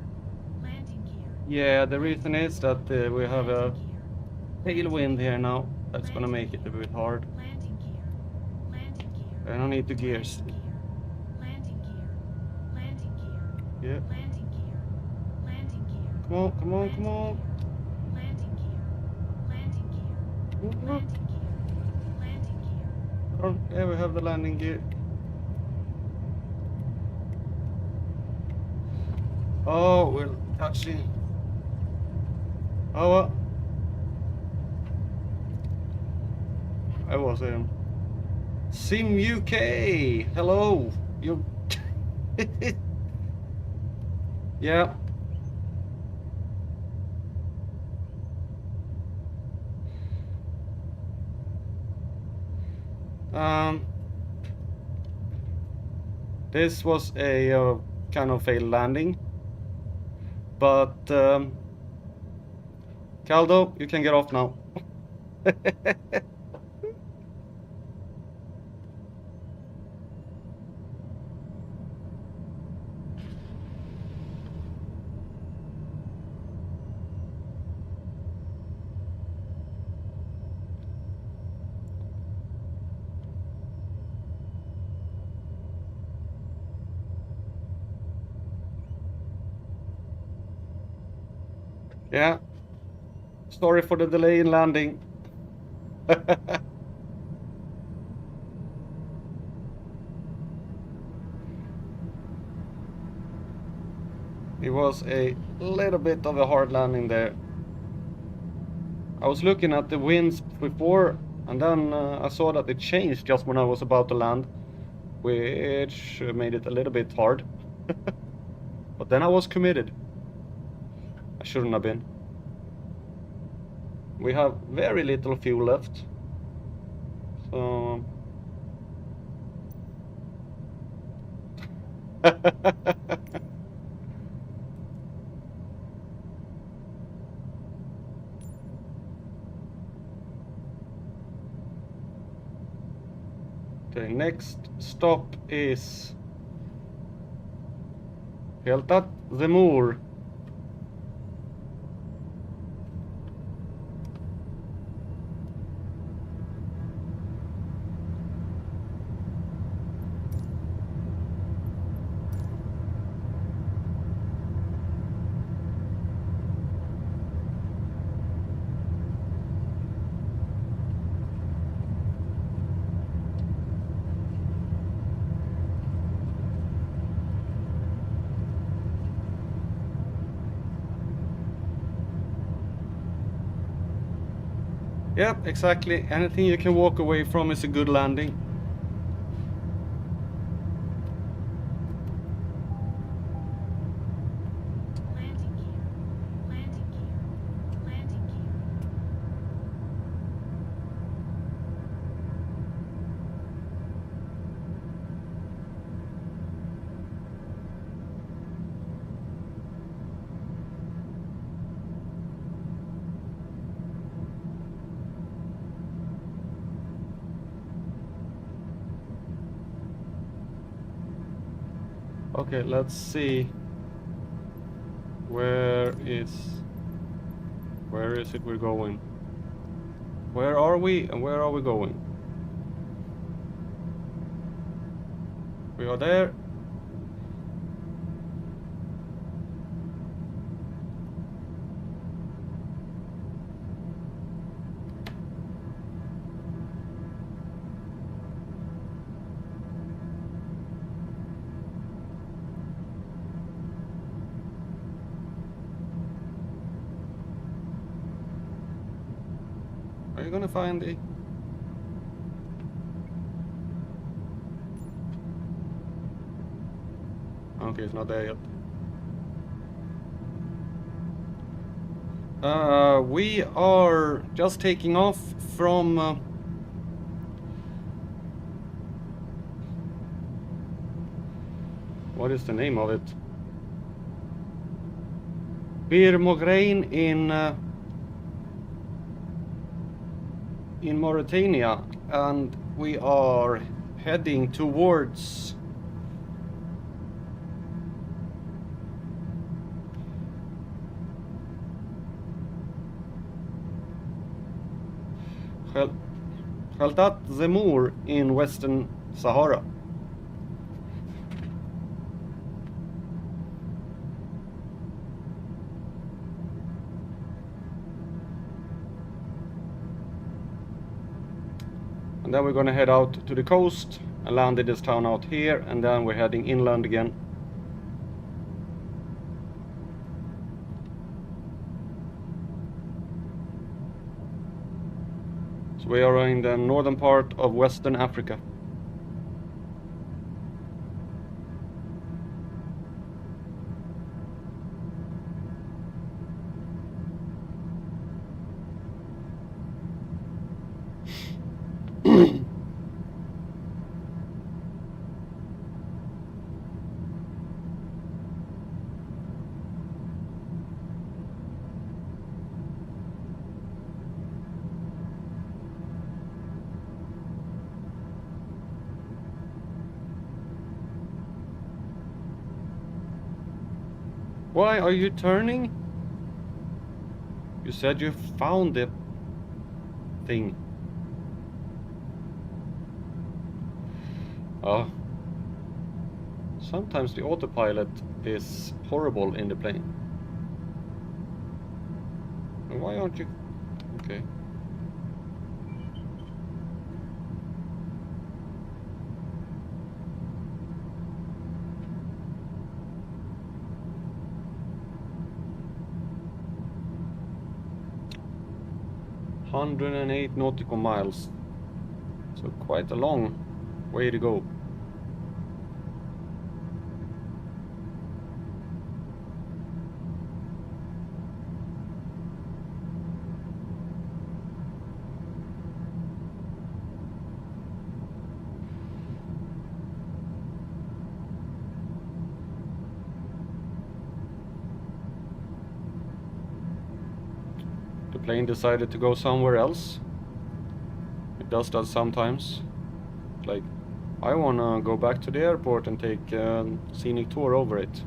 Landing gear. Yeah, the reason is that we have a Landing tailwind gear. here now. That's gonna make it a bit hard. Landing gear. Landing gear. I don't need the gears. Landing gear. Landing gear. Yeah. Landing gear. Landing gear. Come on, come on, come on. Landing gear. Landing gear. Landing gear. Landing gear. Come on. Yeah, we have the landing gear. Oh, we're touching. Oh, well. I was Sim UK. Hello. You. Yeah. This was a kind of failed landing, but Caldo, you can get off now. Yeah. Sorry for the delay in landing. It was a little bit of a hard landing there. I was looking at the winds before, and then I saw that it changed just when I was about to land, which made it a little bit hard. But then I was committed. I shouldn't have been. We have very little fuel left. So... The next stop is Heltat Zemur. Yeah, exactly. Anything you can walk away from is a good landing. Landing gear. Landing gear. Landing gear. Okay, let's see. Where is it we're going? Where are we and where are we going? We are there. Are you gonna find the... Okay, it's not there yet. We are just taking off from... what is the name of it? Bir Mograine in Mauretania, and we are heading towards Heltat Zemur in Western Sahara. And then we're gonna head out to the coast and land in this town out here, and then we're heading inland again. So we are in the northern part of Western Africa. Why are you turning? You said you found the thing. Oh. Sometimes the autopilot is horrible in the plane. Why aren't you? Okay. "108 nautical miles. So quite a long way to go. The plane decided to go somewhere else. It does that sometimes. Like, I wanna go back to the airport and take a scenic tour over it.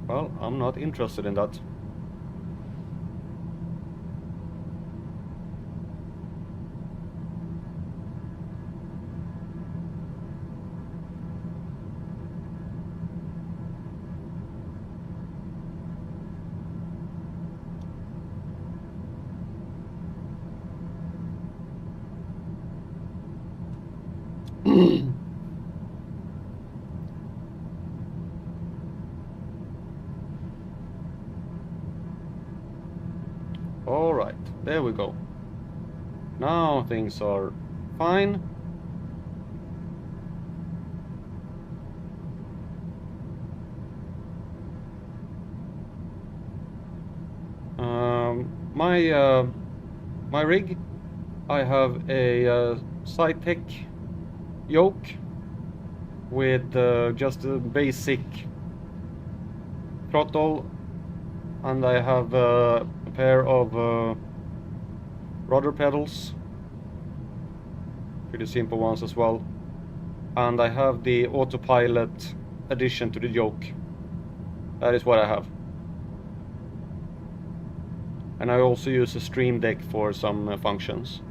Well, I'm not interested in that. Alright, there we go. Now things are fine. My rig, I have a Tech yoke with just a basic throttle, and I have a pair of rudder pedals, pretty simple ones as well, and I have the autopilot addition to the yoke. That is what I have. And I also use a stream deck for some functions.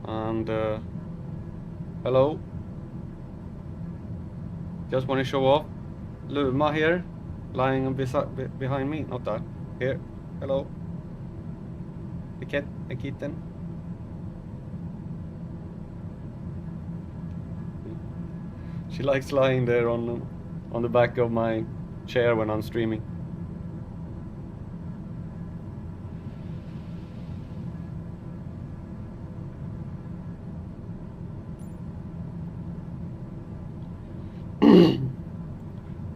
And hello. Just want to show off. Luma here, lying behind me. Not that. Here. Hello. The cat, the kitten. She likes lying there on the back of my chair when I'm streaming.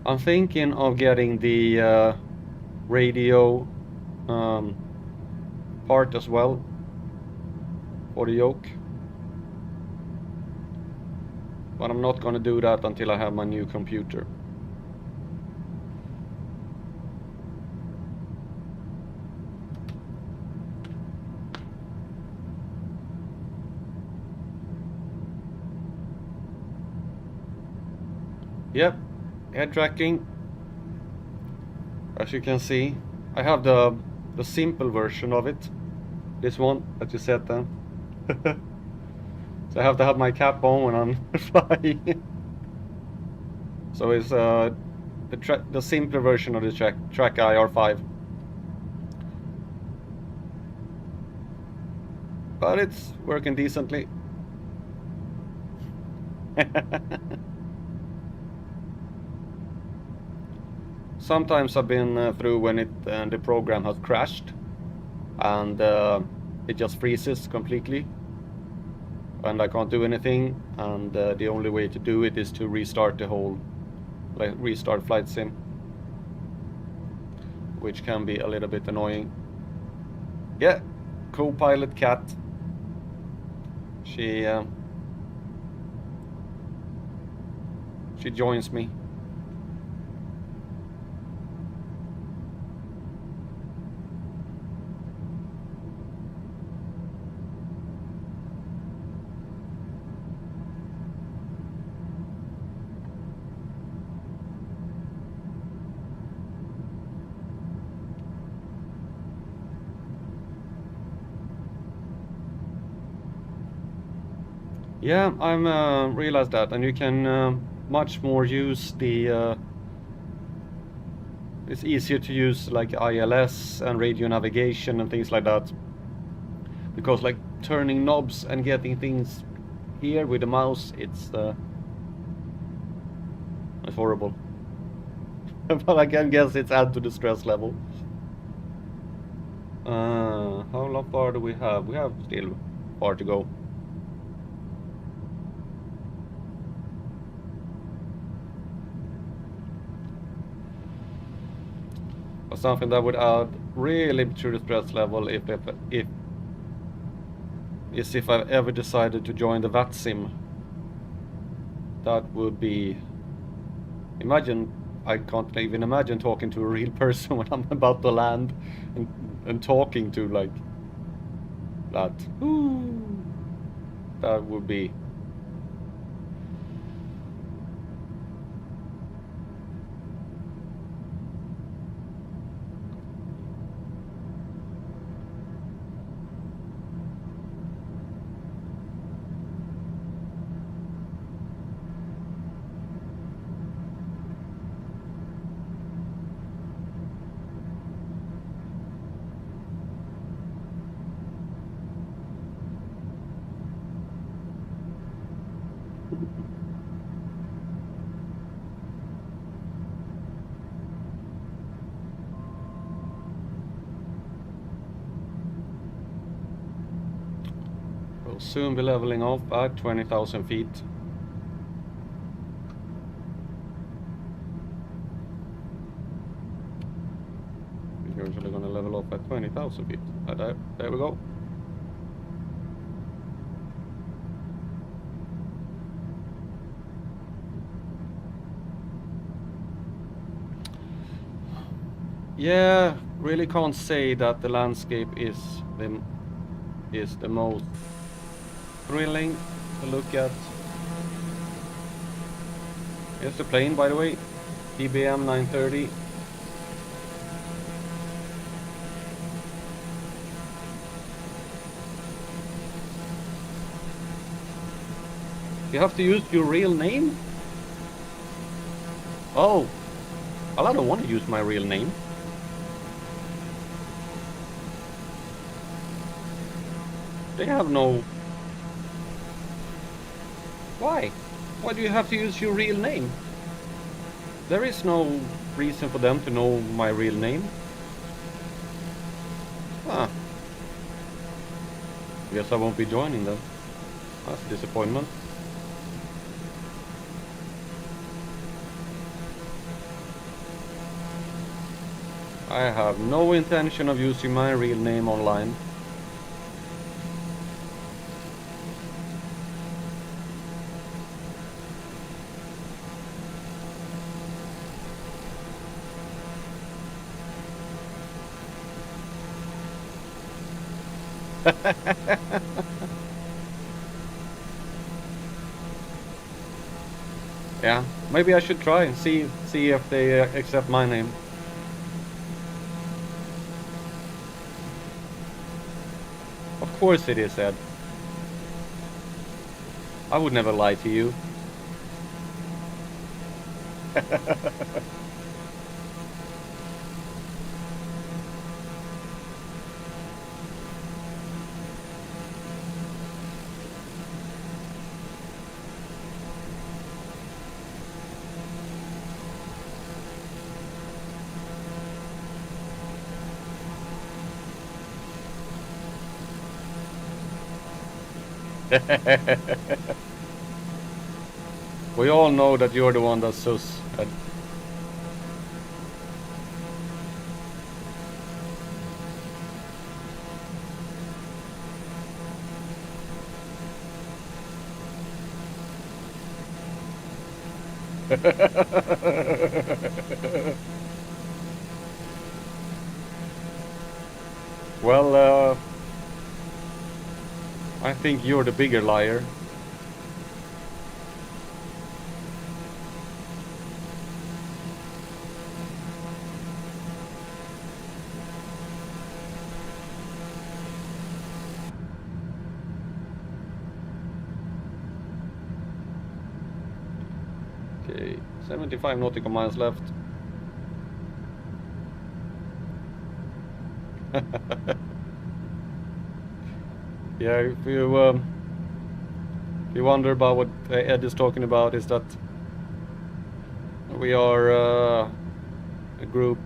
I'm thinking of getting the radio part as well for the yoke, but I'm not gonna do that until I have my new computer. Yep, head tracking. As you can see, I have the simple version of it. This one that you set then. So I have to have my cap on when I'm flying. So it's the simpler version of the Track IR5. But it's working decently. Sometimes I've been through when the program has crashed and it just freezes completely and I can't do anything, and the only way to do it is to restart the whole, like restart flight sim, which can be a little bit annoying. Yeah, co-pilot Cat. She joins me. Yeah, I'm realized that, and you can much more use the. It's easier to use like ILS and radio navigation and things like that, because like turning knobs and getting things here with the mouse, it's horrible. But I can guess it's add to the stress level. How long far do we have? We have still far to go. Or something that would add really to the stress level if I ever decided to join the VAT sim. That would be. Imagine, I can't even imagine talking to a real person when I'm about to land and talking to like that. Ooh, that would be. We'll soon be leveling off at 20,000 feet. We're usually gonna level off at 20,000 feet. There we go. Yeah, really can't say that the landscape is the most thrilling to look at. Here's the plane, by the way, TBM 930. You have to use your real name? Oh, well, I don't want to use my real name. They have no... Why? Why do you have to use your real name? There is no reason for them to know my real name. Ah. Guess I won't be joining them. That's a disappointment. I have no intention of using my real name online. Yeah, maybe I should try and see if they accept my name. Of course it is, Ed. I would never lie to you. We all know that you're the one that's sus. Well, I think you're the bigger liar. Okay, 75 nautical miles left. Yeah, if you wonder about what Ed is talking about, is that we are a group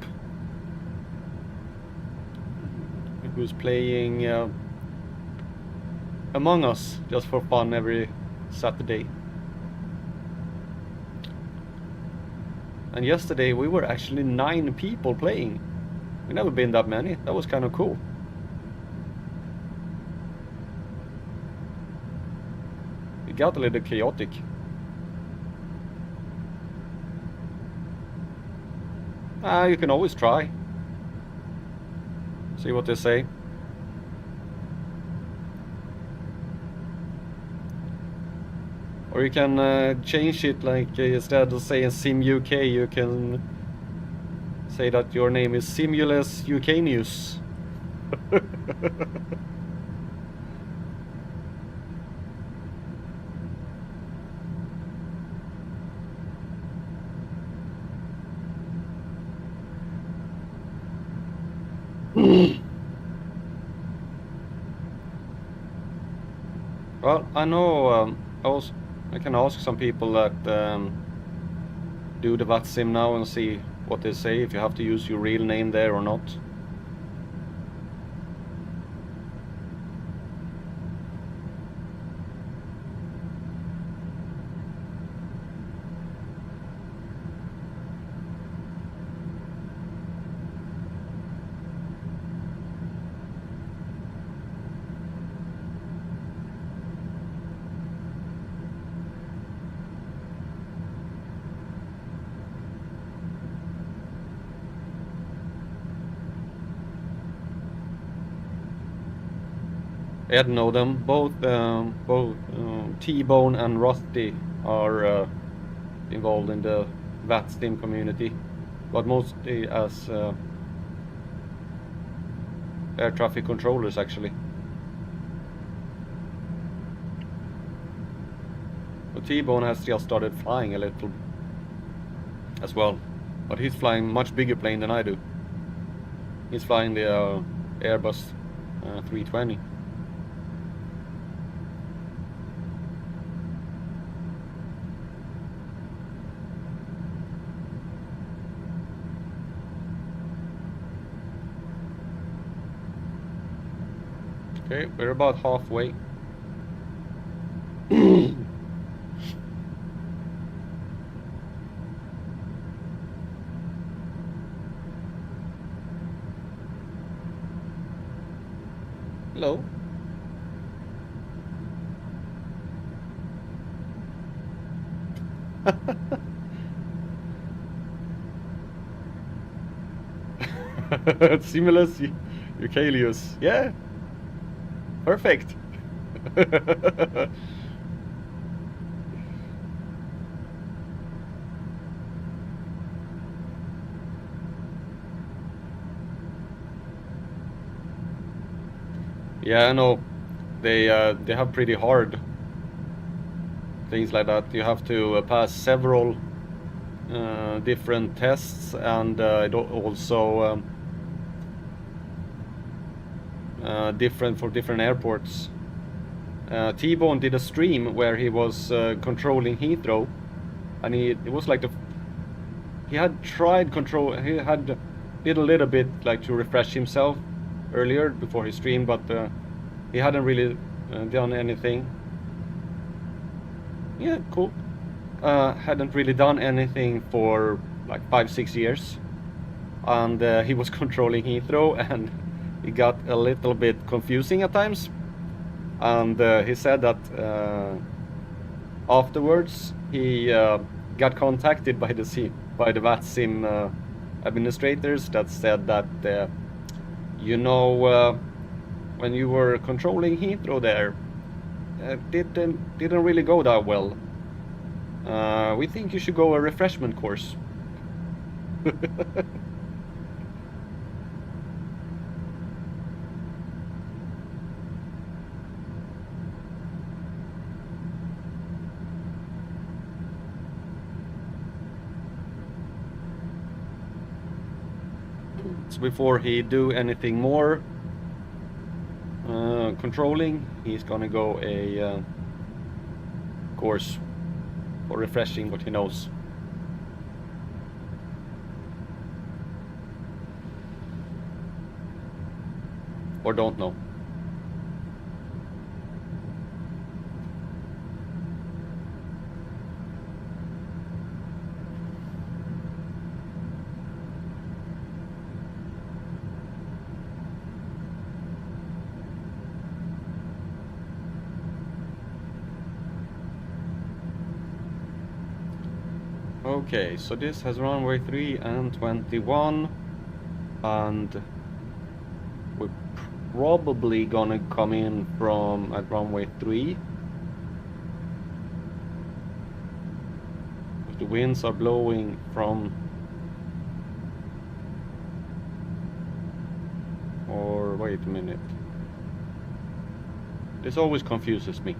who's playing Among Us just for fun every Saturday. And yesterday we were actually 9 people playing. We've never been that many. That was kind of cool. It got a little chaotic. You can always try. See what they say. Or you can change it, like instead of saying Sim UK, you can say that your name is Simulus UK News. Well, I know I can ask some people that do the VATSIM now and see what they say, if you have to use your real name there or not. Ed know them. Both T-Bone and Rusty are involved in the VATSIM community, but mostly as air traffic controllers, actually. But T-Bone has just started flying a little as well, but he's flying much bigger plane than I do. He's flying the Airbus 320. Okay, we're about halfway. Hello. Simulus Eucalius. Yeah. Perfect. Yeah, I know. They have pretty hard things like that. You have to pass several different tests, and it also different for different airports. T-Bone did a stream where he was controlling Heathrow, and it was like he had tried control. He had did a little bit like to refresh himself earlier before he streamed, but he hadn't really done anything. Yeah, cool. Hadn't really done anything for like 5-6 years, and he was controlling Heathrow, and it got a little bit confusing at times. And he said that afterwards he got contacted by the VATSIM administrators that said that when you were controlling Heathrow there, didn't really go that well. We think you should go a refreshment course. So before he do anything more controlling, he's gonna go a course for refreshing what he knows. Or don't know. Okay, so this has runway 3 and 21, and we're probably gonna come in from at runway 3. The winds are blowing from, or wait a minute. This always confuses me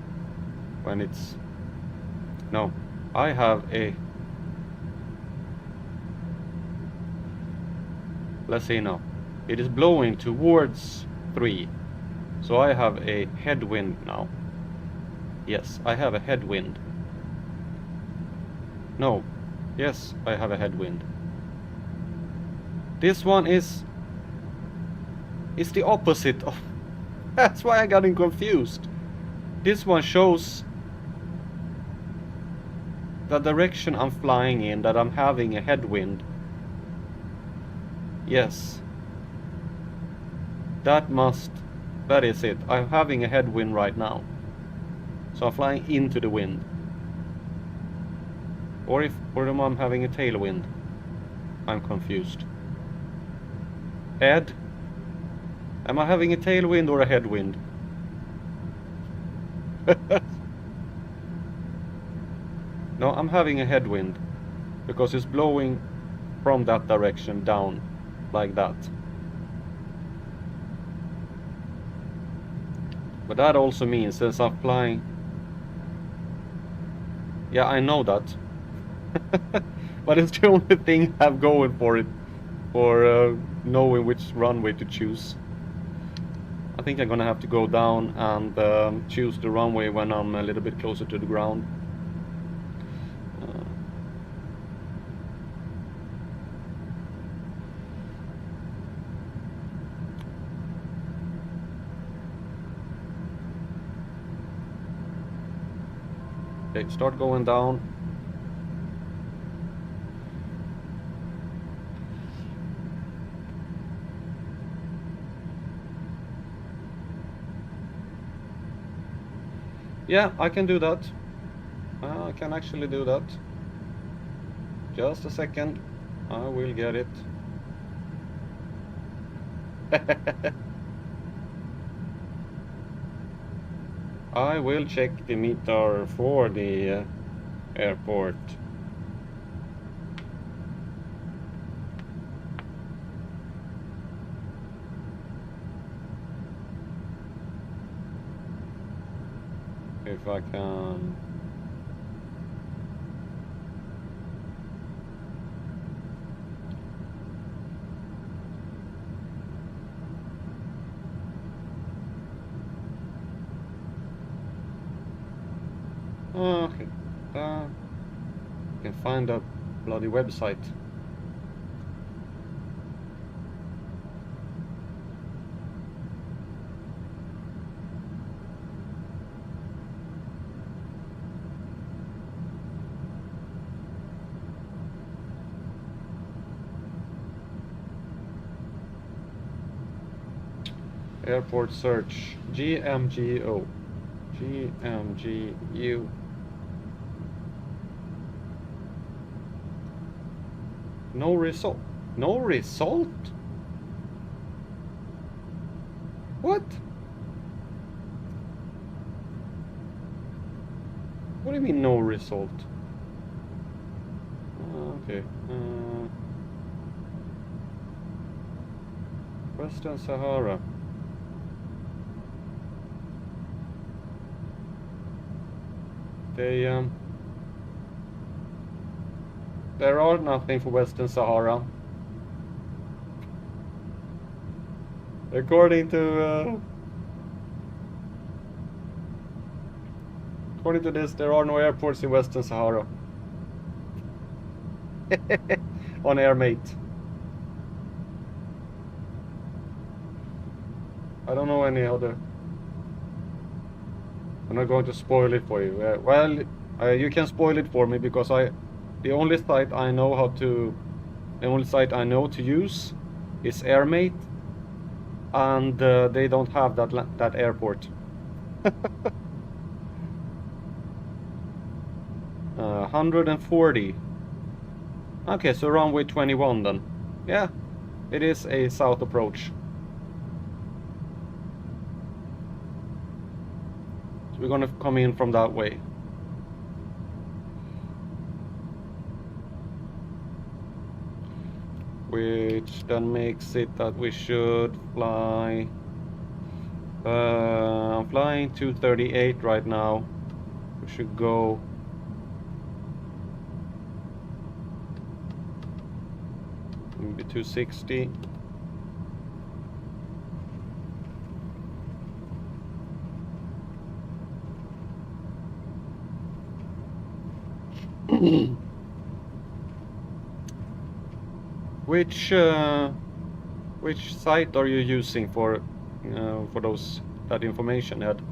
when it's, no, I have a, let's see now. It is blowing towards 3. So I have a headwind now. Yes, I have a headwind. No. Yes, I have a headwind. This one is the opposite of that's why I got confused. This one shows the direction I'm flying in, that I'm having a headwind. Yes. That is it. I'm having a headwind right now. So I'm flying into the wind. Or am I having a tailwind? I'm confused. Ed? Am I having a tailwind or a headwind? No, I'm having a headwind. Because it's blowing from that direction down. Like that. But that also means since I'm flying... Yeah, I know that. But it's the only thing I have going for it. For knowing which runway to choose. I think I'm gonna have to go down and choose the runway when I'm a little bit closer to the ground. Okay, start going down. Yeah, I can do that. I can actually do that. Just a second. I will get it. I will check the meter for the airport. If I can... Okay, can find that bloody website. Airport search. GMGO. GMGU. No result. No result? What? What do you mean no result? Okay. Western Sahara. There are nothing for Western Sahara. According to this, there are no airports in Western Sahara. On AirMate. I don't know any other. I'm not going to spoil it for you. Well, you can spoil it for me because the only site I know to use is AirMate, and they don't have that airport. 140. Okay, so runway 21 then. Yeah, it is a south approach. So we're gonna come in from that way. Which then makes it that we should fly. I'm flying 238 right now. We should go. Maybe 260. Which site are you using for that information, Ed?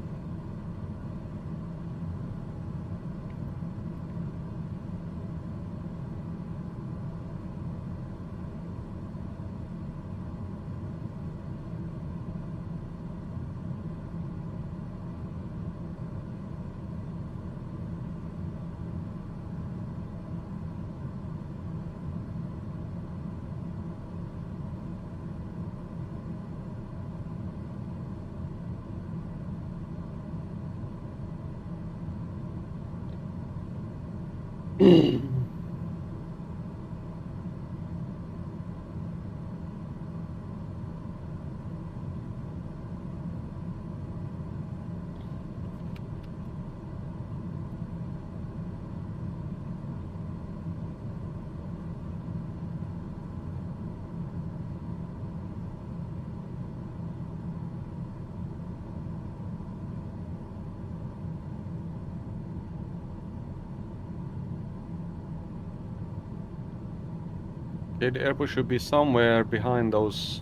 Okay, the airport should be somewhere behind those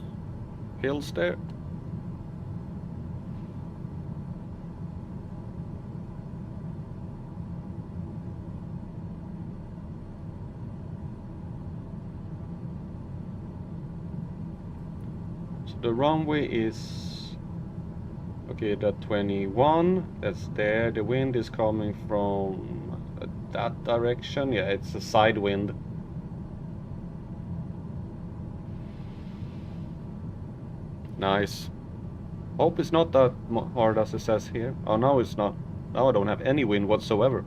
hills there. So the runway is okay, that 21, that's there. The wind is coming from that direction. Yeah, it's a side wind. Nice. Hope it's not that hard as it says here. Oh, no, it's not. Now I don't have any wind whatsoever.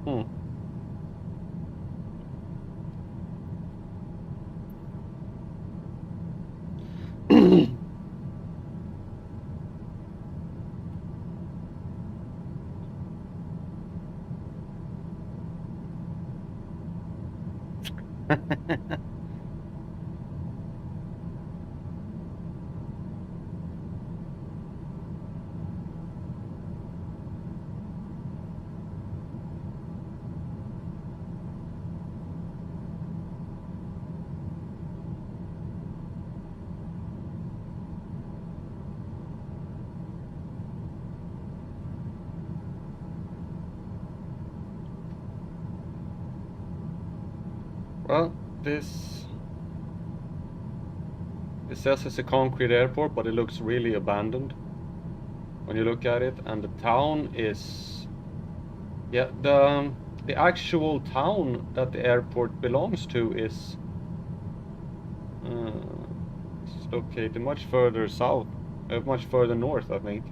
Hmm. Well, this it says it's a concrete airport, but it looks really abandoned when you look at it. And the town is, yeah, the actual town that the airport belongs to is it's located much further south, much further north, I think,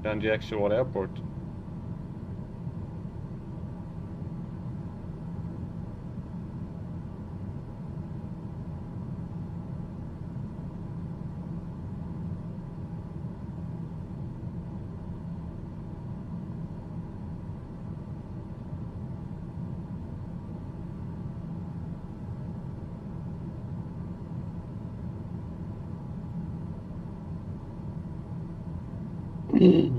than the actual airport. The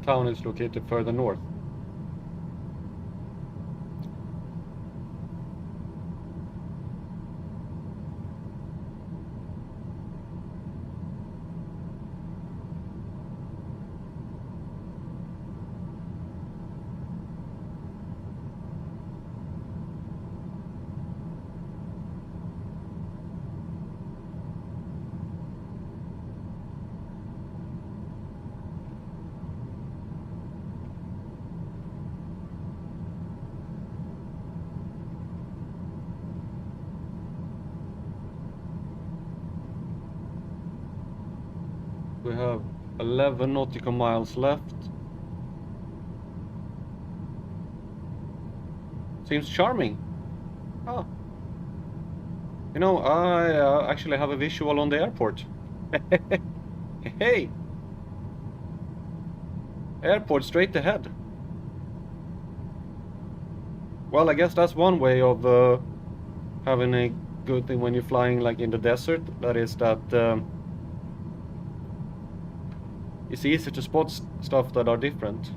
town is located further north. We have 11 nautical miles left. Seems charming. Oh. You know, I actually have a visual on the airport. Hey! Airport straight ahead. Well, I guess that's one way of having a good thing when you're flying like in the desert. That is that it's easy to spot stuff that are different.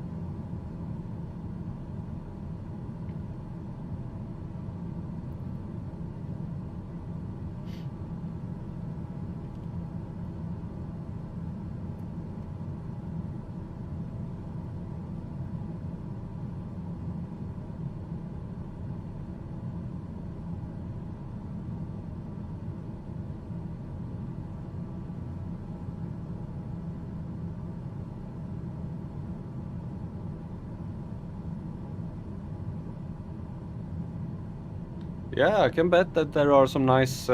Yeah, I can bet that there are some nice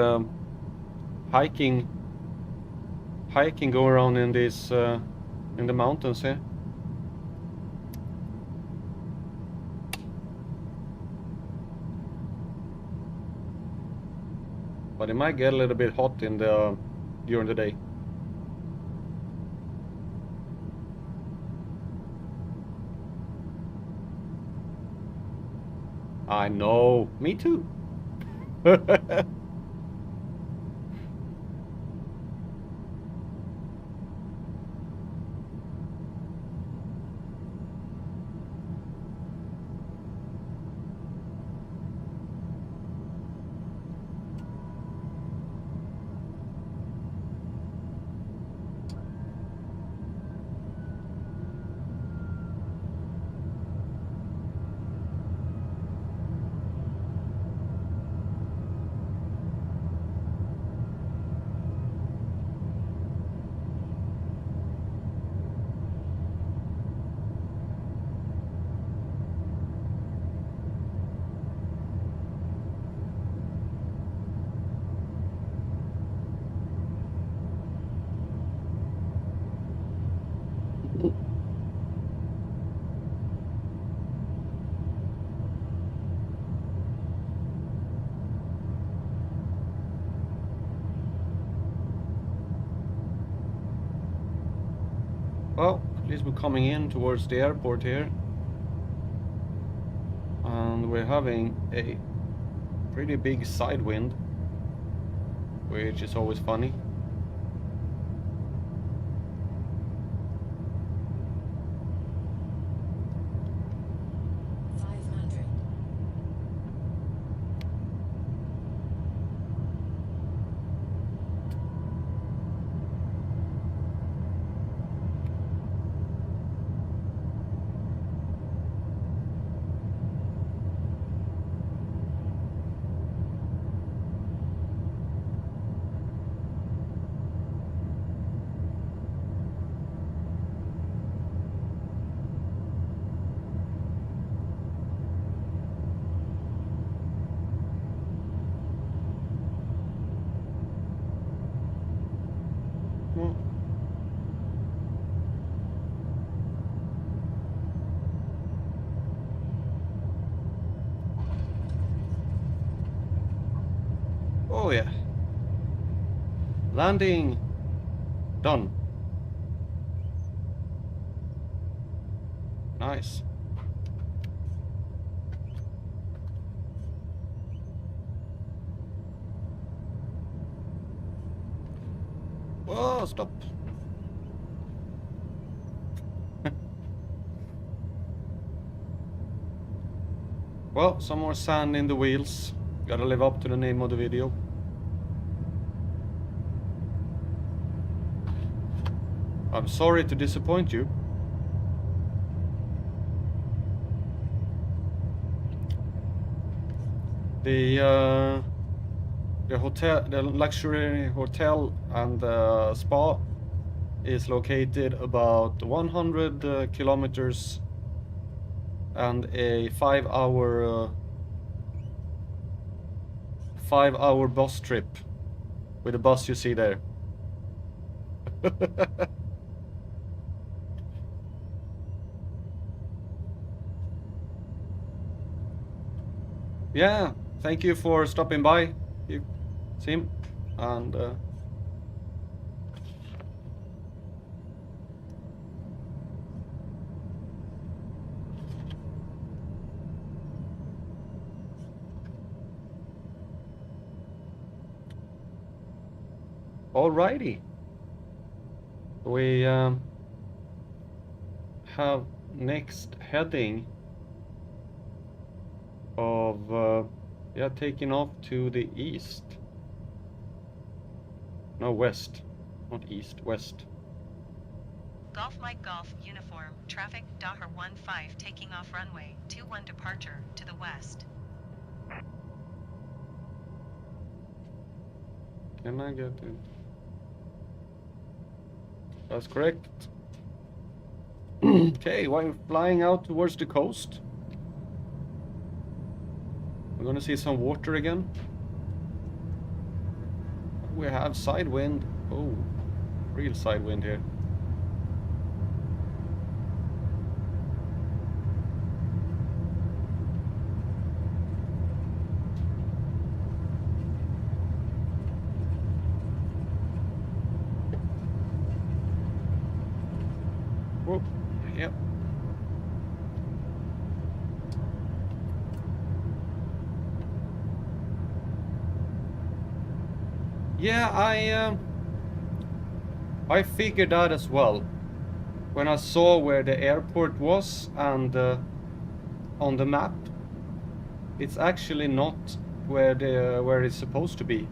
hiking going around in this in the mountains here. But it might get a little bit hot in the during the day. I know, me too. Well, at least we're coming in towards the airport here. And we're having a pretty big side wind, which is always funny. Well, oh yeah. Landing. Done. Nice. Oh, stop. Well, some more sand in the wheels. Gotta live up to the name of the video. I'm sorry to disappoint you. The hotel, the luxury hotel and spa is located about 100 kilometers and a 5-hour bus trip with the bus you see there. Yeah, thank you for stopping by, you Sim, and alrighty. We have next heading of yeah, taking off to the east. No, west. Not east, west. Golf Mike Golf uniform, traffic Daher 15 taking off runway 21 departure to the west. Can I get it? That's correct. Okay, while flying out towards the coast, we're gonna see some water again. We have side wind. Oh, real side wind here. Oh, yep. Yeah, I figured that as well when I saw where the airport was, and on the map, it's actually not where it's supposed to be.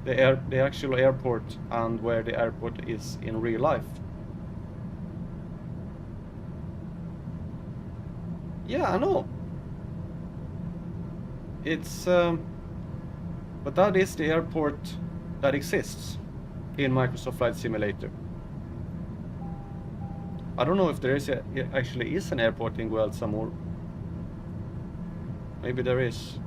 The actual airport and where the airport is in real life. Yeah, I know. It's but that is the airport that exists in Microsoft Flight Simulator. I don't know if there is actually is an airport in Guel Samur. Maybe there is.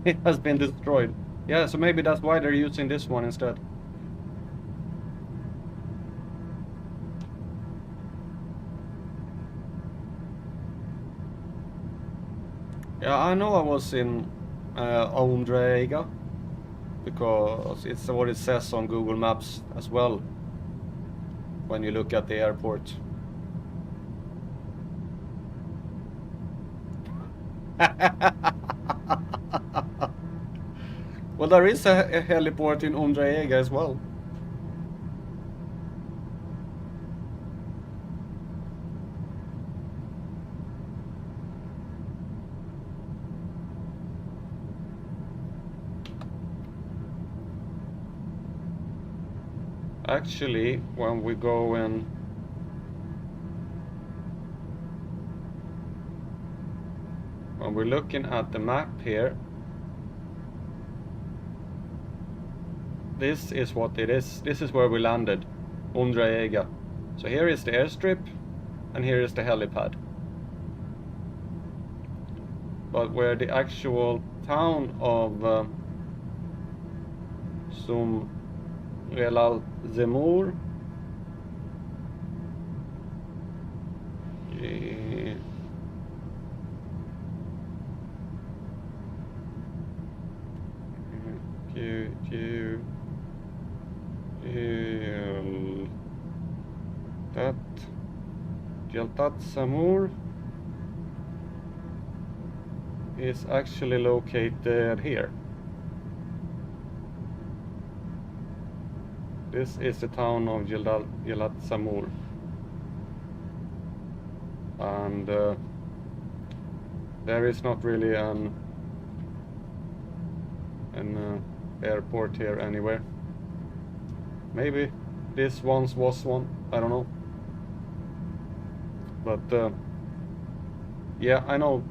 It has been destroyed. Yeah, so maybe that's why they're using this one instead. Yeah, I know I was in Mauretania because it's what it says on Google Maps as well when you look at the airport. Well, there is a heliport in Mauretania as well. Actually, when we go in, when we're looking at the map here, this is what it is. This is where we landed, Mauretania. So here is the airstrip, and here is the helipad. But where the actual town of Relal Zemmour Daher Samur is actually located here. This is the town of Daher Samur, and there is not really an airport here anywhere. Maybe this once was one, I don't know. But yeah, I know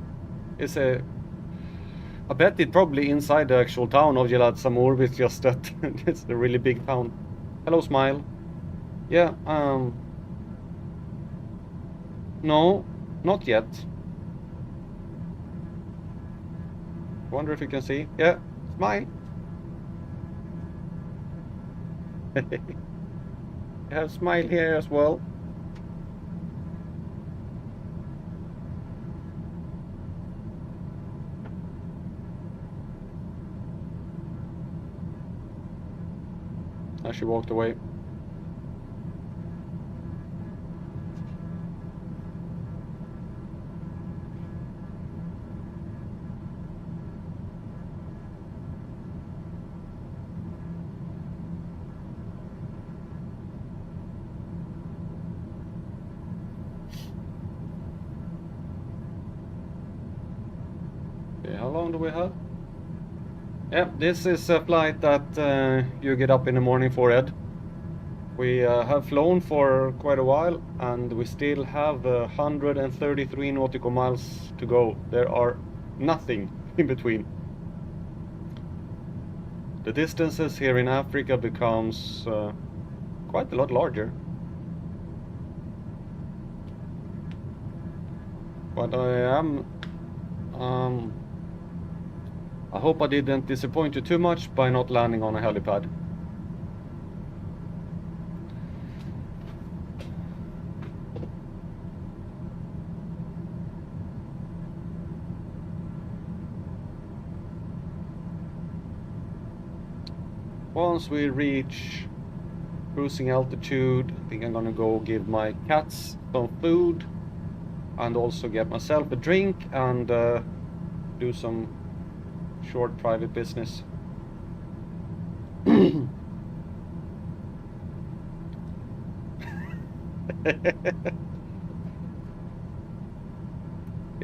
it's I bet it probably inside the actual town of Daher Samur, it's just that it's a really big town. Hello, Smile. Yeah, no, not yet. Wonder if you can see. Yeah, Smile. You have Smile here as well. She walked away. Okay, how long do we have? Yeah, this is a flight that you get up in the morning for, Ed. We have flown for quite a while, and we still have 133 nautical miles to go. There are nothing in between. The distances here in Africa becomes quite a lot larger. But I hope I didn't disappoint you too much by not landing on a helipad. Once we reach cruising altitude, I think I'm gonna go give my cats some food and also get myself a drink and do some short private business.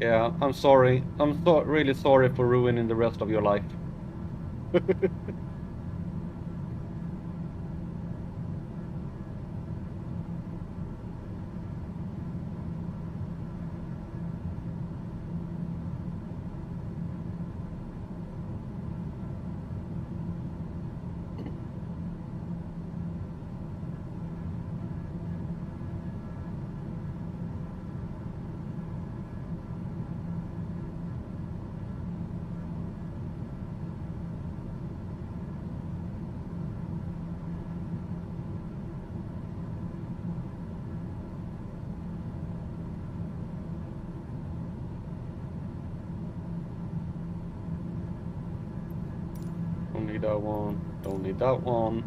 Yeah, I'm sorry. I'm really sorry for ruining the rest of your life. Don't need that one. Don't need that one.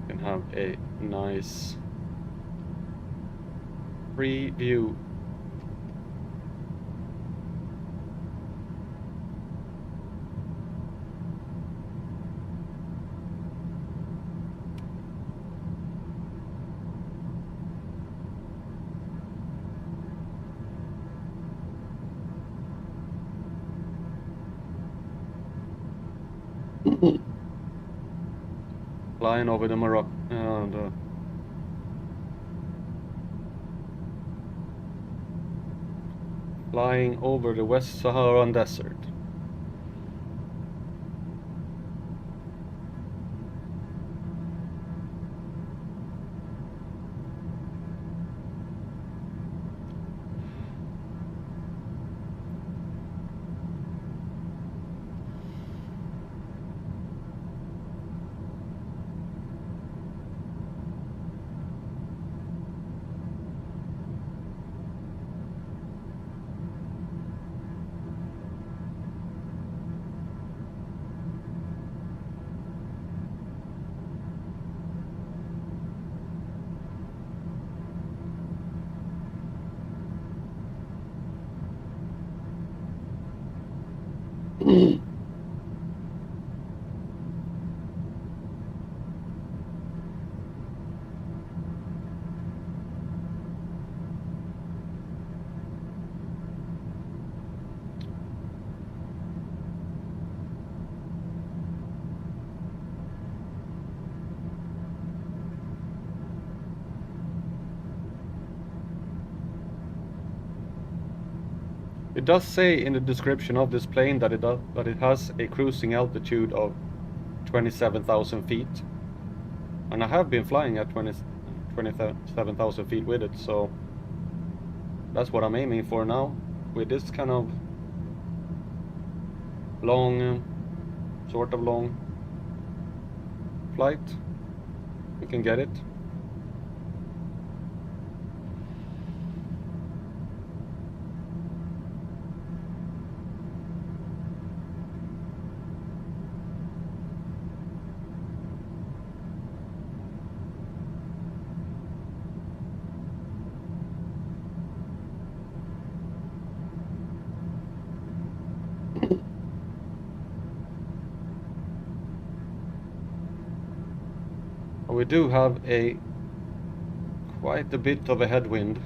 Can have a nice free view. Flying over the Morocco and flying over the West Saharan desert. It does say in the description of this plane that it has a cruising altitude of 27,000 feet, and I have been flying at 27,000 feet with it, so that's what I'm aiming for now. With this kind of long, sort of long flight, we can get it. We do have quite a bit of a headwind.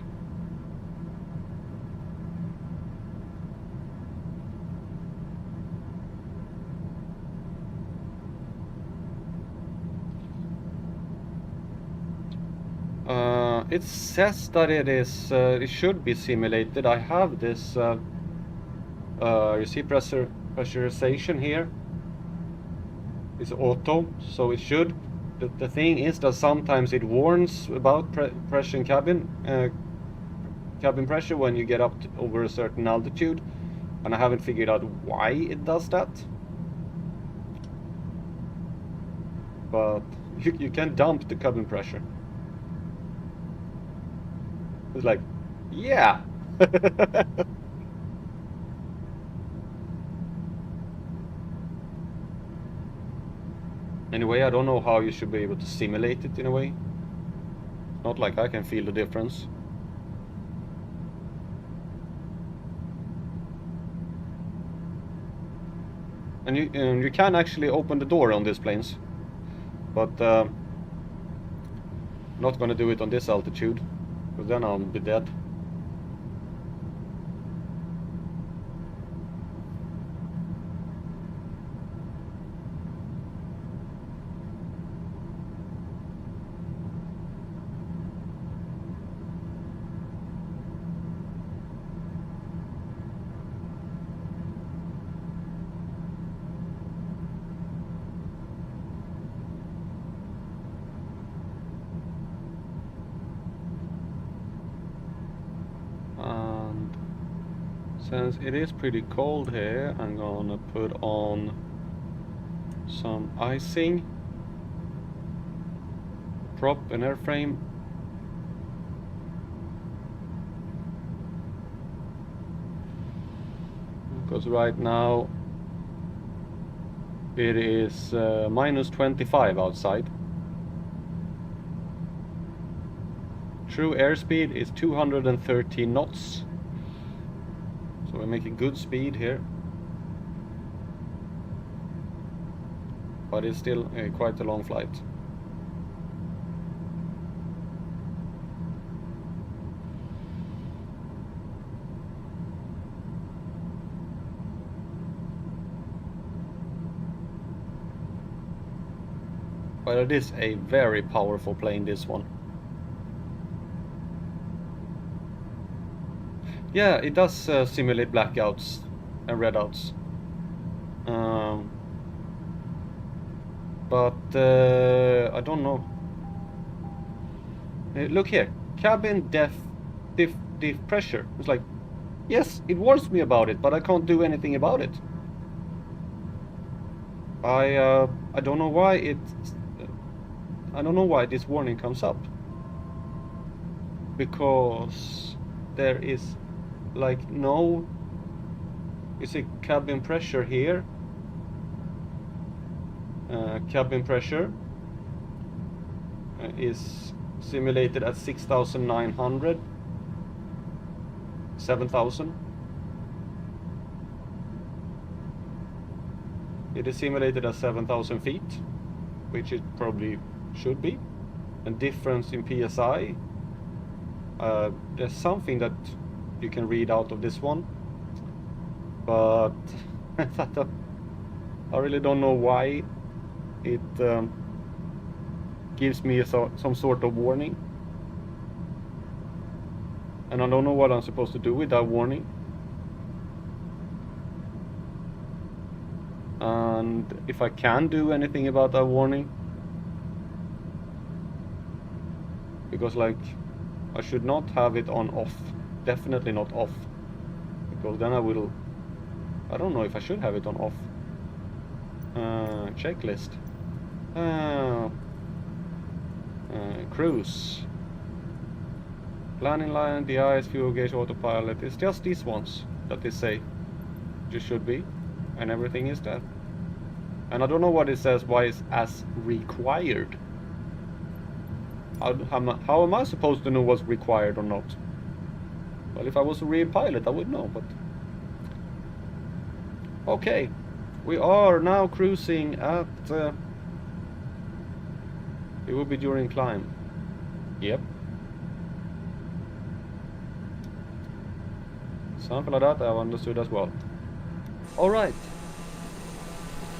It says that it should be simulated. I have this, you see pressurization here. It's auto, so it should. The thing is that sometimes it warns about pressure in cabin pressure when you get up to over a certain altitude, and I haven't figured out why it does that. But you can dump the cabin pressure. It's like, yeah. Anyway, I don't know how you should be able to simulate it in a way. Not like I can feel the difference. And you can actually open the door on these planes, but not gonna do it on this altitude, because then I'll be dead. Since it is pretty cold here, I'm gonna put on some icing, prop and airframe. Because right now it is minus 25 outside. True airspeed is 230 knots. So we're making good speed here, but it's still quite a long flight. But it is a very powerful plane, this one. Yeah, it does simulate blackouts and redouts. But I don't know. Look here, cabin diff pressure. It's like, yes, it warns me about it, but I can't do anything about it. I don't know why I don't know why this warning comes up. Because there is like no, you see cabin pressure here. Cabin pressure is simulated at 6,900, 7,000. It is simulated as 7,000 feet, which it probably should be. And difference in PSI. There's something that you can read out of this one, but I really don't know why it gives me some sort of warning. And I don't know what I'm supposed to do with that warning. And if I can do anything about that warning. Because like, I should not have it on off. Definitely not off. Because then I don't know if I should have it on off. Checklist. Cruise. Planning line, DIs, fuel gauge, autopilot. It's just these ones that they say you should be. And everything is there. And I don't know what it says, why it's as required. How am I supposed to know what's required or not? Well, if I was a real pilot, I would know, but... Okay. We are now cruising at... It will be during climb. Yep. Something like that I've understood as well. Alright.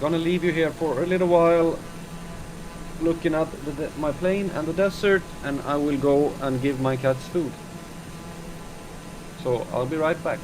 Gonna leave you here for a little while, looking at my plane and the desert, and I will go and give my cats food. So I'll be right back.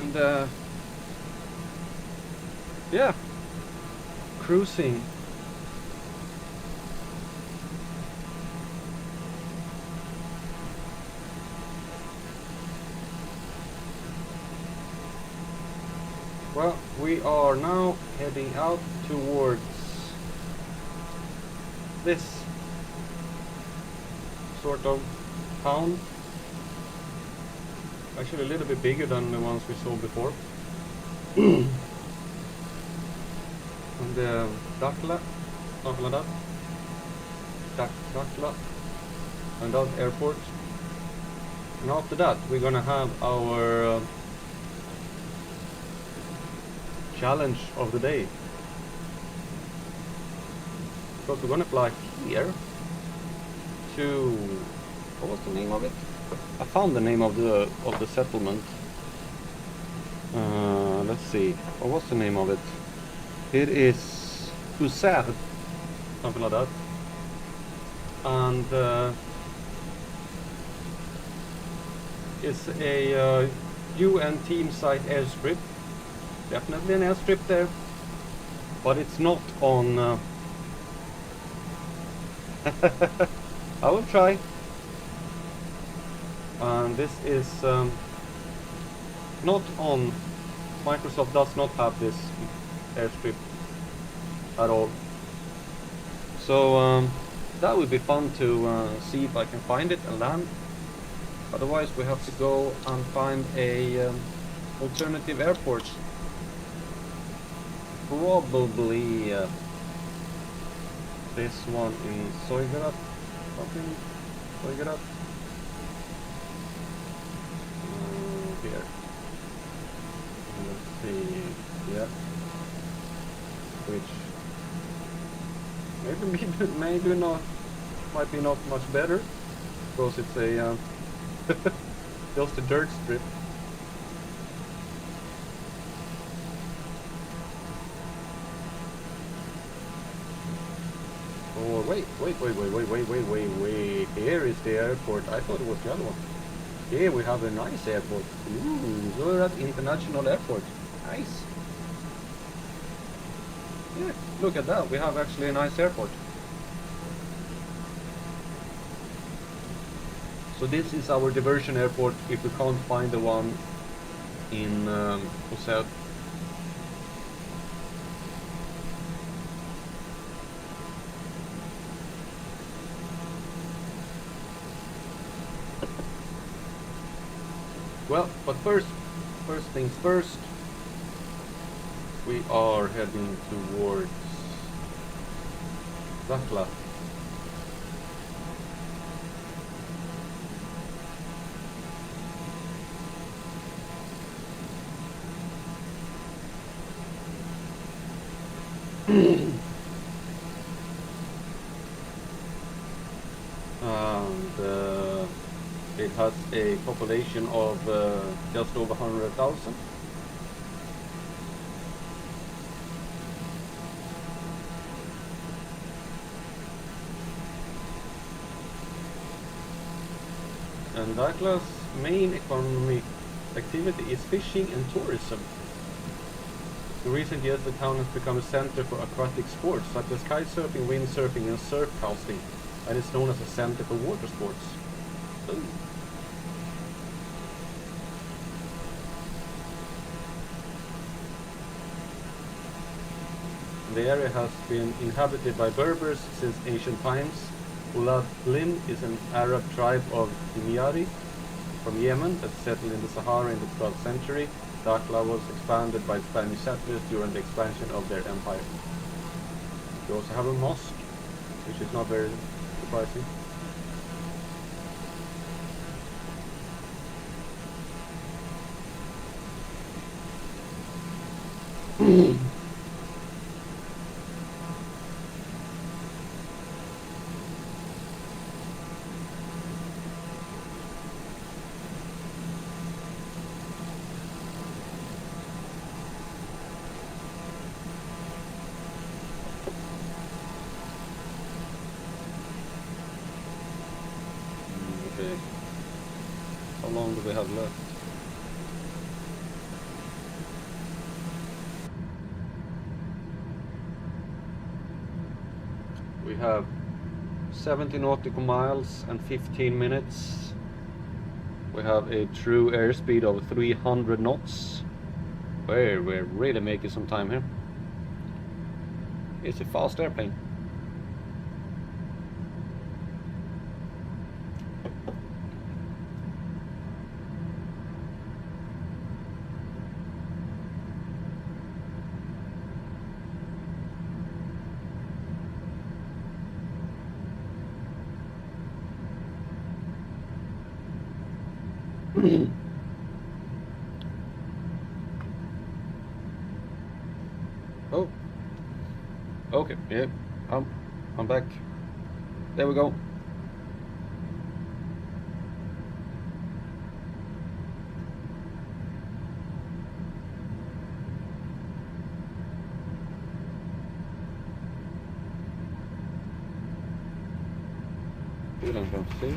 And yeah, cruising. Well, we are now heading out towards this sort of town. Actually a little bit bigger than the ones we saw before. And Dakhla, something like that. Dakhla, and that airport. And after that we're gonna have our challenge of the day. Because we're gonna fly here to, what was the name of it? I found the name of the settlement. Let's see. What was the name of it? It is User, something like that. and it's a UN team site airstrip. Definitely an airstrip there, but it's not on. I will try. And this is not on. Microsoft does not have this airstrip at all. So that would be fun to see if I can find it and land. Otherwise, we have to go and find a alternative airport. Probably this one in Soigarat. Something. Soigarat. Here. Let's see. Yeah. Which maybe not. Might be not much better because it's a just a dirt strip. Oh wait. Here is the airport. I thought it was the other one. Here we have a nice airport. Ooh, Zurat International Airport. Nice. Yeah, look at that. We have actually a nice airport. So this is our diversion airport if we can't find the one in Osset. Well, but first things first, we are heading towards Zakla. And it has a population of just over 100,000. And Dakla's main economic activity is fishing and tourism. In recent years, the town has become a center for aquatic sports such as kitesurfing, windsurfing, and surf casting, and is known as a center for water sports. Ooh. The area has been inhabited by Berbers since ancient times. Ulad Lim is an Arab tribe of Himyari from Yemen that settled in the Sahara in the 12th century. Dakhla was expanded by Spanish settlers during the expansion of their empire. We also have a mosque, which is not very surprising. Okay. How long do we have left? We have 70 nautical miles and 15 minutes. We have a true airspeed of 300 knots. We're really making some time here. It's a fast airplane. Oh, okay, yeah, I'm back. There we go. Fuel and don't see.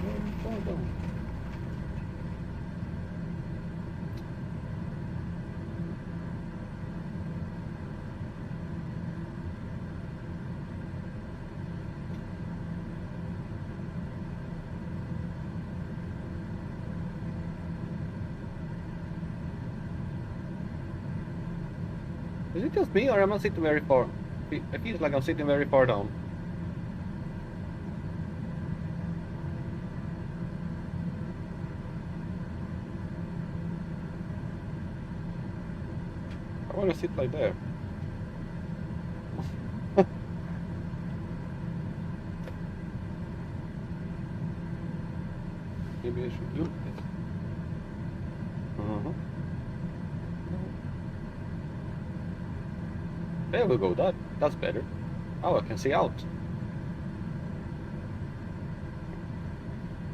Is it just me, or am I sitting very far? It feels like I'm sitting very far down. I want to sit like there. Maybe I should look at it. There we go. That's better. Oh, I can see out.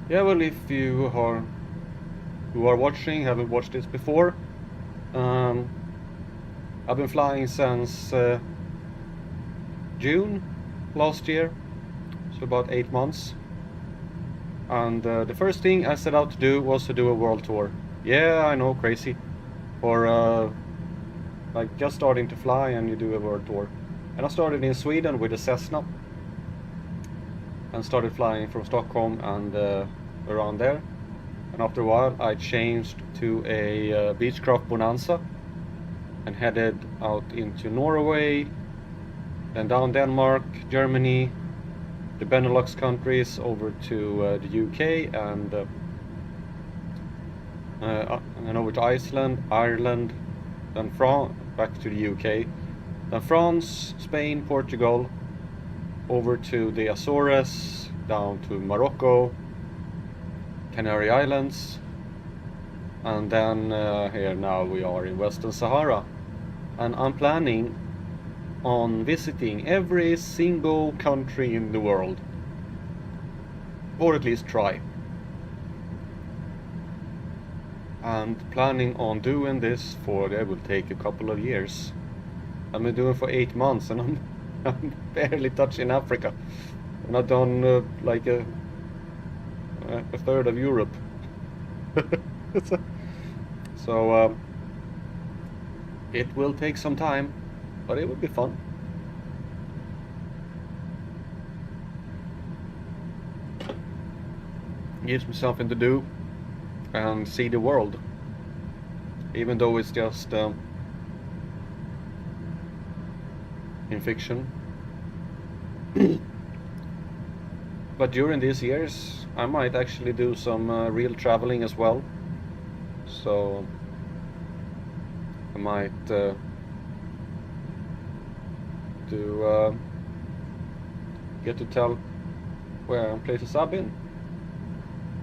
Yeah, well, if you are who are watching haven't watched this before, I've been flying since June last year, so about 8 months. And the first thing I set out to do was to do a world tour. Yeah, I know, crazy. For like just starting to fly and you do a world tour. And I started in Sweden with a Cessna and started flying from Stockholm and around there. And after a while I changed to a Beechcraft Bonanza and headed out into Norway, then down Denmark, Germany, the Benelux countries, over to the UK, and over to Iceland, Ireland, then back to the UK, then France, Spain, Portugal, over to the Azores, down to Morocco, Canary Islands, and then here now we are in Western Sahara, and I'm planning on visiting every single country in the world, or at least try. And planning on doing this for, it will take a couple of years. I've been doing it for 8 months and I'm barely touching Africa, and I've done like a third of Europe. So it will take some time, but it will be fun. Gives me something to do and see the world, even though it's just in fiction. But during these years I might actually do some real traveling as well, so I might get to tell where places I've been.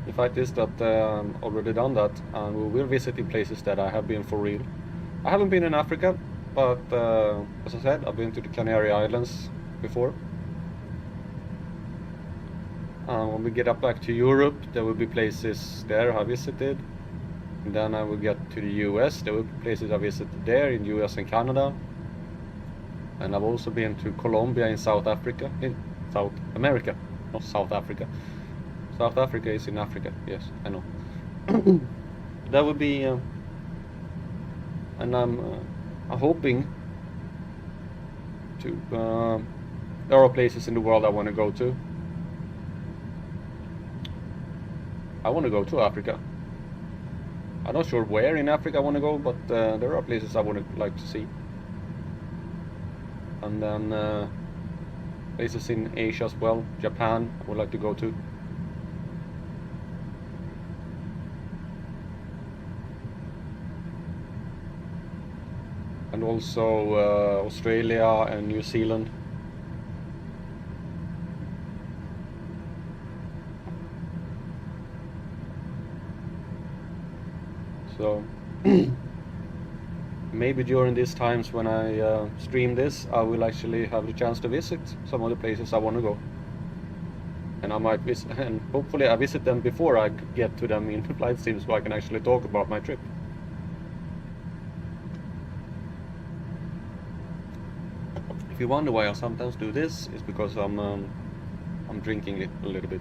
The fact is that I've already done that, and we will visit the places that I have been for real. I haven't been in Africa, but as I said, I've been to the Canary Islands before. When we get up back to Europe, there will be places there I visited. And then I will get to the US, there will be places I visited there in US and Canada. And I've also been to Colombia in South Africa, in South America, not South Africa. South Africa is in Africa, yes, I know. That would be, and I'm hoping to, there are places in the world I want to go to. I want to go to Africa. I'm not sure where in Africa I want to go, but there are places I would like to see. And then places in Asia as well. Japan I would like to go to. And also Australia and New Zealand. So maybe during these times when I stream this, I will actually have the chance to visit some of the places I want to go. And I might visit, and hopefully I visit them before I get to them in the flight sim, so I can actually talk about my trip. If you wonder why I sometimes do this, it's because I'm drinking it a little bit.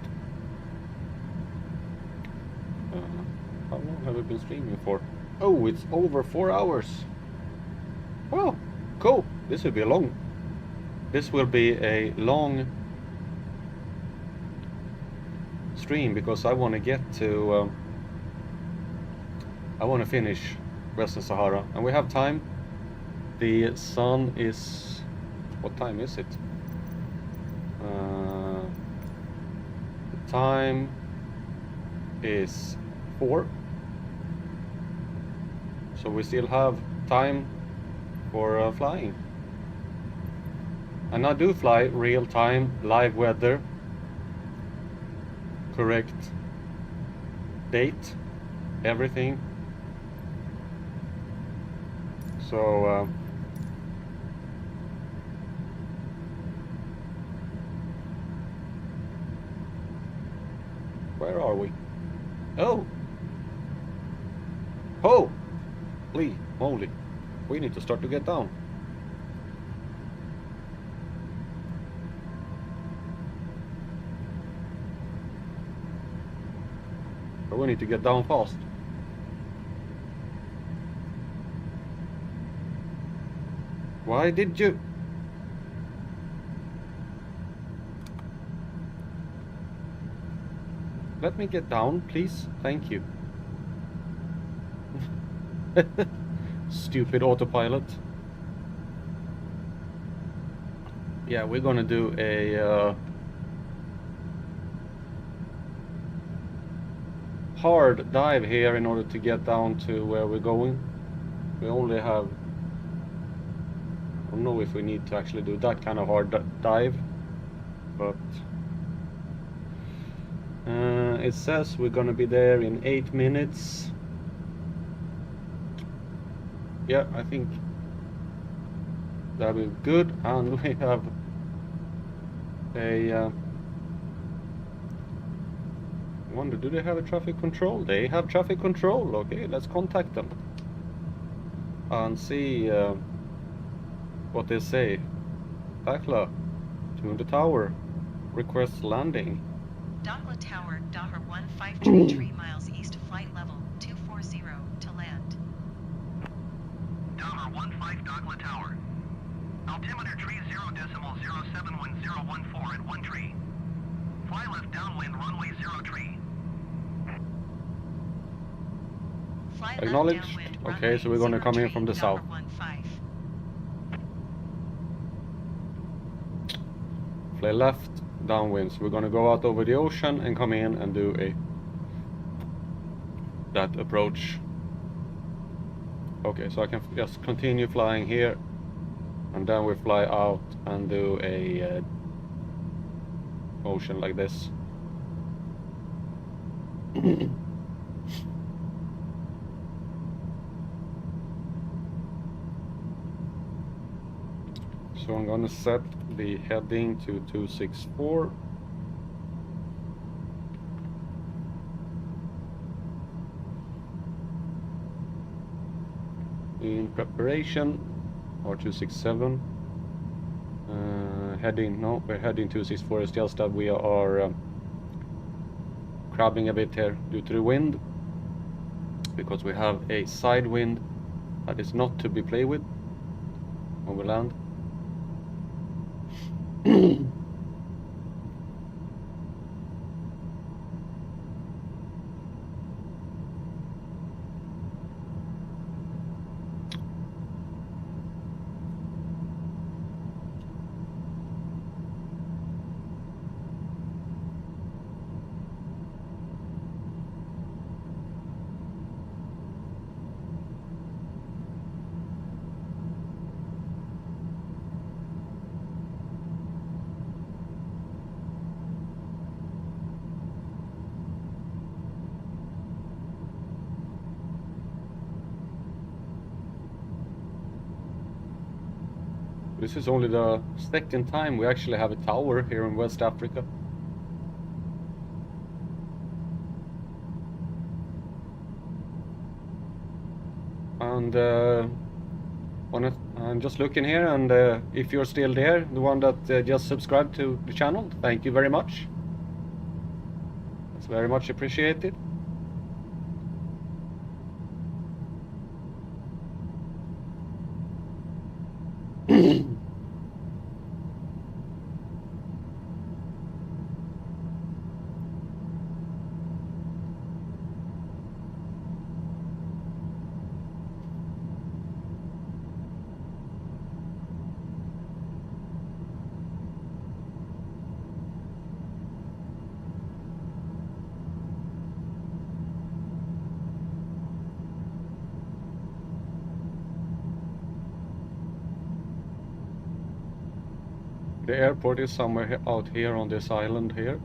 How long have we been streaming for? Oh, it's over 4 hours. Wow, cool. This will be a long. This will be a long stream because I want to get to. I want to finish West Sahara, and we have time. The sun is. What time is it? The time is 4. So we still have time for flying. And I do fly real time, live weather, correct date, everything. So where are we? Oh! Holy moly! We need to start to get down. But we need to get down fast. Why did you? Let me get down, please. Thank you. Stupid autopilot. Yeah, we're gonna do a hard dive here in order to get down to where we're going. We only have... I don't know if we need to actually do that kind of hard dive, but it says we're gonna be there in 8 minutes. Yeah, I think that'll be good. And we have a I wonder, do they have a traffic control? They have traffic control. Okay, let's contact them and see what they say. Dakla, tune the tower. Request landing. Dakla Tower, Daher 1533 miles east, flight level 240 to land. Daher 15 Dakla Tower. Altimeter tree 0.071014 at 1 tree. Fly left downwind runway 0 tree. Fly left Acknowledged. downwind, Okay, runway so we're gonna 0 come in tree, from the Daher south. 15. Fly left downwind. So we're gonna go out over the ocean and come in and do that approach. Okay, so I can just continue flying here, and then we fly out and do a motion like this. So I'm gonna set the heading to 264. In preparation, or 267. Heading, no, we're heading 264. It's just that we are crabbing a bit here due to the wind, because we have a side wind that is not to be played with when we land. This is only the second time we actually have a tower here in West Africa. And I'm just looking here, and if you're still there, the one that just subscribed to the channel, thank you very much. It's very much appreciated. The airport is somewhere out here on this island here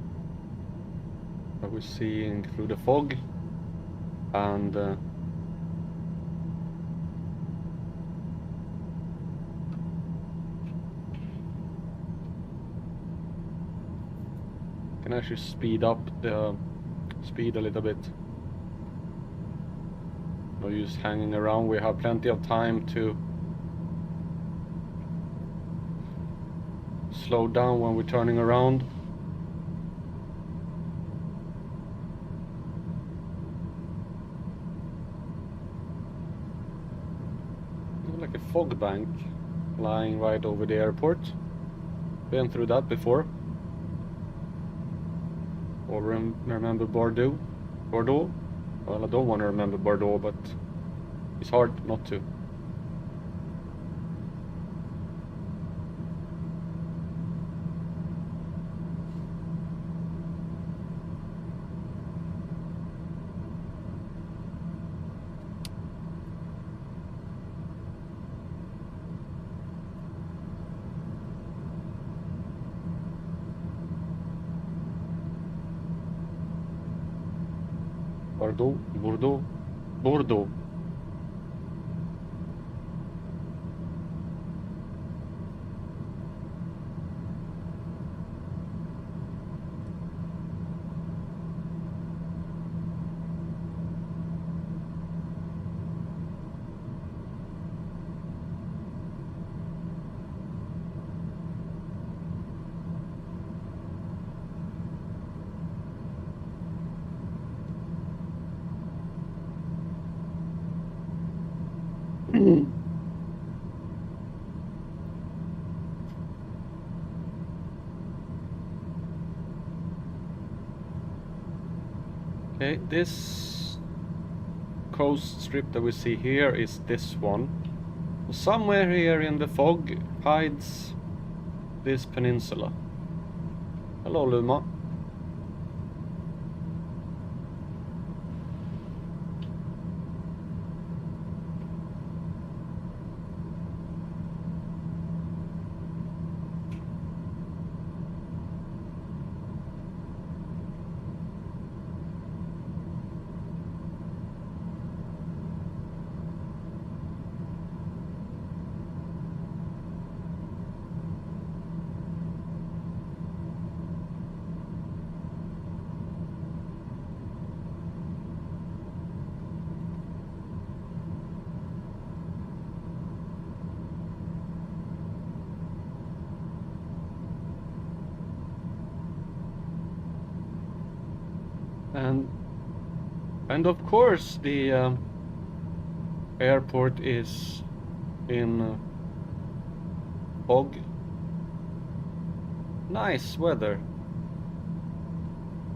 that we're seeing through the fog, and can actually speed up the speed a little bit. No use hanging around. We have plenty of time to slow down when we're turning around. Like a fog bank lying right over the airport. Been through that before. Or remember Bordeaux? Bordeaux? Well, I don't want to remember Bordeaux, but it's hard not to. Bordeaux, Bordeaux, Bordeaux. Okay, this coast strip that we see here is this one. Somewhere here in the fog hides this peninsula. Hello, Luma. And of course the airport is in fog. Nice weather.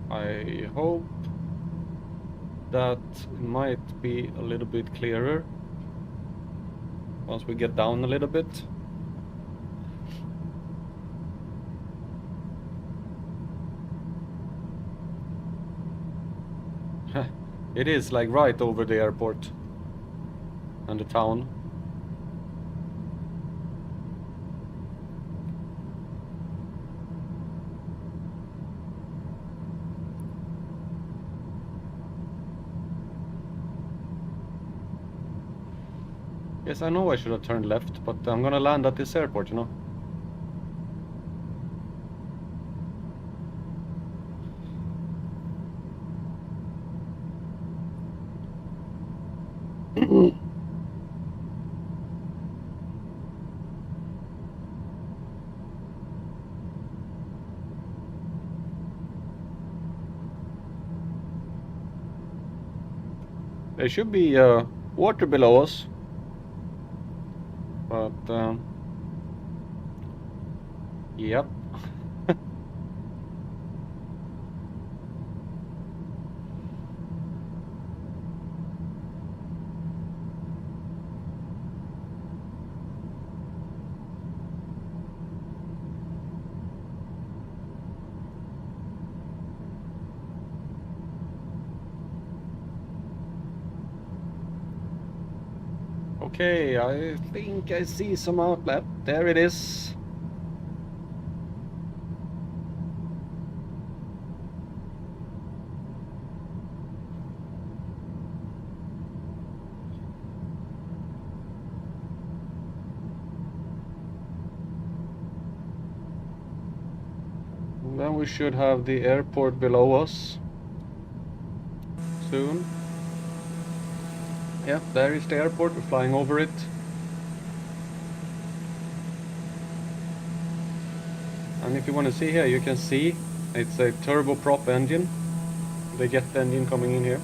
I hope that it might be a little bit clearer once we get down a little bit. It is like right over the airport and the town. Yes, I know I should have turned left, but I'm gonna land at this airport, you know. There should be water below us, but yep. Okay, I think I see some outlet. There it is. Then we should have the airport below us soon. Yeah, there is the airport. We're flying over it. And if you want to see here, you can see it's a turboprop engine. The jet engine coming in here.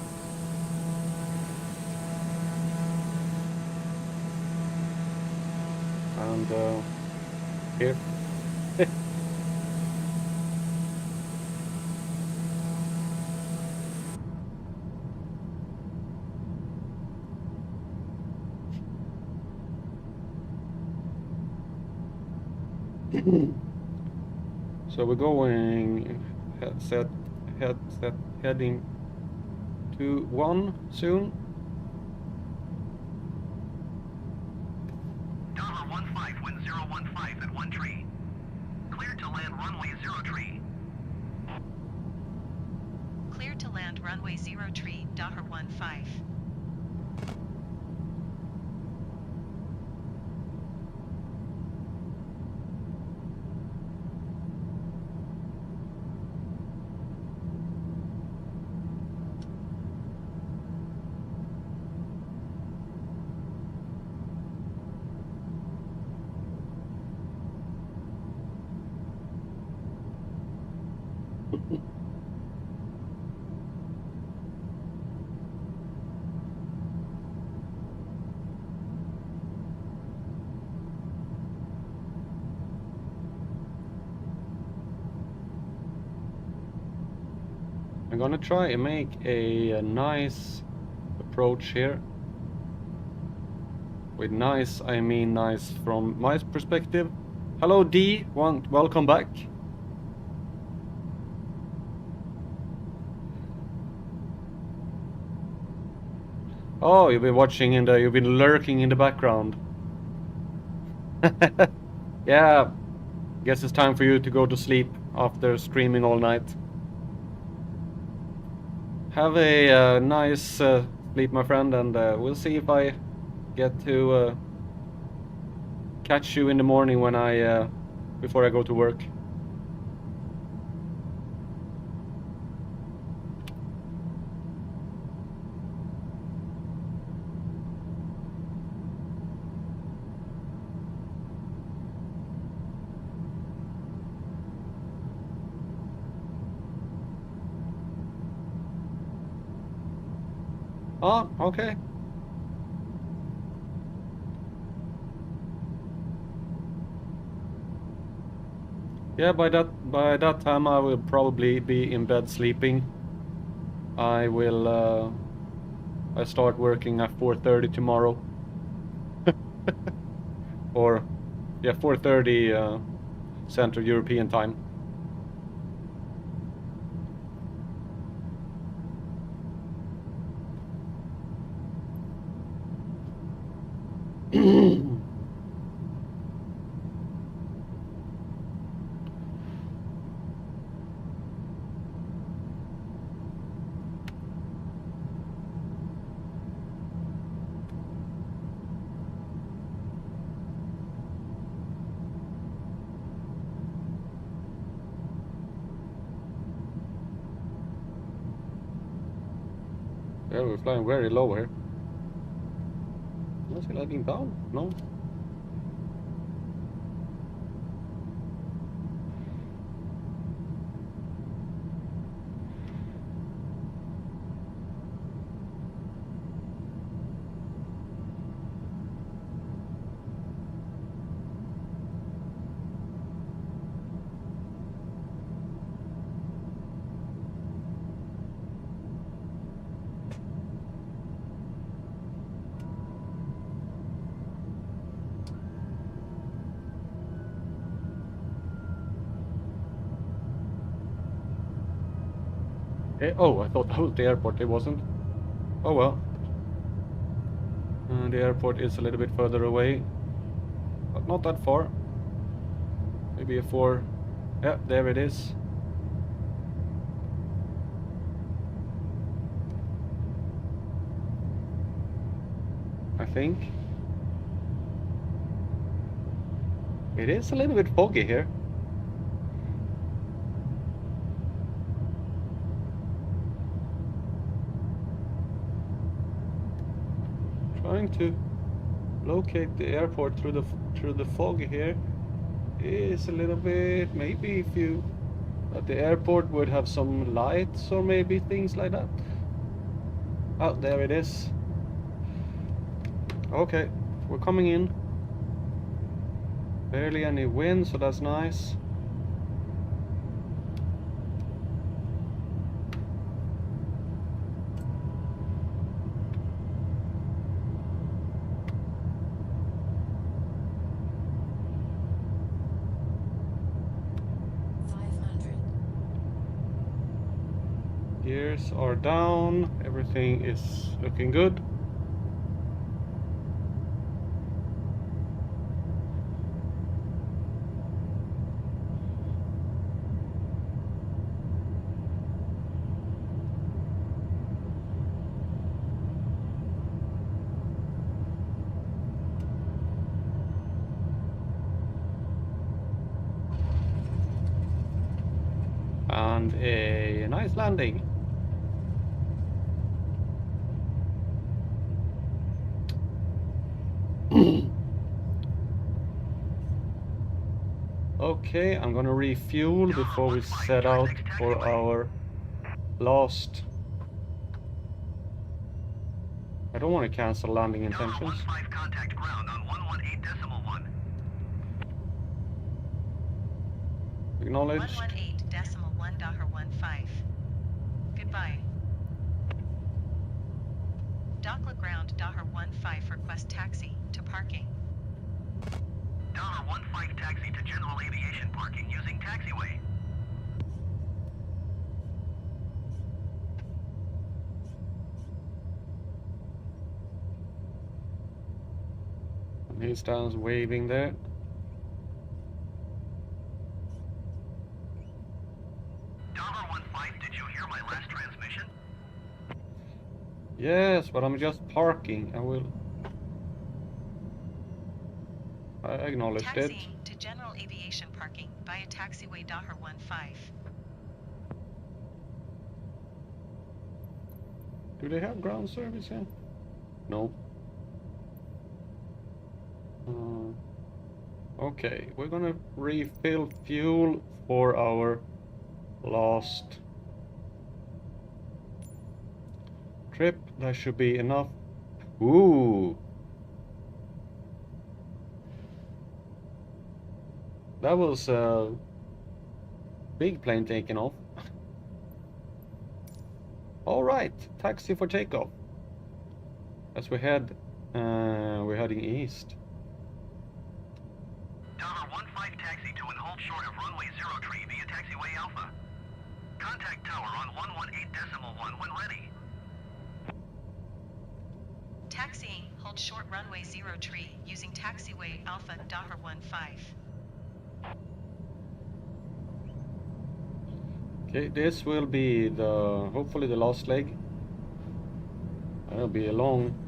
And here. So we're going heading to 1 soon. Daher 15, wind 015 at 1 tree. Cleared to land runway 0 tree. Cleared to land runway 0 tree, Daher 15. I'm gonna try and make a nice approach here. With nice, I mean nice from my perspective. Hello D, welcome back. Oh, you've been watching you've been lurking in the background. Yeah, guess it's time for you to go to sleep after streaming all night. Have a nice sleep, my friend, and we'll see if I get to catch you in the morning when before I go to work. Oh, okay. Yeah, by that time I will probably be in bed sleeping. I start working at 4:30 tomorrow. Or yeah, 4:30 Central European time. Yeah, we're flying very low here. Was he letting down? No. Oh, I thought that was the airport. It wasn't. Oh well. The airport is a little bit further away, but not that far. Maybe a 4. Yeah, there it is. I think. It is a little bit foggy here. Trying to locate the airport through the fog here is a little bit. Maybe if you at the airport would have some lights or maybe things like that. Oh, there it is. Okay, we're coming in. Barely any wind, so that's nice. Gears are down, everything is looking good. And a nice landing. Okay, I'm gonna refuel before we set out for our last. I don't want to cancel landing intentions. Contact ground on 118.1. Acknowledged. 118.1 Daher 15. Goodbye. Dockla ground Daher 15 request taxi to parking. Daher 15 taxi to general aviation parking using taxiway. And he stands waving there. Daher 15, did you hear my last transmission? Yes, but I'm just parking. I acknowledged it. Taxiing to general aviation parking via taxiway Daher 15. Do they have ground service here? No. Okay, we're gonna refill fuel for our last trip. That should be enough. Ooh. That was a big plane taking off. All right, taxi for takeoff. As we're heading east. Daher 15 taxi to and hold short of runway 03 via taxiway Alpha. Contact tower on 118.1 when ready. Taxiing, hold short runway 03 using taxiway Alpha Daher 15. Okay, this will be hopefully the last leg. That'll be a long.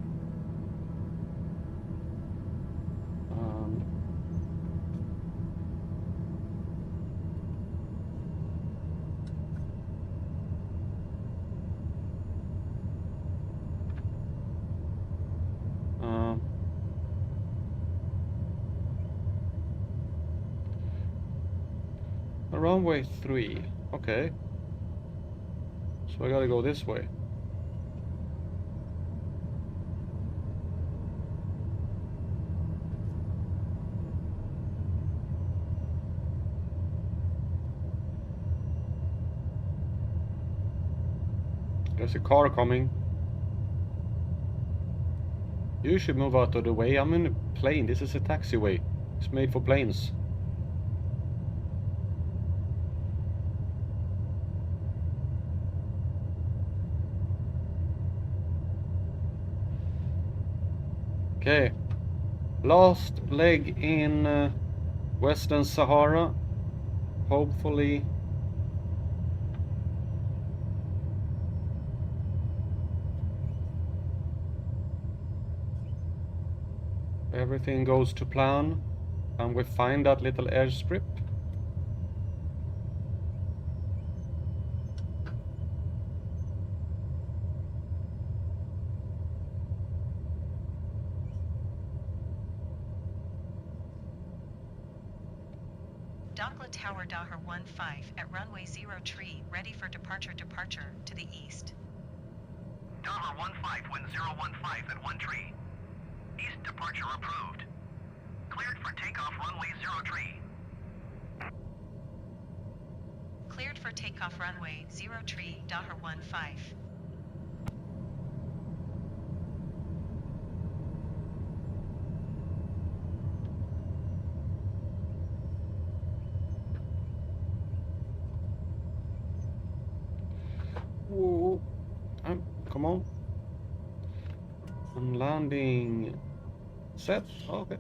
Runway 3. Okay. So I gotta go this way. There's a car coming. You should move out of the way. I'm in a plane. This is a taxiway. It's made for planes. Okay. Last leg in Western Sahara. Hopefully everything goes to plan and we find that little airstrip. Dakla Tower Daher 15 at runway 0 tree, ready for departure to the east. Daher 15, wind 015 at 1 tree. East departure approved. Cleared for takeoff runway 0 tree. Cleared for takeoff runway 0 tree, Daher 15. Whoa. Come on. And landing. Set. Okay.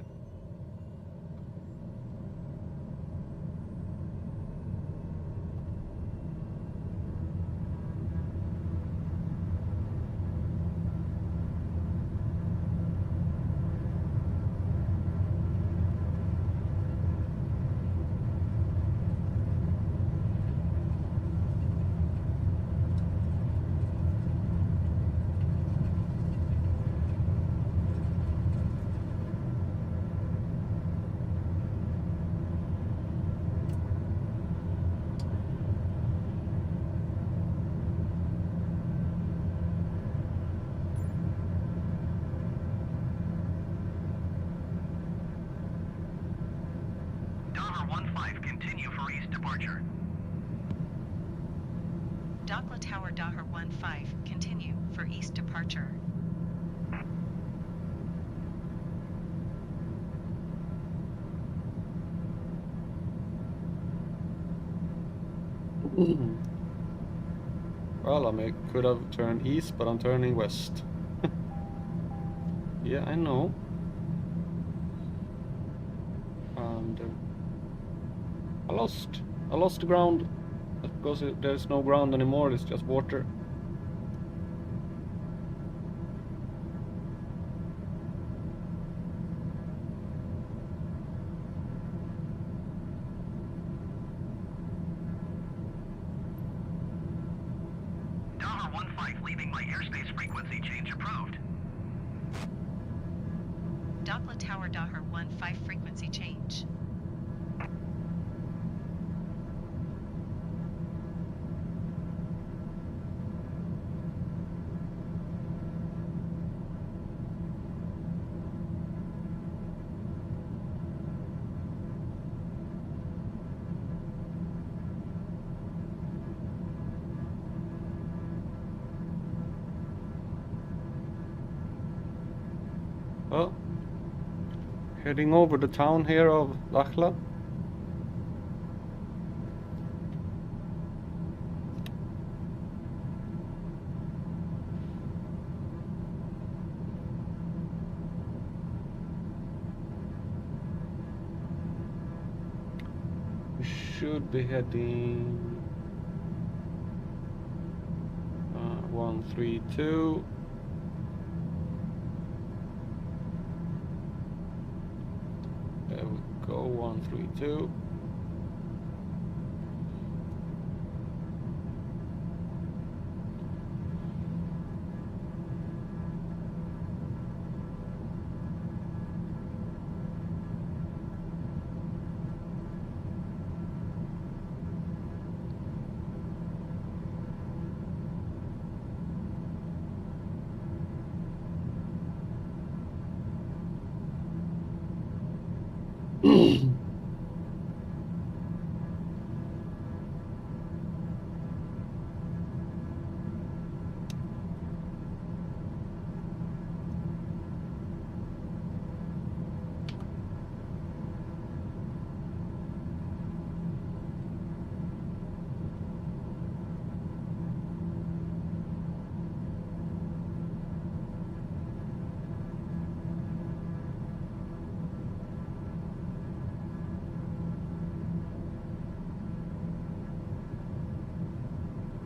Daher 15, continue for east departure. Dakla Tower Daher 15, continue for east departure. Well, could have turned east, but I'm turning west. Yeah, I know. And I lost the ground because there's no ground anymore. It's just water. Daher 15, leaving my airspace frequency change approved. Dakla Tower Daher 15 frequency change. Well, heading over the town here of Dakhla. We should be heading 132. There we go, 132.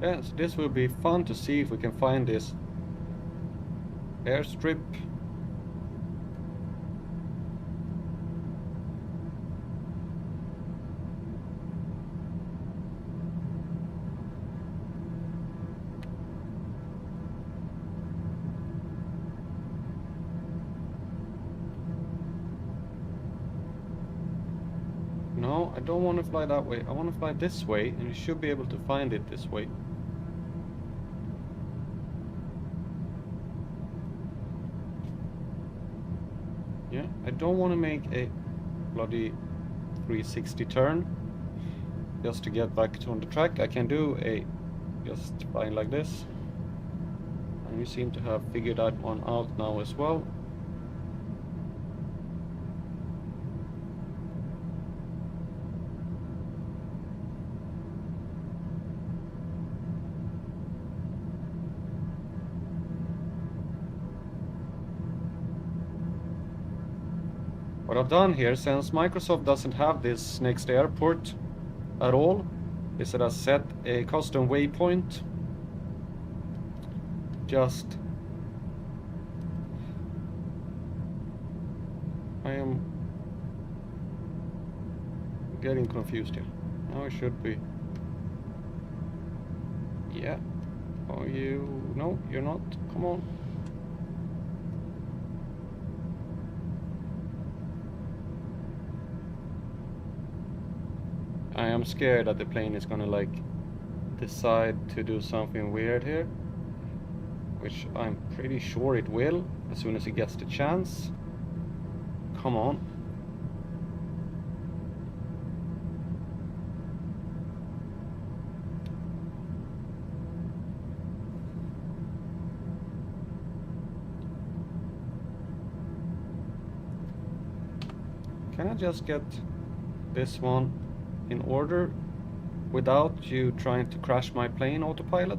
Yes, this will be fun to see if we can find this airstrip. No, No, I don't want to fly that way. I want to fly this way, and you should be able to find it this way. Yeah, I don't want to make a bloody 360 turn just to get back on the track. I can do a just flying like this. And you seem to have figured that one out now as well. What I've done here, since Microsoft doesn't have this next airport at all, is that I set a custom waypoint. I am getting confused here. Now I should be. Yeah. Are you? No, you're not. Come on. I am scared that the plane is gonna like decide to do something weird here, which I'm pretty sure it will as soon as it gets the chance. Come on. Can I just get this one in order without you trying to crash my plane, autopilot?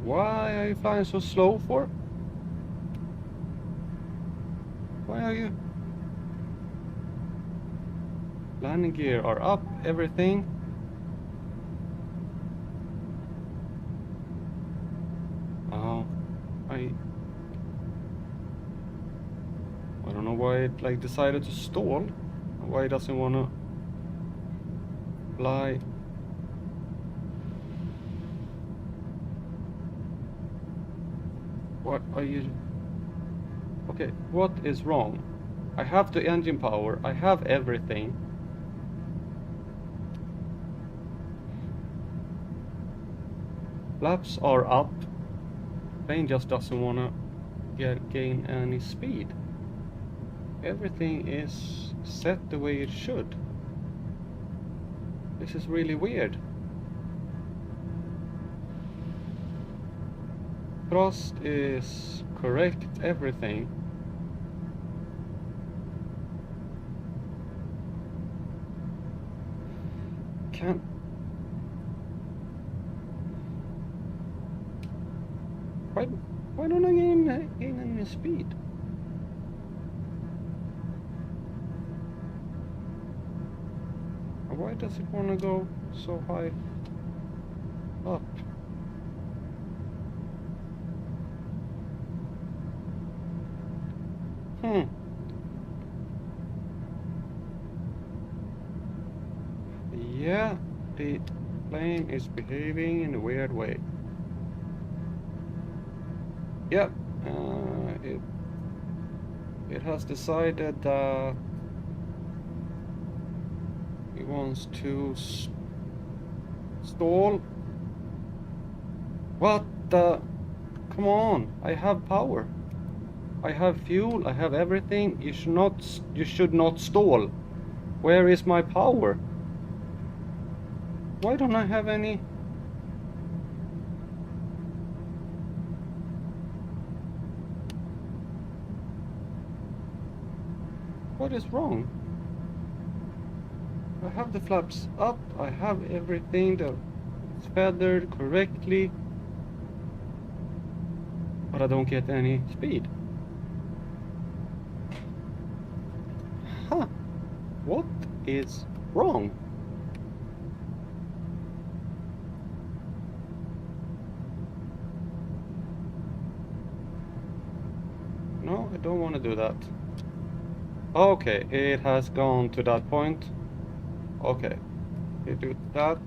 Why are you flying so slow for? Why are you? Landing gear are up, everything. Oh, I don't know why it like decided to stall. Why it doesn't wanna fly. What are you? Okay, what is wrong? I have the engine power, I have everything. Flaps are up. Plane just doesn't wanna gain any speed. Everything is set the way it should. This is really weird. Thrust is correct, everything. Can't. Why don't I gain any speed? Why does it want to go so high up? Yeah, the plane is behaving in a weird way. Yep, it has decided that it wants to stall. What the? Come on! I have power. I have fuel. I have everything. You should not stall. Where is my power? Why don't I have any? What is wrong? I have the flaps up, I have everything that's feathered correctly, but I don't get any speed. Huh. What is wrong? No, I don't want to do that. Okay, it has gone to that point. Okay, you do that.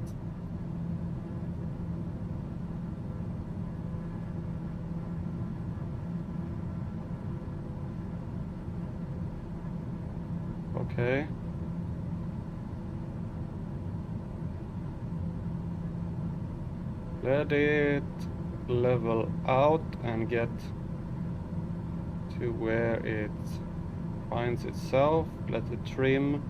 Okay. Let it level out and get to where it finds itself. Let the trim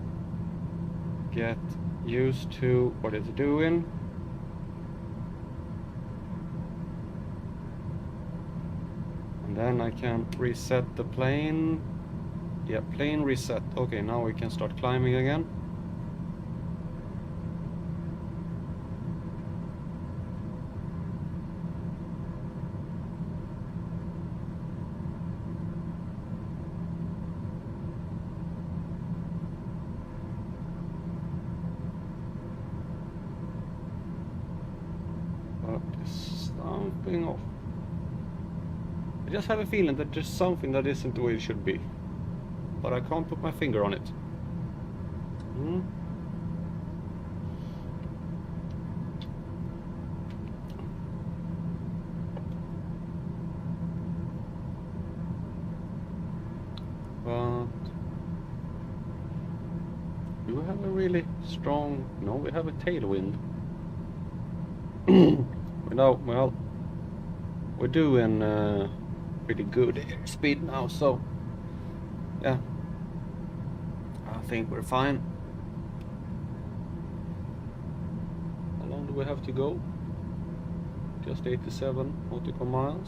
get used to what it's doing. And then I can reset the plane. Yeah, plane reset. Okay, now we can start climbing again. But there's something off. I just have a feeling that there's something that isn't the way it should be. But I can't put my finger on it. But do we have a really strong... No, we have a tailwind. Well, we're doing pretty good speed now, so yeah, I think we're fine. How long do we have to go? Just 87 nautical miles.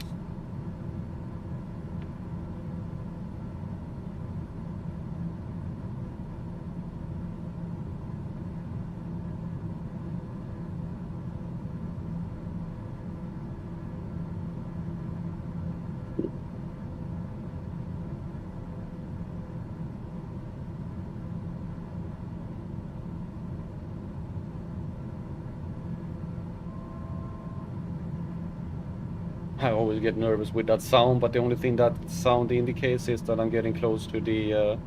I always get nervous with that sound, but the only thing that sound indicates is that I'm getting close to the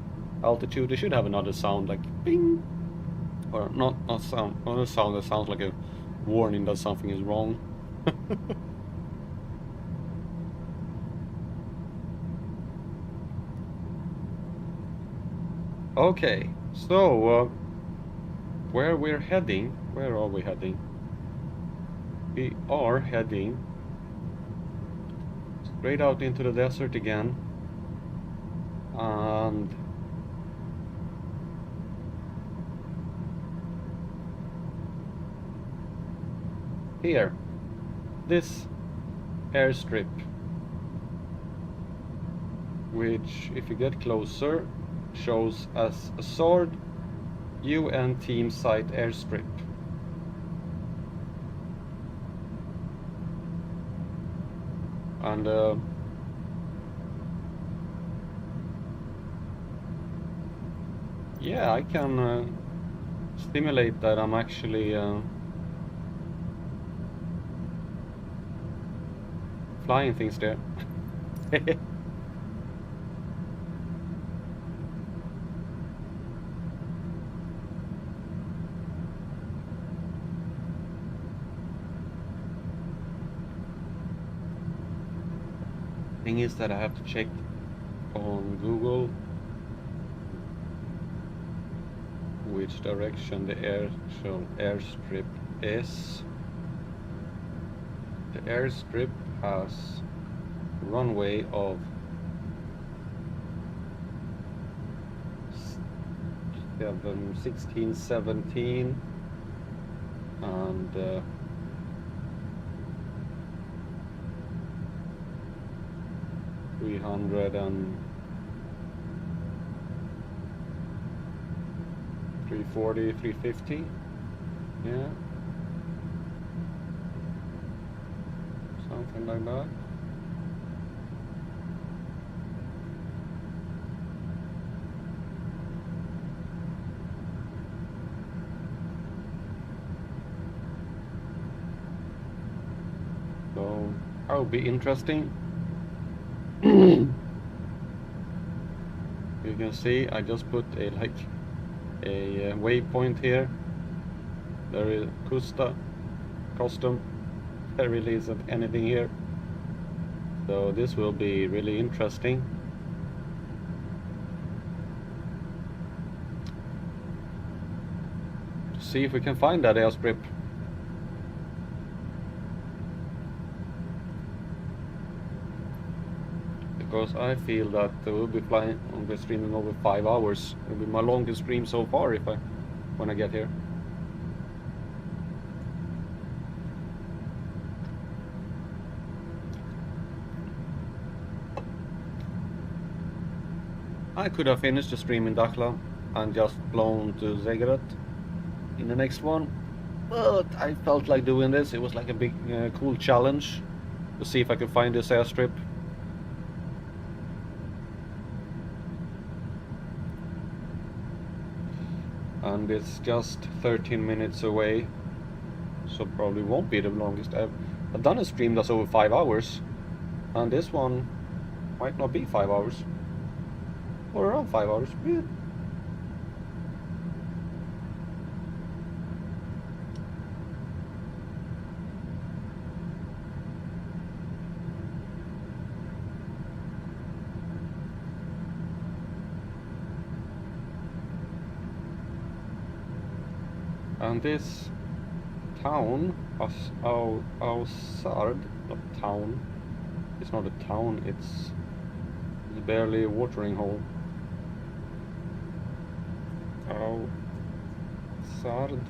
altitude. They should have another sound like bing, or not a sound that sounds like a warning that something is wrong. Okay, so where we're heading? Where are we heading? We are heading straight out into the desert again, and here, this airstrip, which if you get closer shows as a sword UN team site airstrip. And yeah, I can stimulate that I'm actually flying things there. Thing is that I have to check on Google which direction the actual airstrip is. The airstrip has a runway of 16, 17 and 300 and 340, 350. Yeah. Something like that. So that would be interesting. You can see I just put a waypoint here. There is custom. There really isn't anything here. So this will be really interesting. see if we can find that airstrip. Because I feel that we'll be streaming over 5 hours. It'll be my longest stream so far when I get here. I could have finished the stream in Dakhla and just flown to Zegeret in the next one, but I felt like doing this. It was like a big cool challenge to see if I could find this airstrip. And it's just 13 minutes away, so probably won't be the longest. I've done a stream that's over 5 hours, and this one might not be 5 hours, or around 5 hours. Yeah. And this town, Ausard, not town, it's not a town, it's barely a watering hole. Ausard.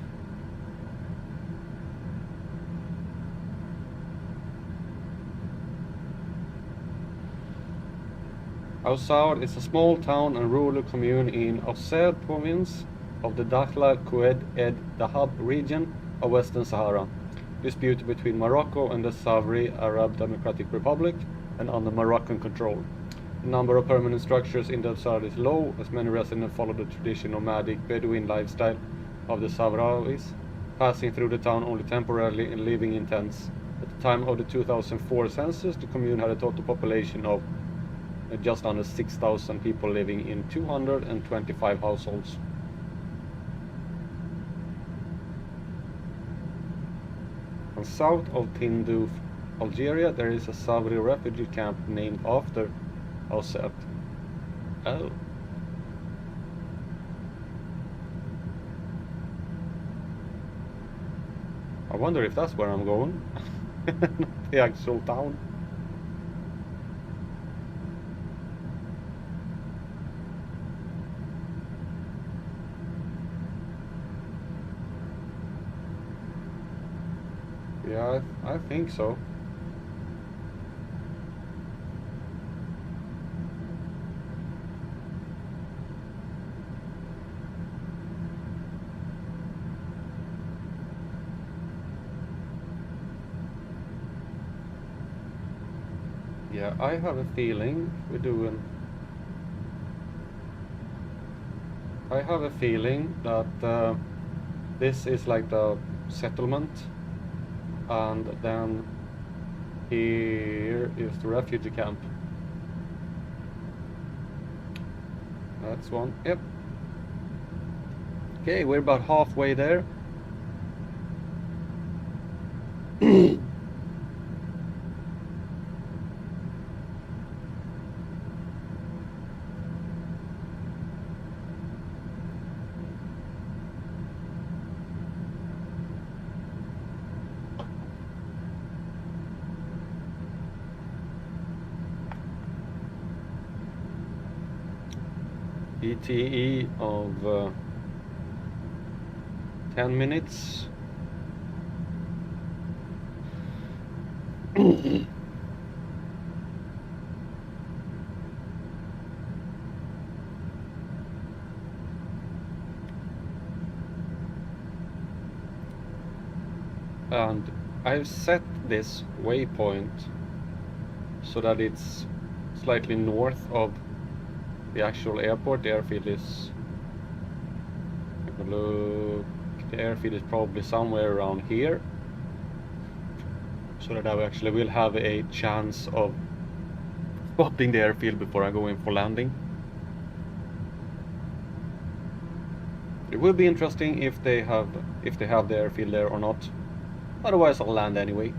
Ausard is a small town and rural commune in Ausard province of the Dakhla Kuwait Ed Dahab region of Western Sahara, disputed between Morocco and the Sahrawi Arab Democratic Republic and under Moroccan control. The number of permanent structures in the Ausard is low, as many residents follow the traditional nomadic Bedouin lifestyle of the Sahrawis, passing through the town only temporarily and living in tents. At the time of the 2004 census, the commune had a total population of just under 6,000 people living in 225 households. And south of Tindouf, Algeria, there is a Sahrawi refugee camp named after Ausard. Oh. I wonder if that's where I'm going. Not the actual town. Yeah, I think so. Yeah, I have a feeling we're doing. I have a feeling that this is like the settlement. And then here is the refugee camp. That's one. Yep. Okay, we're about halfway there. ETE of 10 minutes. And I've set this waypoint so that it's slightly north of the actual airport. The airfield is, look, the airfield is probably somewhere around here, so that I actually will have a chance of spotting the airfield before I go in for landing. It will be interesting if they have the airfield there or not. Otherwise I'll land anyway.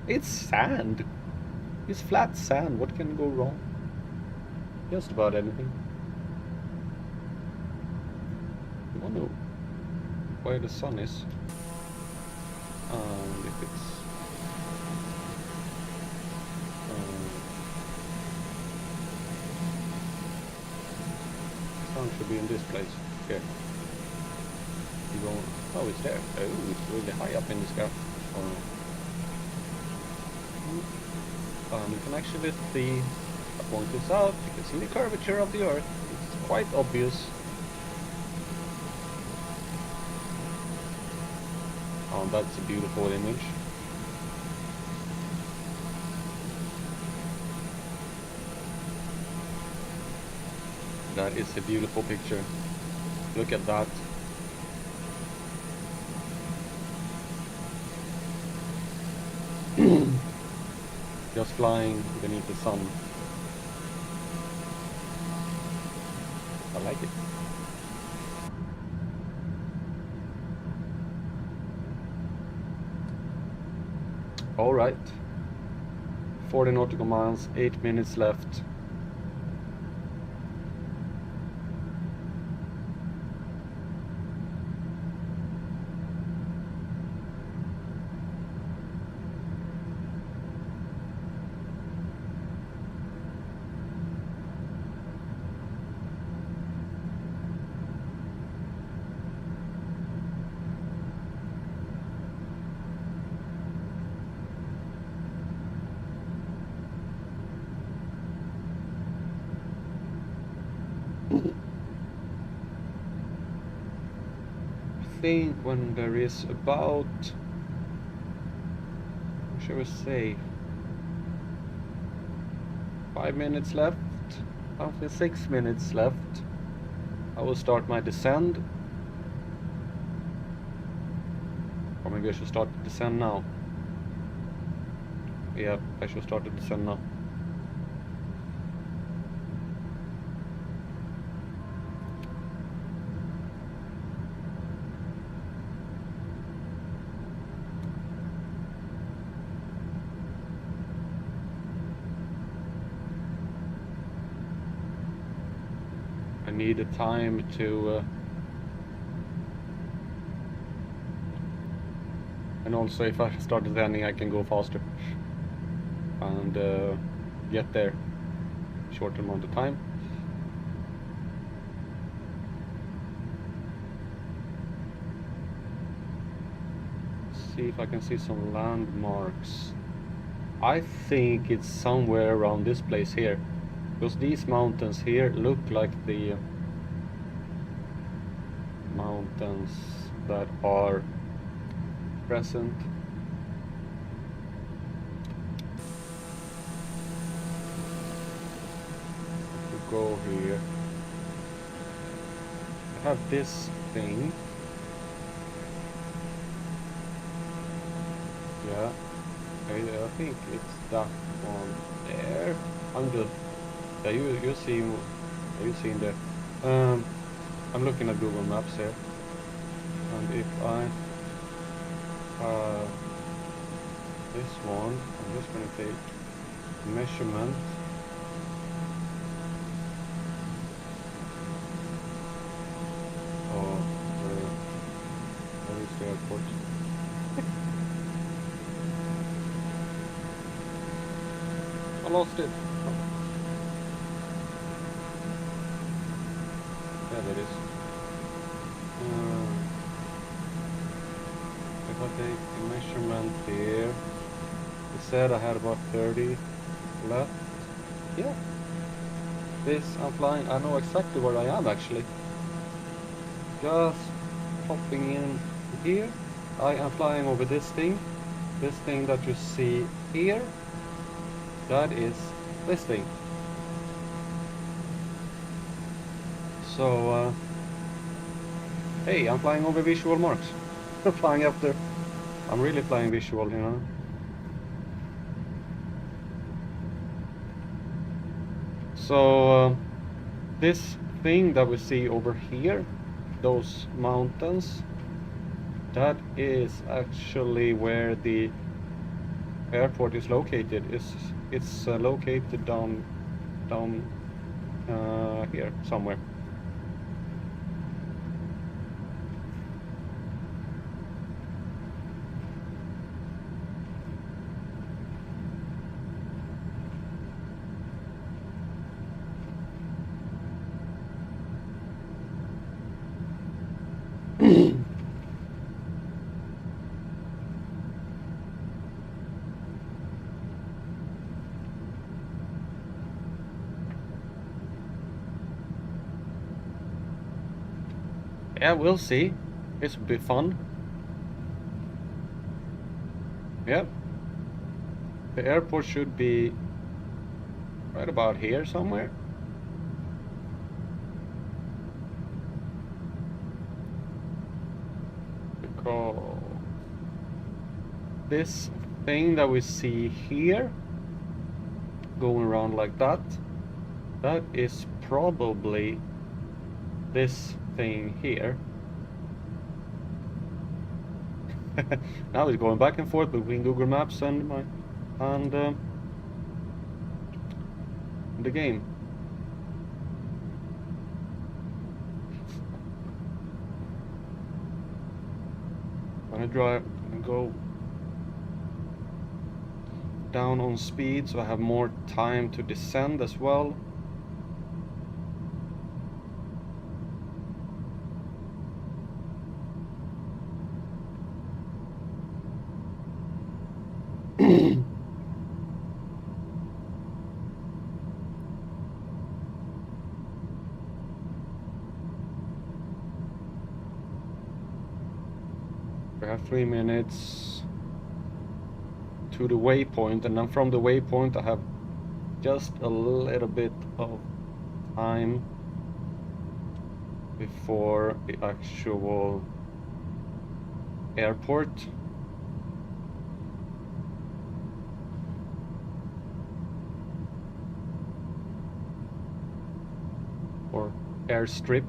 It's sand. It's flat sand. What can go wrong? Just about anything. Oh no. where the sun is. And if it's sun should be in this place here. You go, oh, it's there. Oh, it's really high up in the sky. You can actually see, if I point this out, you can see the curvature of the Earth. It's quite obvious. Oh, that's a beautiful image. That is a beautiful picture. Look at that. Just flying beneath the sun. I like it. All right. 40 nautical miles, 8 minutes left. I think when there is about, what shall we say, 5 minutes left, roughly 6 minutes left, I will start my descent. Or maybe I should start the descent now. Yeah, I should start the descent now. I need a time to and also if I start descending I can go faster and get there short amount of time. See if I can see some landmarks. I think it's somewhere around this place here, because these mountains here look like the mountains that are present. We go here. I have this thing. Yeah, I think it's that one there. I'm just, yeah, you see, you seen there. I'm looking at Google Maps here, and if I this one, I'm just gonna take measurement. Oh, where is the airport? I lost it. Yeah, there it is. If I take a measurement here, it said I had about 30 left. Yeah. This, I'm flying, I know exactly where I am actually. Just popping in here. I am flying over this thing that you see here. That is this thing. So, hey, I'm flying over visual marks. I'm flying after. I'm really flying visual, you know. So, this thing that we see over here, those mountains, that is actually where the airport is located. It's located down here somewhere. Yeah, we'll see. This will be fun. Yep. The airport should be right about here somewhere. Because this thing that we see here, going around like that, that is probably this thing here. Now it's going back and forth between Google Maps and the game. I'm gonna go down on speed so I have more time to descend as well. We have 3 minutes to the waypoint, and then from the waypoint I have just a little bit of time before the actual airport. Or airstrip.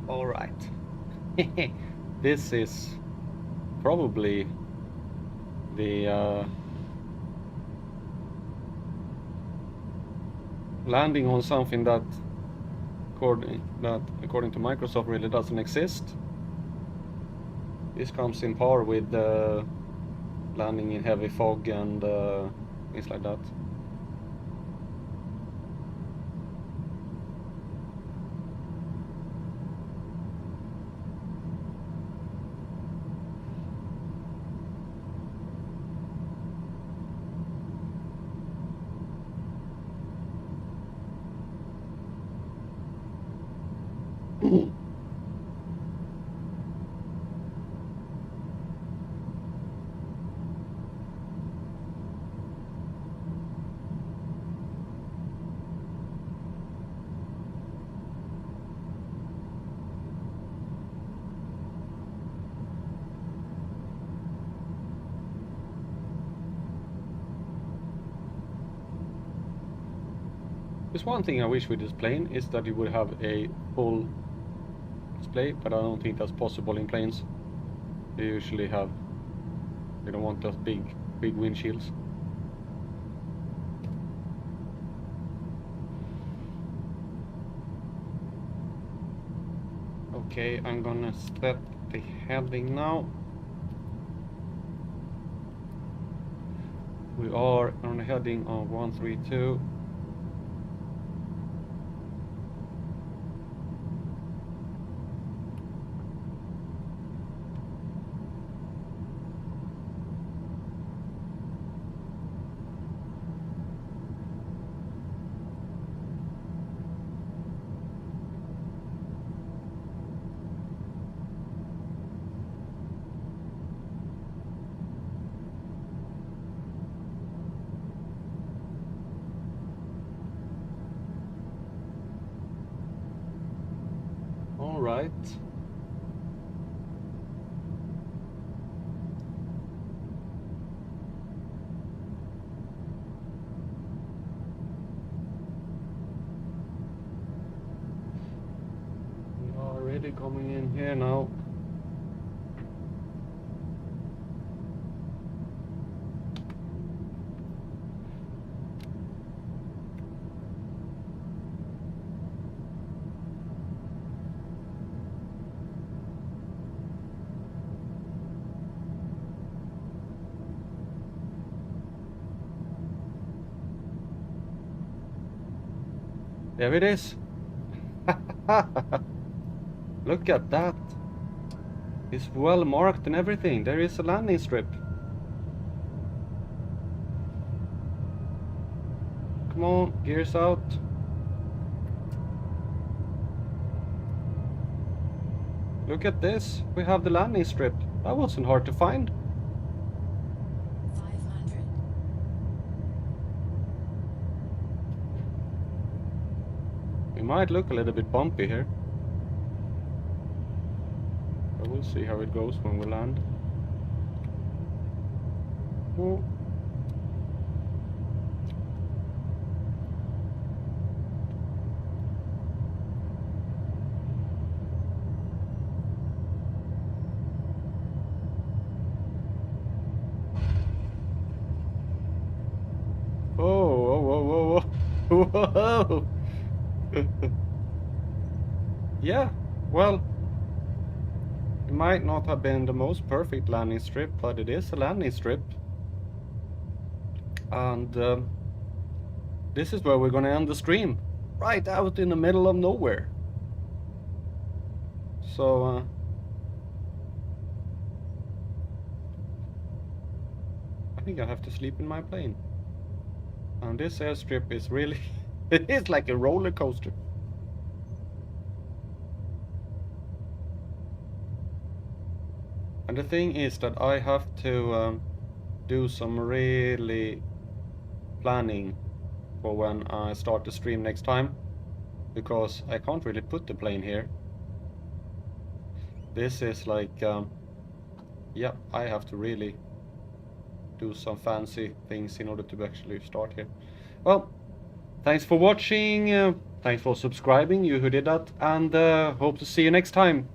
All right. This is probably the landing on something that according to Microsoft really doesn't exist. This comes in par with landing in heavy fog and things like that. There's one thing I wish with this plane is that you would have a full display, but I don't think that's possible in planes. They usually have, they don't want those big windshields. Okay, I'm gonna set the heading now. We are on a heading of 132. All right. We are already coming in here now. There it is. Look at that. It's well marked and everything. There is a landing strip. Come on, gears out. Look at this. We have the landing strip. That wasn't hard to find. 500. We might look a little bit bumpy here. But we'll see how it goes when we land. Oh. Whoa, whoa, whoa, whoa, whoa. Yeah, well, it might not have been the most perfect landing strip, but it is a landing strip. And this is where we're gonna end the stream. Right out in the middle of nowhere. So, I think I have to sleep in my plane. And this airstrip is really, it is like a roller coaster. And the thing is that I have to do some really planning for when I start the stream next time, because I can't really put the plane here. This is like, yeah, I have to really do some fancy things in order to actually start here. Well, thanks for watching, thanks for subscribing, you who did that, and hope to see you next time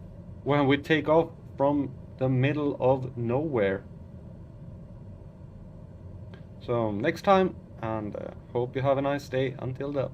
when we take off from the middle of nowhere. So next time, and hope you have a nice day until then.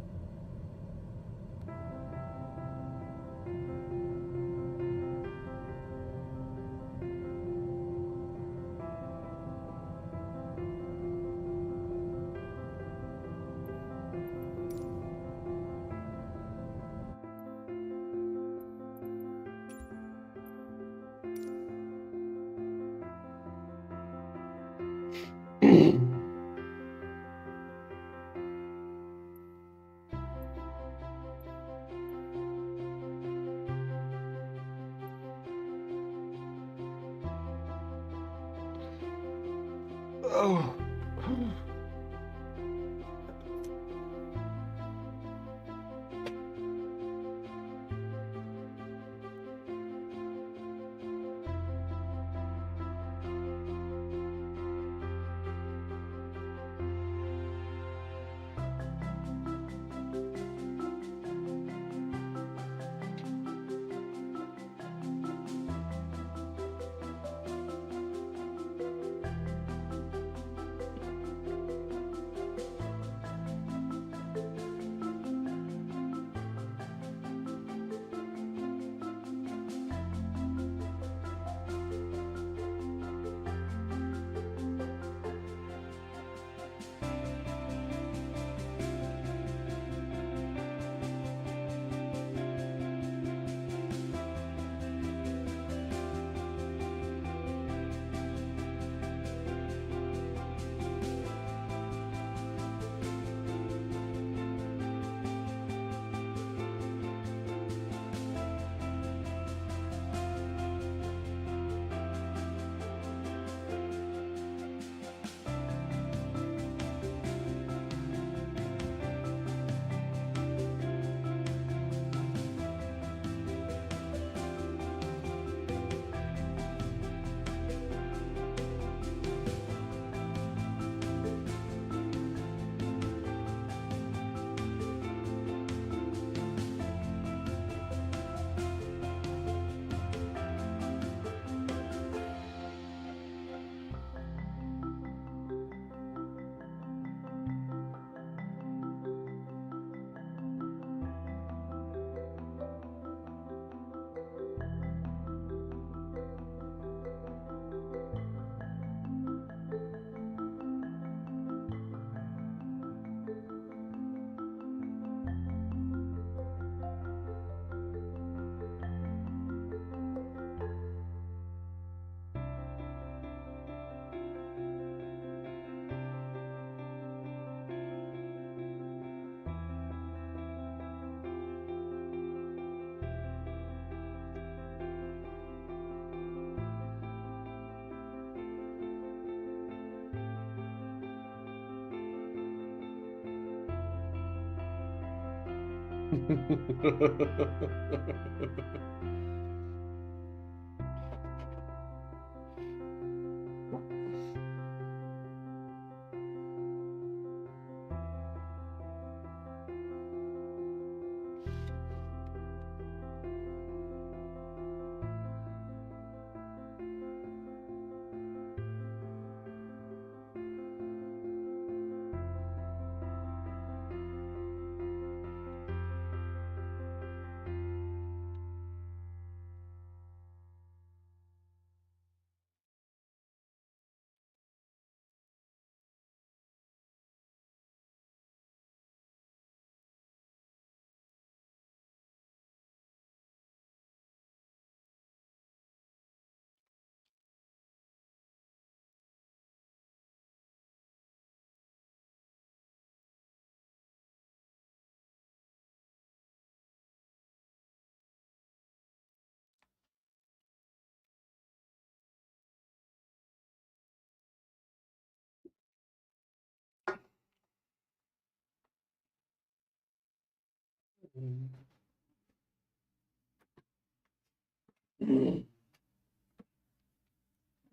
Oh.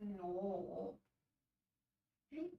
No. Flippy.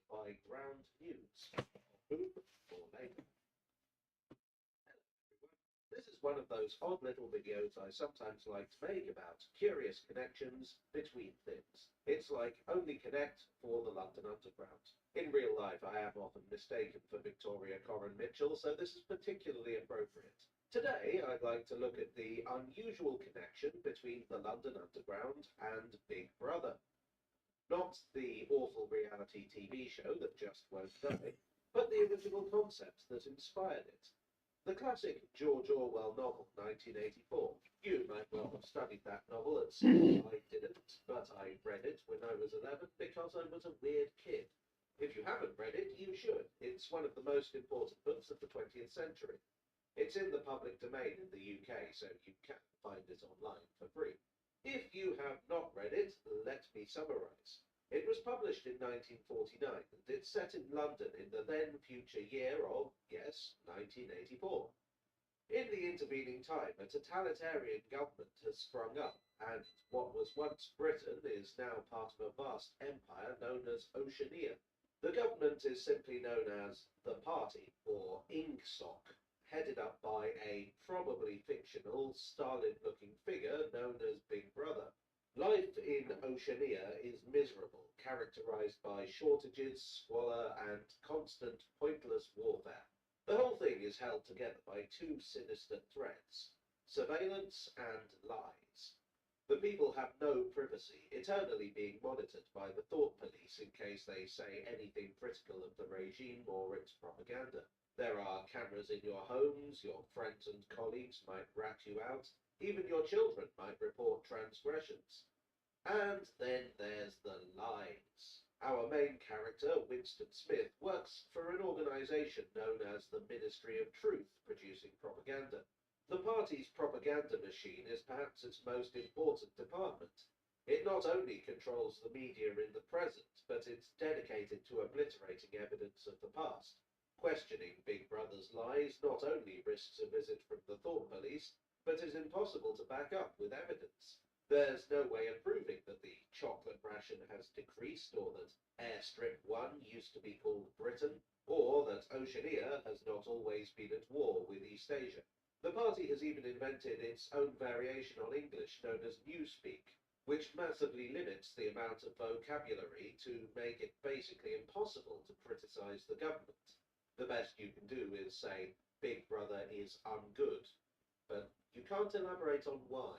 By ground news. Boom or later. This is one of those odd little videos I sometimes like to make about curious connections between things. It's like Only Connect for the London Underground. In real life, I am often mistaken for Victoria Coren Mitchell, so this is particularly appropriate. Today, I'd like to look at the unusual connection between the London Underground and Big Brother. Not the awful reality TV show that just won't die, but the original concept that inspired it. The classic George Orwell novel, 1984. You might well have studied that novel at school. I didn't, but I read it when I was 11 because I was a weird kid. If you haven't read it, you should. It's one of the most important books of the 20th century. It's in the public domain in the UK, so you can find it online for free. If you have not read it, let me summarize. It was published in 1949, and it's set in London in the then future year of, yes, 1984. In the intervening time, a totalitarian government has sprung up, and what was once Britain is now part of a vast empire known as Oceania. The government is simply known as the Party, or INGSOC, headed up by a probably fictional, Stalin-looking figure known as Big Brother. Life in Oceania is miserable, characterized by shortages, squalor, and constant pointless warfare. The whole thing is held together by two sinister threads: surveillance and lies. The people have no privacy, eternally being monitored by the thought police in case they say anything critical of the regime or its propaganda. There are cameras in your homes, your friends and colleagues might rat you out, even your children might report transgressions. And then there's the lies. Our main character, Winston Smith, works for an organization known as the Ministry of Truth, producing propaganda. The party's propaganda machine is perhaps its most important department. It not only controls the media in the present, but it's dedicated to obliterating evidence of the past. Questioning Big Brother's lies not only risks a visit from the thought police, but is impossible to back up with evidence. There's no way of proving that the chocolate ration has decreased, or that Airstrip 1 used to be called Britain, or that Oceania has not always been at war with East Asia. The party has even invented its own variation on English known as Newspeak, which massively limits the amount of vocabulary to make it basically impossible to criticize the government. The best you can do is say, Big Brother is ungood, but you can't elaborate on why.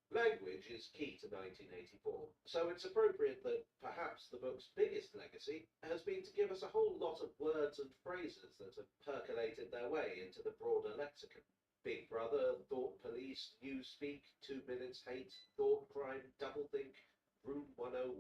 Language is key to 1984, so it's appropriate that perhaps the book's biggest legacy has been to give us a whole lot of words and phrases that have percolated their way into the broader lexicon. Big Brother, Thought Police, Newspeak, 2 Minutes Hate, Thought Crime, Doublethink, Room 101.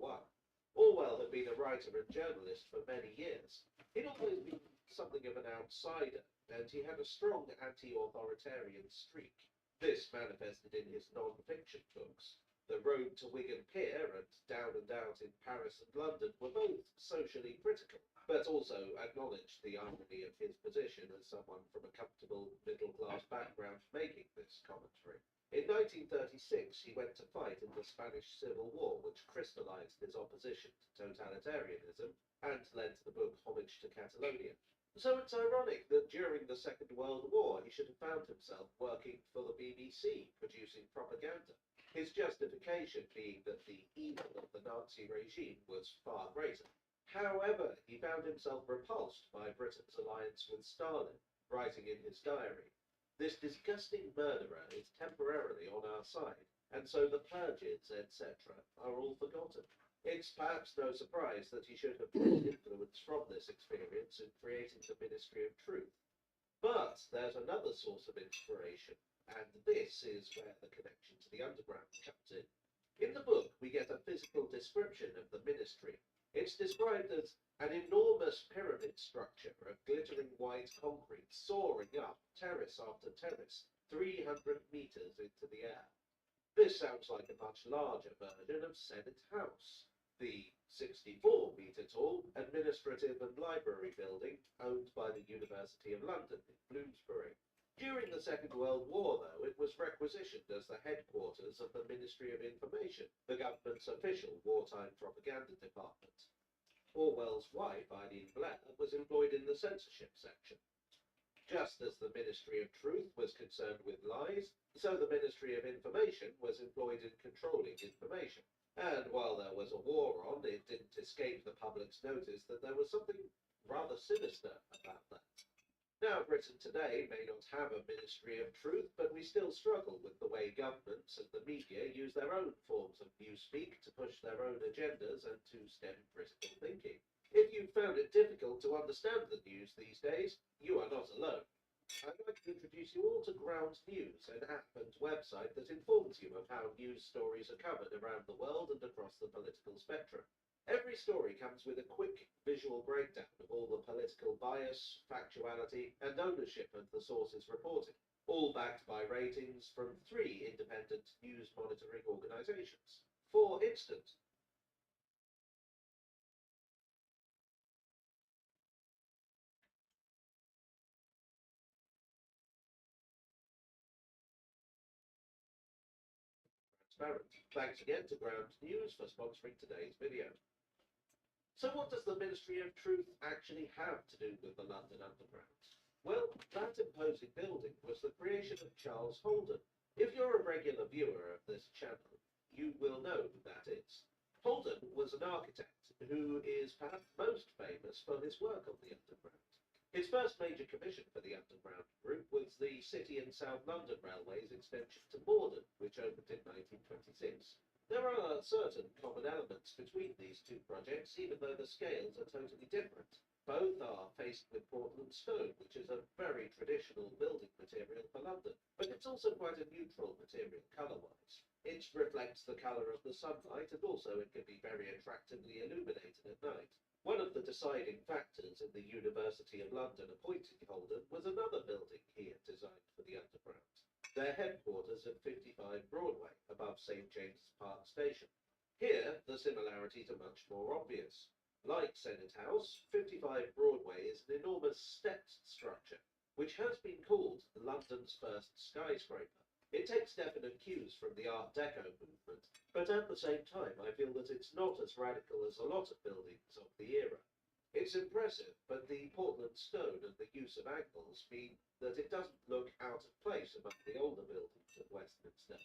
Orwell had been a writer and journalist for many years. He'd always been something of an outsider, and he had a strong anti-authoritarian streak. This manifested in his non-fiction books. The Road to Wigan Pier and Down and Out in Paris and London were both socially critical, but also acknowledged the irony of his position as someone from a comfortable middle-class background making this commentary. In 1936, he went to fight in the Spanish Civil War, which crystallized his opposition to totalitarianism and led to the book Homage to Catalonia. So it's ironic that during the Second World War he should have found himself working for the BBC, producing propaganda. His justification being that the evil of the Nazi regime was far greater. However, he found himself repulsed by Britain's alliance with Stalin, writing in his diary, "This disgusting murderer is temporarily on our side, and so the purges, etc., are all forgotten." It's perhaps no surprise that he should have drawn influence from this experience in creating the Ministry of Truth. But there's another source of inspiration, and this is where the connection to the underground comes in. In the book, we get a physical description of the ministry. It's described as an enormous pyramid structure of glittering white concrete soaring up terrace after terrace, 300 meters into the air. This sounds like a much larger version of Senate House, the 64-metre-tall administrative and library building owned by the University of London in Bloomsbury. During the Second World War, though, it was requisitioned as the headquarters of the Ministry of Information, the government's official wartime propaganda department. Orwell's wife, Eileen Blair, was employed in the censorship section. Just as the Ministry of Truth was concerned with lies, so the Ministry of Information was employed in controlling information. And while there was a war on, it didn't escape the public's notice that there was something rather sinister about that. Now, Britain today may not have a Ministry of Truth, but we still struggle with the way governments and the media use their own forms of newspeak to push their own agendas and to stem critical thinking. If you found it difficult to understand the news these days, you are not alone. I'd like to introduce you all to Ground News, an app and website that informs you of how news stories are covered around the world and across the political spectrum. Every story comes with a quick visual breakdown of all the political bias, factuality, and ownership of the sources reporting, all backed by ratings from 3 independent news monitoring organizations. For instance, transparent. Thanks again to Ground News for sponsoring today's video. So what does the Ministry of Truth actually have to do with the London Underground? Well, that imposing building was the creation of Charles Holden. If you're a regular viewer of this channel, you will know who that is. Holden was an architect who is perhaps most famous for his work on the Underground. His first major commission for the Underground Group was the City and South London Railway's extension to Morden, which opened in 1926. There are certain common elements between these two projects, even though the scales are totally different. Both are faced with Portland stone, which is a very traditional building material for London, but it's also quite a neutral material colour-wise. It reflects the colour of the sunlight, and also it can be very attractively illuminated at night. One of the deciding factors in the University of London appointing Holden was another building he had designed for the Underground. Their headquarters at 55 Broadway, above St James's Park Station. Here, the similarities are much more obvious. Like Senate House, 55 Broadway is an enormous stepped structure, which has been called London's first skyscraper. It takes definite cues from the Art Deco movement, but at the same time I feel that it's not as radical as a lot of buildings of the era. It's impressive, but the Portland stone and the use of angles mean that it doesn't look out of place among the older buildings at Westminster.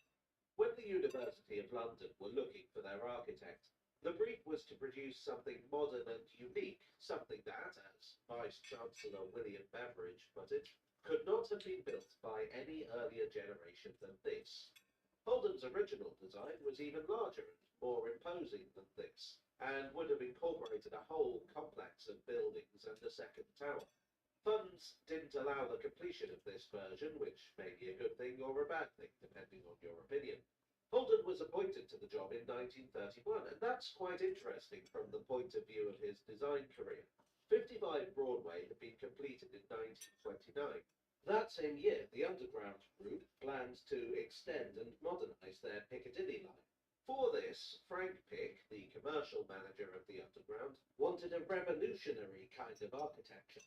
When the University of London were looking for their architect, the brief was to produce something modern and unique, something that, as Vice-Chancellor William Beveridge put it, could not have been built by any earlier generation than this. Holden's original design was even larger and more imposing than this, and would have incorporated a whole complex of buildings and a second tower. Funds didn't allow the completion of this version, which may be a good thing or a bad thing, depending on your opinion. Holden was appointed to the job in 1931, and that's quite interesting from the point of view of his design career. 55 Broadway had been completed in 1929. That same year, the Underground Group planned to extend and modernise their Piccadilly line. For this, Frank Pick, the commercial manager of the Underground, wanted a revolutionary kind of architecture.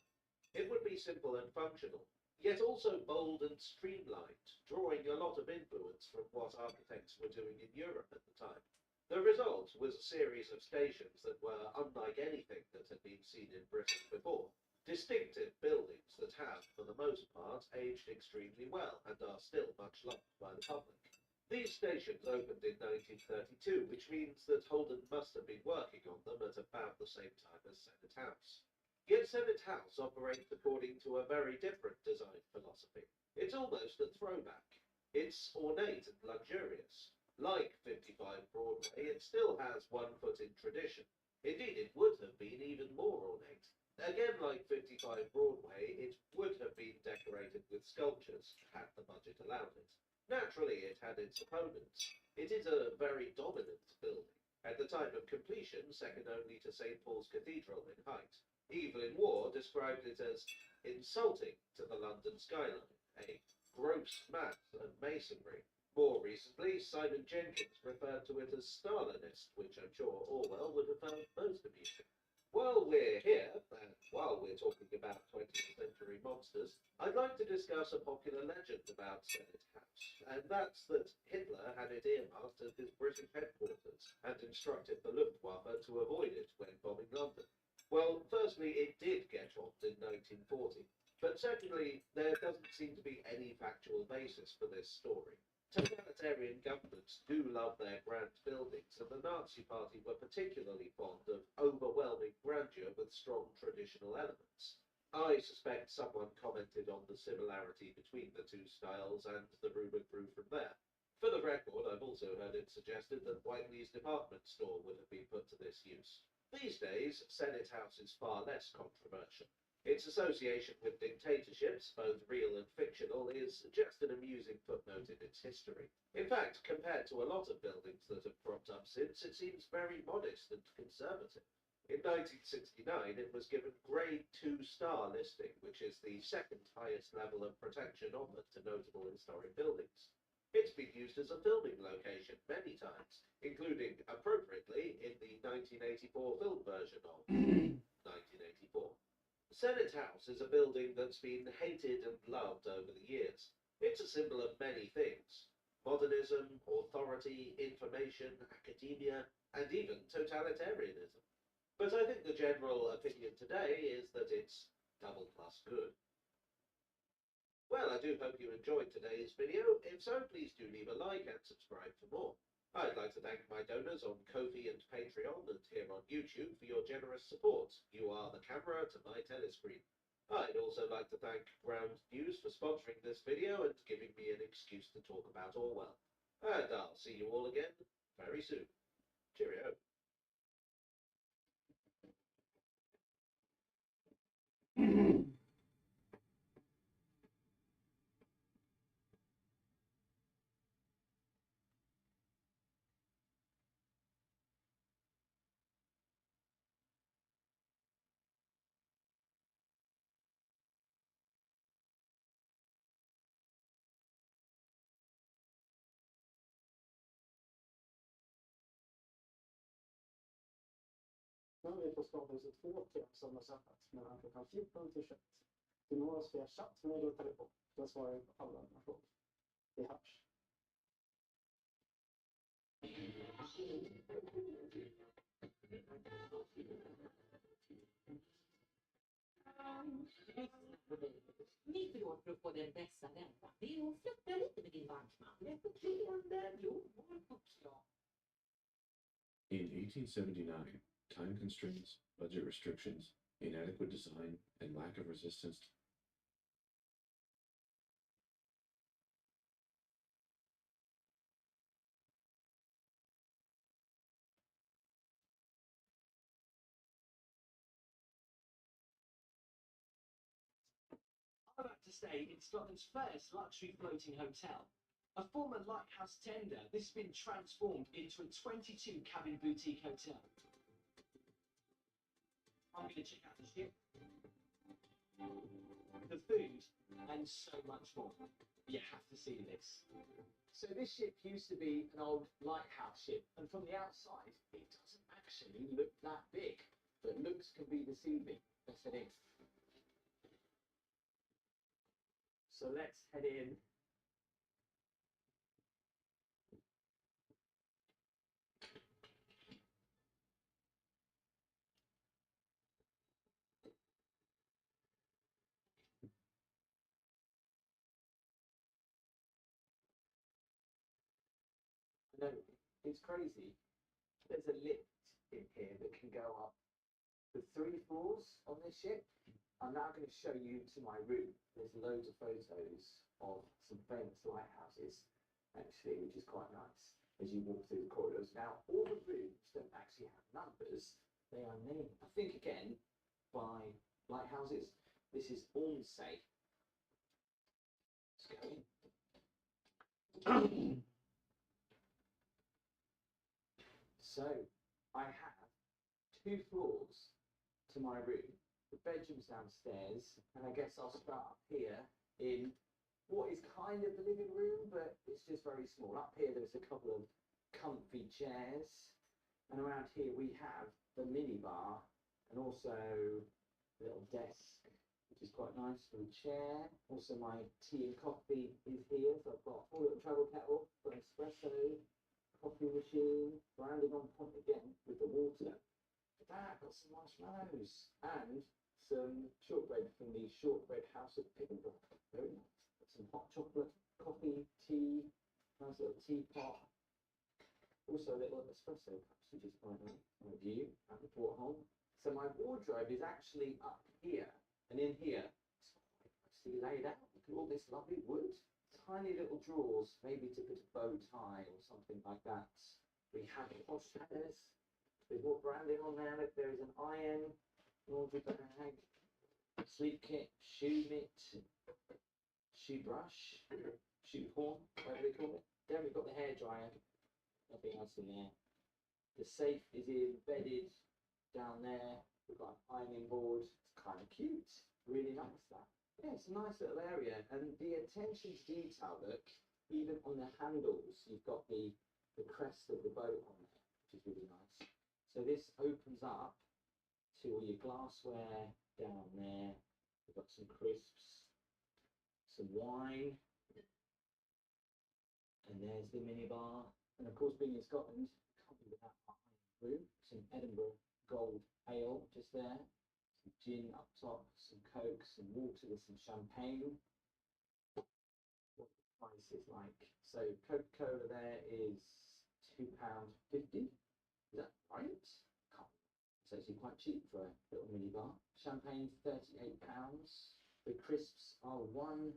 It would be simple and functional, yet also bold and streamlined, drawing a lot of influence from what architects were doing in Europe at the time. The result was a series of stations that were unlike anything that had been seen in Britain before. Distinctive buildings that have, for the most part, aged extremely well and are still much loved by the public. These stations opened in 1932, which means that Holden must have been working on them at about the same time as Senate House. Yet Senate House operates according to a very different design philosophy. It's almost a throwback. It's ornate and luxurious. Like 55 Broadway, it still has one foot in tradition. Indeed, it would have been even more ornate. Again, like 55 Broadway, it would have been decorated with sculptures, had the budget allowed it. Naturally, it had its opponents. It is a very dominant building. At the time of completion, second only to St. Paul's Cathedral in height. Evelyn Waugh described it as insulting to the London skyline, a gross mass of masonry. More recently, Simon Jenkins referred to it as Stalinist, which I'm sure Orwell would have found most amusing. While we're here, and while we're talking about 20th century monsters, I'd like to discuss a popular legend about Senate House, and that's that Hitler had it earmarked as his British headquarters, and instructed the Luftwaffe to avoid it when bombing London. Well, firstly, it did get bombed in 1940, but secondly, there doesn't seem to be any factual basis for this story. Totalitarian governments do love their grand buildings, and the Nazi Party were particularly fond of overwhelming grandeur with strong traditional elements. I suspect someone commented on the similarity between the two styles, and the rumour grew from there. For the record, I've also heard it suggested that Whiteley's department store would have been put to this use. These days, Senate House is far less controversial. Its association with dictatorships, both real and fictional, is just an amusing footnote in its history. In fact, compared to a lot of buildings that have cropped up since, it seems very modest and conservative. In 1969, it was given Grade 2-star listing, which is the second highest level of protection offered to notable historic buildings. It's been used as a filming location many times, including, appropriately, in the 1984 film version of 1984. Senate House is a building that's been hated and loved over the years. It's a symbol of many things. modernism, authority, information, academia, and even totalitarianism. But I think the general opinion today is that it's double plus good. Well, I do hope you enjoyed today's video. If so, please do leave a like and subscribe for more. I'd like to thank my donors on Ko-fi and Patreon and here on YouTube for your generous support. You are the camera to my telescreen. I'd also like to thank Ground News for sponsoring this video and giving me an excuse to talk about Orwell. And I'll see you all again very soon. Cheerio. Nu är vi på skapelse 2 som har satt mellan klockan 14 till 21. Du når oss via chatt, mejl och telefon. Jag svarar på alla dina frågor. Vi hörs. Mitt råd för att få den bästa räntan, det är att flirta lite med din bankman. Reflekterande blommor, uppslag. In 1879, time constraints, budget restrictions, inadequate design, and lack of resistance I'm about to stay in Scotland's first luxury floating hotel. A former lighthouse tender, this has been transformed into a 22-cabin boutique hotel. I'm going to check out the ship, the food, and so much more. You have to see this. So this ship used to be an old lighthouse ship, and from the outside, it doesn't actually look that big. But looks can be deceiving. Let's head in. So let's head in. No, it's crazy. There's a lift in here that can go up the 3 floors on this ship. I'm now going to show you to my room. There's loads of photos of some famous lighthouses, actually, which is quite nice as you walk through the corridors. Now, all the rooms don't actually have numbers. They are named, I think, again, by lighthouses. This is Ormsay. Let's go in. So, I have 2 floors to my room. The bedroom's downstairs, and I guess I'll start up here in what is kind of the living room, but it's just very small. Up here, there's a couple of comfy chairs, and around here we have the minibar, and also a little desk, which is quite nice for a chair. Also, my tea and coffee is here, so I've got a little travel kettle for espresso, coffee machine, branding on point again with the water. Dad, got some marshmallows and some shortbread from the Shortbread House at Edinburgh. Very nice. Got some hot chocolate, coffee, tea, nice little teapot. Also a little espresso cups, which is quite nice. A view at the porthole. So my wardrobe is actually up here, and in here it's quite nicely laid out. Look at all this lovely wood. Tiny little drawers, maybe to put a bow tie or something like that. We have posh headers. We've got branding on there. Look, there is an iron, laundry bag, sleep kit, shoe mitt, shoe brush, shoe horn, whatever they call it. Then we've got the hairdryer. Nothing else in there. The safe is embedded down there. We've got an ironing board. It's kind of cute. Really nice, that. Yeah, it's a nice little area, and the attention to detail, look, even on the handles, you've got the crest of the boat on there, which is really nice. So this opens up to all your glassware down there. We've got some crisps, some wine, and then There's the minibar. And of course, being in Scotland, can't be without my room. Some Edinburgh Gold Ale just there. Some gin up top, some Coke, some water with some champagne. What the price is like. So Coca-Cola there is £2.50. Is that right? Can't. It's actually quite cheap for a little minibar. Champagne, £38. The crisps are £1.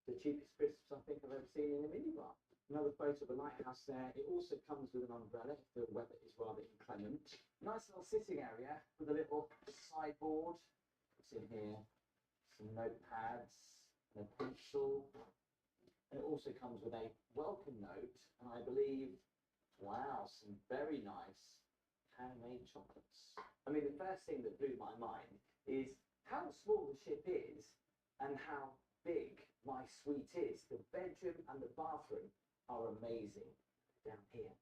The cheapest crisps I think I've ever seen in a minibar. Another photo of a lighthouse there. It also comes with an umbrella if the weather is rather inclement. Nice little sitting area with a little sideboard. What's in here? Some notepads and a pencil. And it also comes with a welcome note, and I believe, wow, some very nice handmade chocolates. I mean, the first thing that blew my mind is how small the ship is and how big my suite is. The bedroom and the bathroom are amazing down here.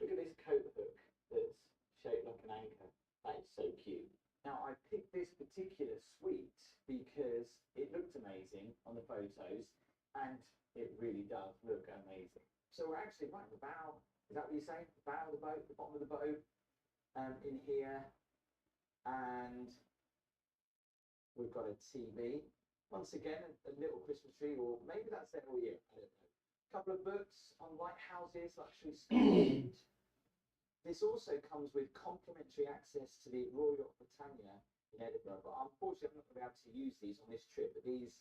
Look at this coat hook that's shaped like an anchor. That is so cute. Now, I picked this particular suite because it looked amazing on the photos and it really does look amazing. So we're actually right at the bow. Is that what you say? The bow of the boat, the bottom of the boat, in here. And we've got a TV. Once again, a little Christmas tree, or maybe that's there all year. I don't know. A couple of books on lighthouses, luxury Scotland. This also comes with complimentary access to the Royal Yacht Britannia in Edinburgh, but unfortunately I'm not going to be able to use these on this trip, but these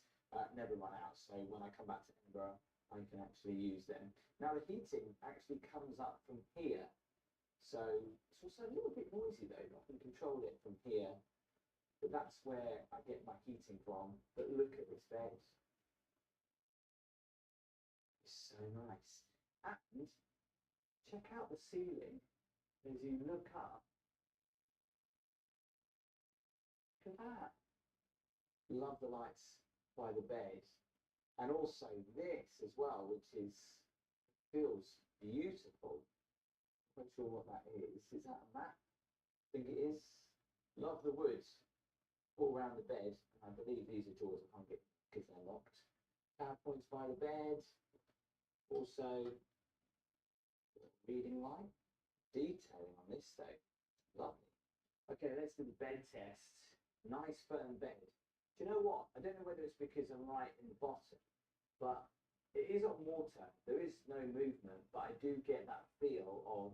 never run out, so when I come back to Edinburgh I can actually use them. Now the heating actually comes up from here, so it's also a little bit noisy though, but I can control it from here, but that's where I get my heating from. But look at this bed. It's so nice. And check out the ceiling. As you look up, look at that. Love the lights by the bed. And also this as well, which feels beautiful. Not sure what that is. Is that a map? I think it is. Love the wood all around the bed. And I believe these are drawers. I can't get because they're locked. PowerPoints by the bed. Also, reading light. Detailing on this though, lovely. Okay, let's do the bed test. Nice firm bed. Do you know what? I don't know whether it's because I'm right in the bottom, but it is on water. There is no movement, but I do get that feel of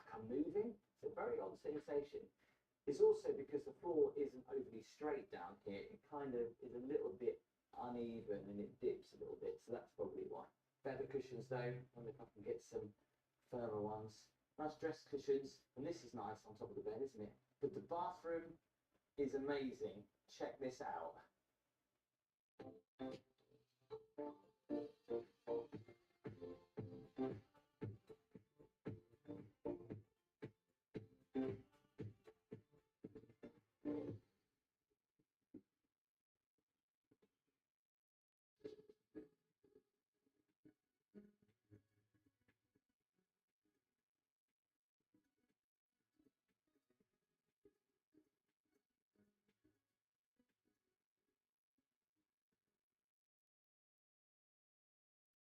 like I'm moving. It's a very odd sensation. It's also because the floor isn't overly straight down here. It kind of is a little bit uneven and it dips a little bit, so that's probably why. Feather cushions though, I wonder if I can get some firmer ones. Nice dress cushions, and this is nice on top of the bed, isn't it? But the bathroom is amazing. Check this out.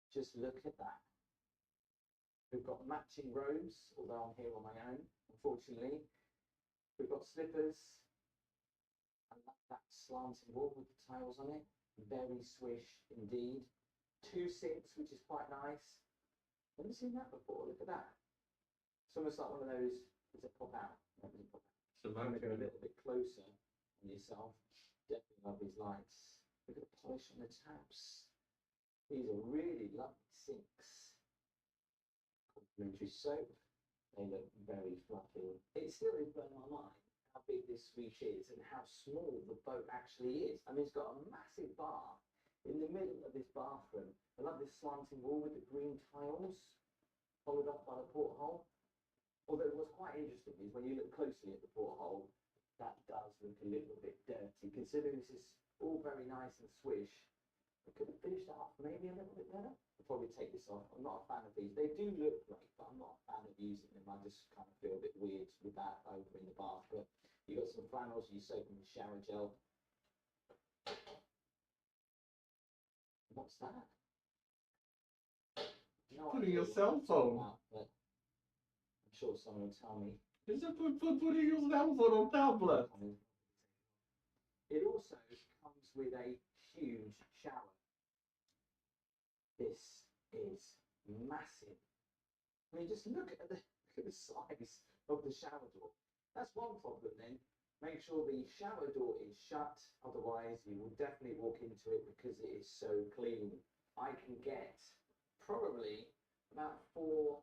Just look at that. We've got matching robes, although I'm here on my own, unfortunately. We've got slippers. I like that slanting wall with the tiles on it. Very swish indeed. 2 sinks, which is quite nice. Never seen that before. Look at that. It's almost like one of those. Does it pop out? No, does it pop out? So I'm going to go a little bit closer on yourself. Definitely love these lights. Look at the polish on the taps. These are really lovely sinks. Complimentary soap. They look very fluffy. It still is blowing my mind how big this suite is and how small the boat actually is. I mean, it's got a massive bar in the middle of this bathroom. I love this slanting wall with the green tiles followed up by the porthole. Although what's quite interesting is when you look closely at the porthole, that does look a little bit dirty. Considering this is all very nice and swish, I could have finished that off maybe a little bit better. I'll probably take this off. I'm not a fan of these. They do look great, but I'm not a fan of using them. I just kind of feel a bit weird with that over in the bath. But you got some flannels, you soak in the shower gel. What's that? No Putting idea your what cell I'm talking phone. about, but I'm sure someone will tell me. Is it putting your cell phone on tablet? It also comes with a huge shower. This is massive. I mean, just look at the size of the shower door. That's one problem then. Make sure the shower door is shut, otherwise you will definitely walk into it because it is so clean. I can get probably about 4,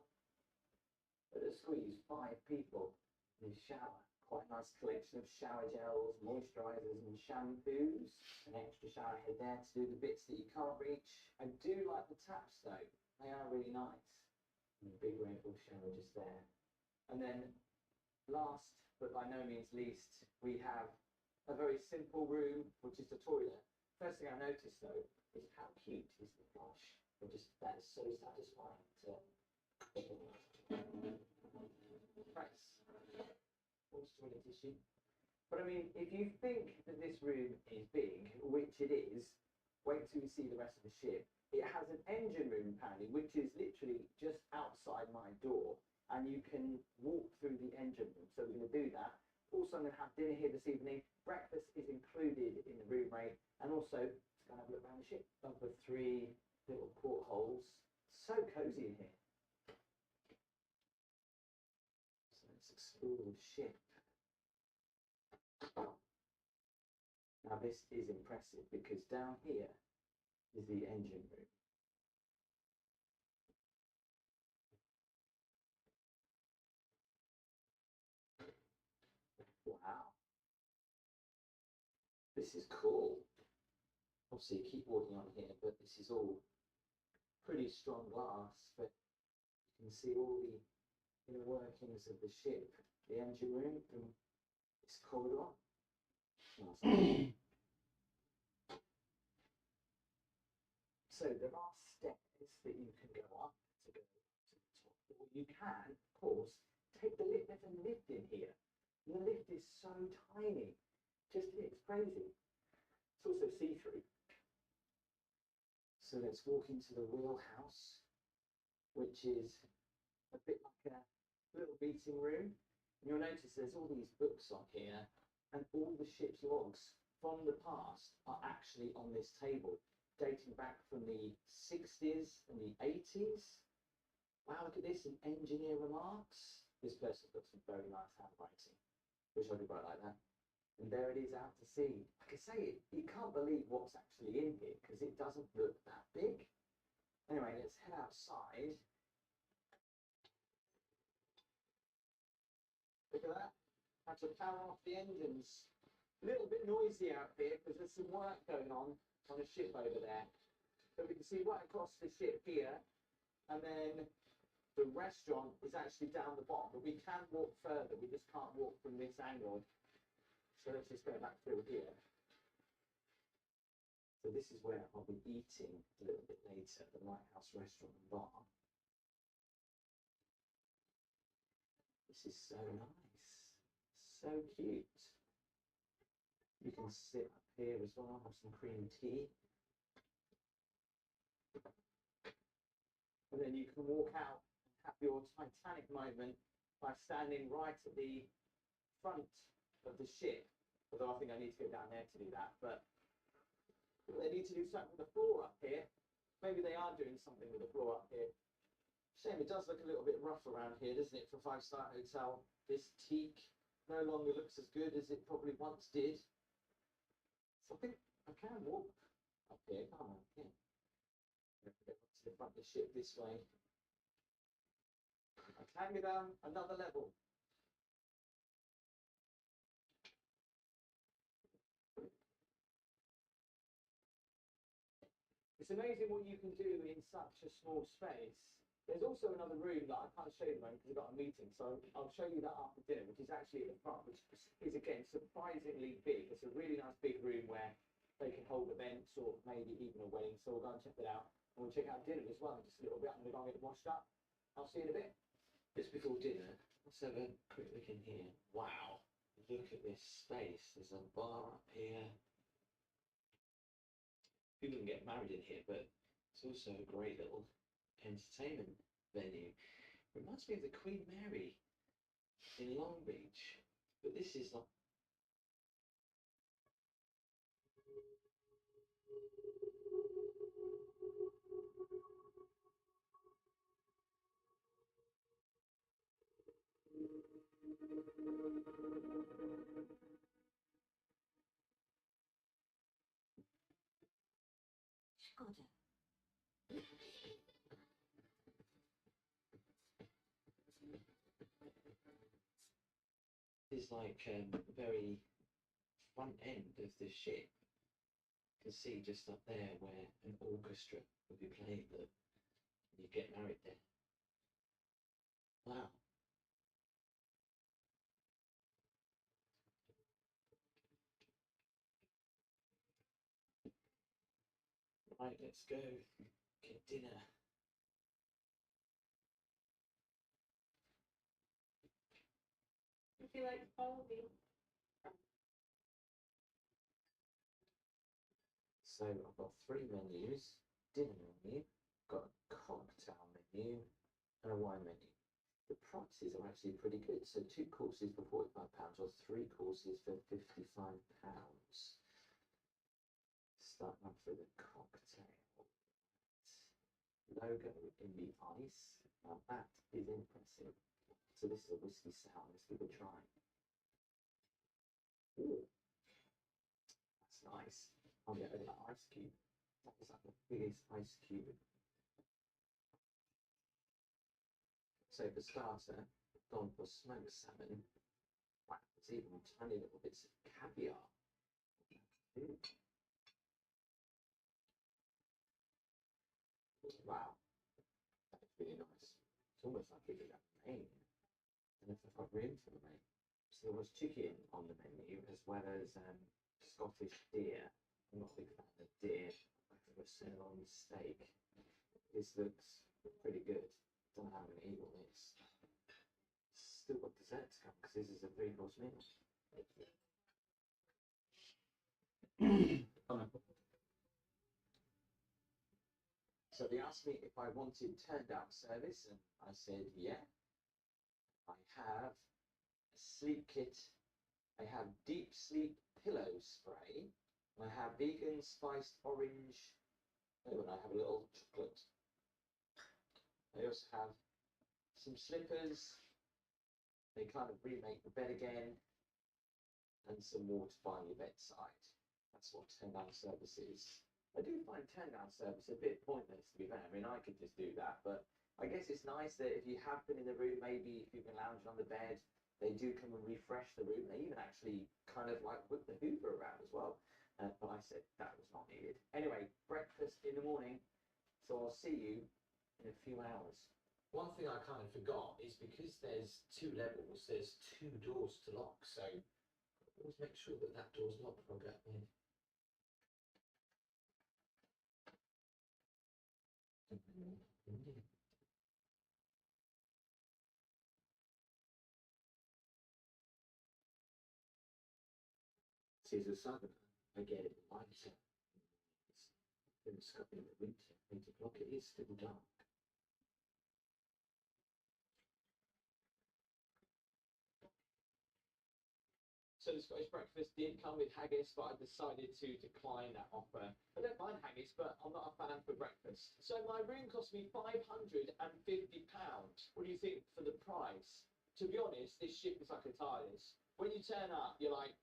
at a squeeze, 5 people in the shower. Quite a nice collection of shower gels, moisturisers and shampoos. An extra shower head there to do the bits that you can't reach. I do like the taps though. They are really nice. And a big rainbow shower just there. And then last but by no means least, we have a very simple room, which is the toilet. First thing I noticed though is how cute is the flush. That is so satisfying to press. Toilet tissue. But I mean, if you think that this room is big, which it is, wait till you see the rest of the ship. It has an engine room apparently, which is literally just outside my door, and you can walk through the engine room. So we're going to do that. Also, I'm going to have dinner here this evening. Breakfast is included in the room rate, and also let's go and have a look around the ship. Over 3 little portholes. So cozy in here. So let's explore the ship. Now this is impressive because down here is the engine room. Wow. This is cool. Obviously keep walking on here, but this is all pretty strong glass, but you can see all the inner workings of the ship, the engine room from this corridor. Nice. So there are stairs that you can go up to go to the top, or you can, of course, take the lift. There's a lift in here. The lift is so tiny. It's crazy. It's also see-through. So let's walk into the wheelhouse, which is a bit like a little meeting room. And you'll notice there's all these books on here, and all the ship's logs from the past are actually on this table, dating back from the 60s and the 80s. Wow, look at this, an engineer remarks. This person got some very nice handwriting. Wish I could write like that. And there it is out to sea. Like I say, you can't believe what's actually in here because it doesn't look that big. Anyway, let's head outside. Look at that. Had to power off the engines. A little bit noisy out here because there's some work going on a ship over there. But we can see right across the ship here, and then the restaurant is actually down the bottom, but we can walk further. We just can't walk from this angle. So let's just go back through here. So this is where I'll be eating a little bit later, the Lighthouse Restaurant and Bar. This is so nice, so cute. You can sit up here as well, have some cream tea. And then you can walk out and have your Titanic moment by standing right at the front of the ship. Although I think I need to go down there to do that, but they need to do something with the floor up here. Maybe they are doing something with the floor up here. Shame it does look a little bit rough around here, doesn't it, for a 5-star hotel? This teak no longer looks as good as it probably once did. So I think I can walk up here, can't I? Yeah. Go up to the front of the ship this way. I can go down another level. It's amazing what you can do in such a small space. There's also another room that I can't show you at the moment because I've got a meeting, so I'll show you that after dinner, which is actually at the front, which is again surprisingly big. It's a really nice big room where they can hold events or maybe even a wedding, so we'll go and check that out. And we'll check out dinner as well in just a little bit. I'm going to go and get washed up. I'll see you in a bit. Just before dinner, let's have a quick look in here. Wow, look at this space. There's a bar up here. People can get married in here, but it's also a great little entertainment venue. Reminds me of the Queen Mary in Long Beach, but this is like. Szkoda. Is like very front end of the ship. You can see just up there where an orchestra would be playing them. You get married there. Wow. Right, let's go get dinner. If you like to follow me. So I've got 3 menus, dinner menu, got a cocktail menu, and a wine menu. The prices are actually pretty good. So 2 courses for £45 or 3 courses for £55. Starting off with a cocktail. Logo in the ice. Now that is impressive. So this is a whiskey sour. Let's give it a try. Ooh, that's nice. I'll get over that ice cube. That was like the biggest ice cube. So for starter, gone for smoked salmon. Wow, there's even tiny little bits of caviar. Ooh. Wow, that's really nice. It's almost like it could have a main. And if I've got room for the main. So there was chicken on the menu as well as Scottish deer. I'm not a big fan of deer. I prefer sirloin steak. This looks pretty good. Don't know how I'm going to eat all this. Still got dessert to come because this is a 3-course meal. So they asked me if I wanted turned down service, and I said yeah. I have a sleep kit. I have deep sleep pillow spray. I have vegan spiced orange. Oh, and I have a little chocolate. I also have some slippers. They kind of remake the bed again. And some water by your bedside. That's what turn down service is. I do find turn down service a bit pointless, to be fair. I mean, I could just do that, but I guess it's nice that if you have been in the room, maybe if you've been lounging on the bed, they do come and refresh the room. They even actually kind of like whip the Hoover around as well. But I said that was not needed. Anyway, breakfast in the morning. So I'll see you in a few hours. One thing I kind of forgot is because there's 2 levels, there's 2 doors to lock. So always make sure that that door's locked before I go in. Caesar Southerner, I get it lighter. In Scotland in the winter, 8 o'clock, it is still dark. So the Scottish breakfast did come with haggis, but I decided to decline that offer. I don't mind haggis, but I'm not a fan for breakfast. So my room cost me £550. What do you think for the price? To be honest, this ship is like a TARDIS. When you turn up, you're like,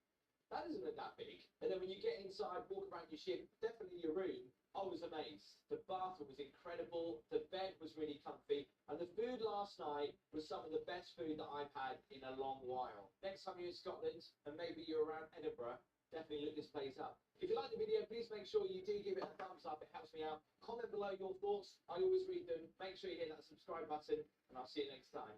that doesn't look that big. And then when you get inside, walk around your ship, definitely your room, I was amazed. The bathroom was incredible, the bed was really comfy, and the food last night was some of the best food that I've had in a long while. Next time you're in Scotland, and maybe you're around Edinburgh, definitely look this place up. If you like the video, please make sure you do give it a thumbs up, it helps me out. Comment below your thoughts, I always read them. Make sure you hit that subscribe button, and I'll see you next time.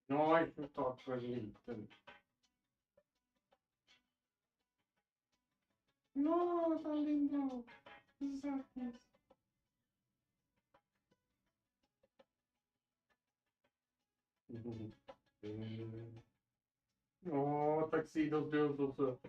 Nej, jag tar för liten. No, tan lindo. Exactly. Åh, Tuxedos, du är så söt.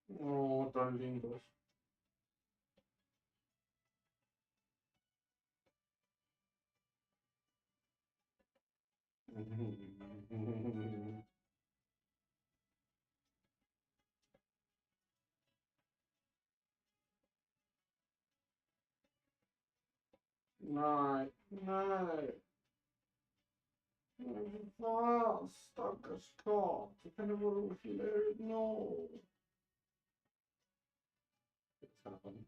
Åh, tan lindos. Nej, nej. Men fan, stackars katt. Hur kan det vara oflöjt? No. It's kind of funny.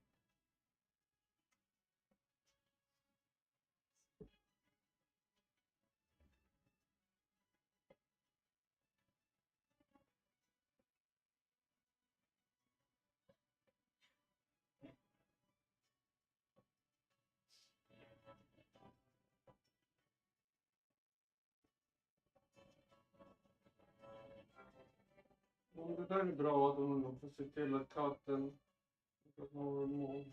Det där är bra att man får se till att katten har mål.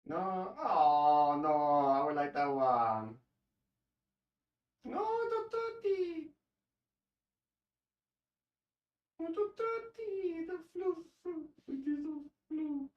No, oh no, I would like that one. No, Totati. No, Totati, the fluff. It is so fluff.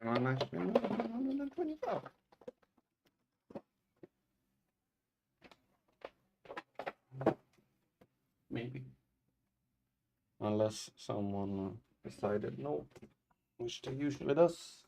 Actually 125. Maybe. Unless someone decided no, which they usually does.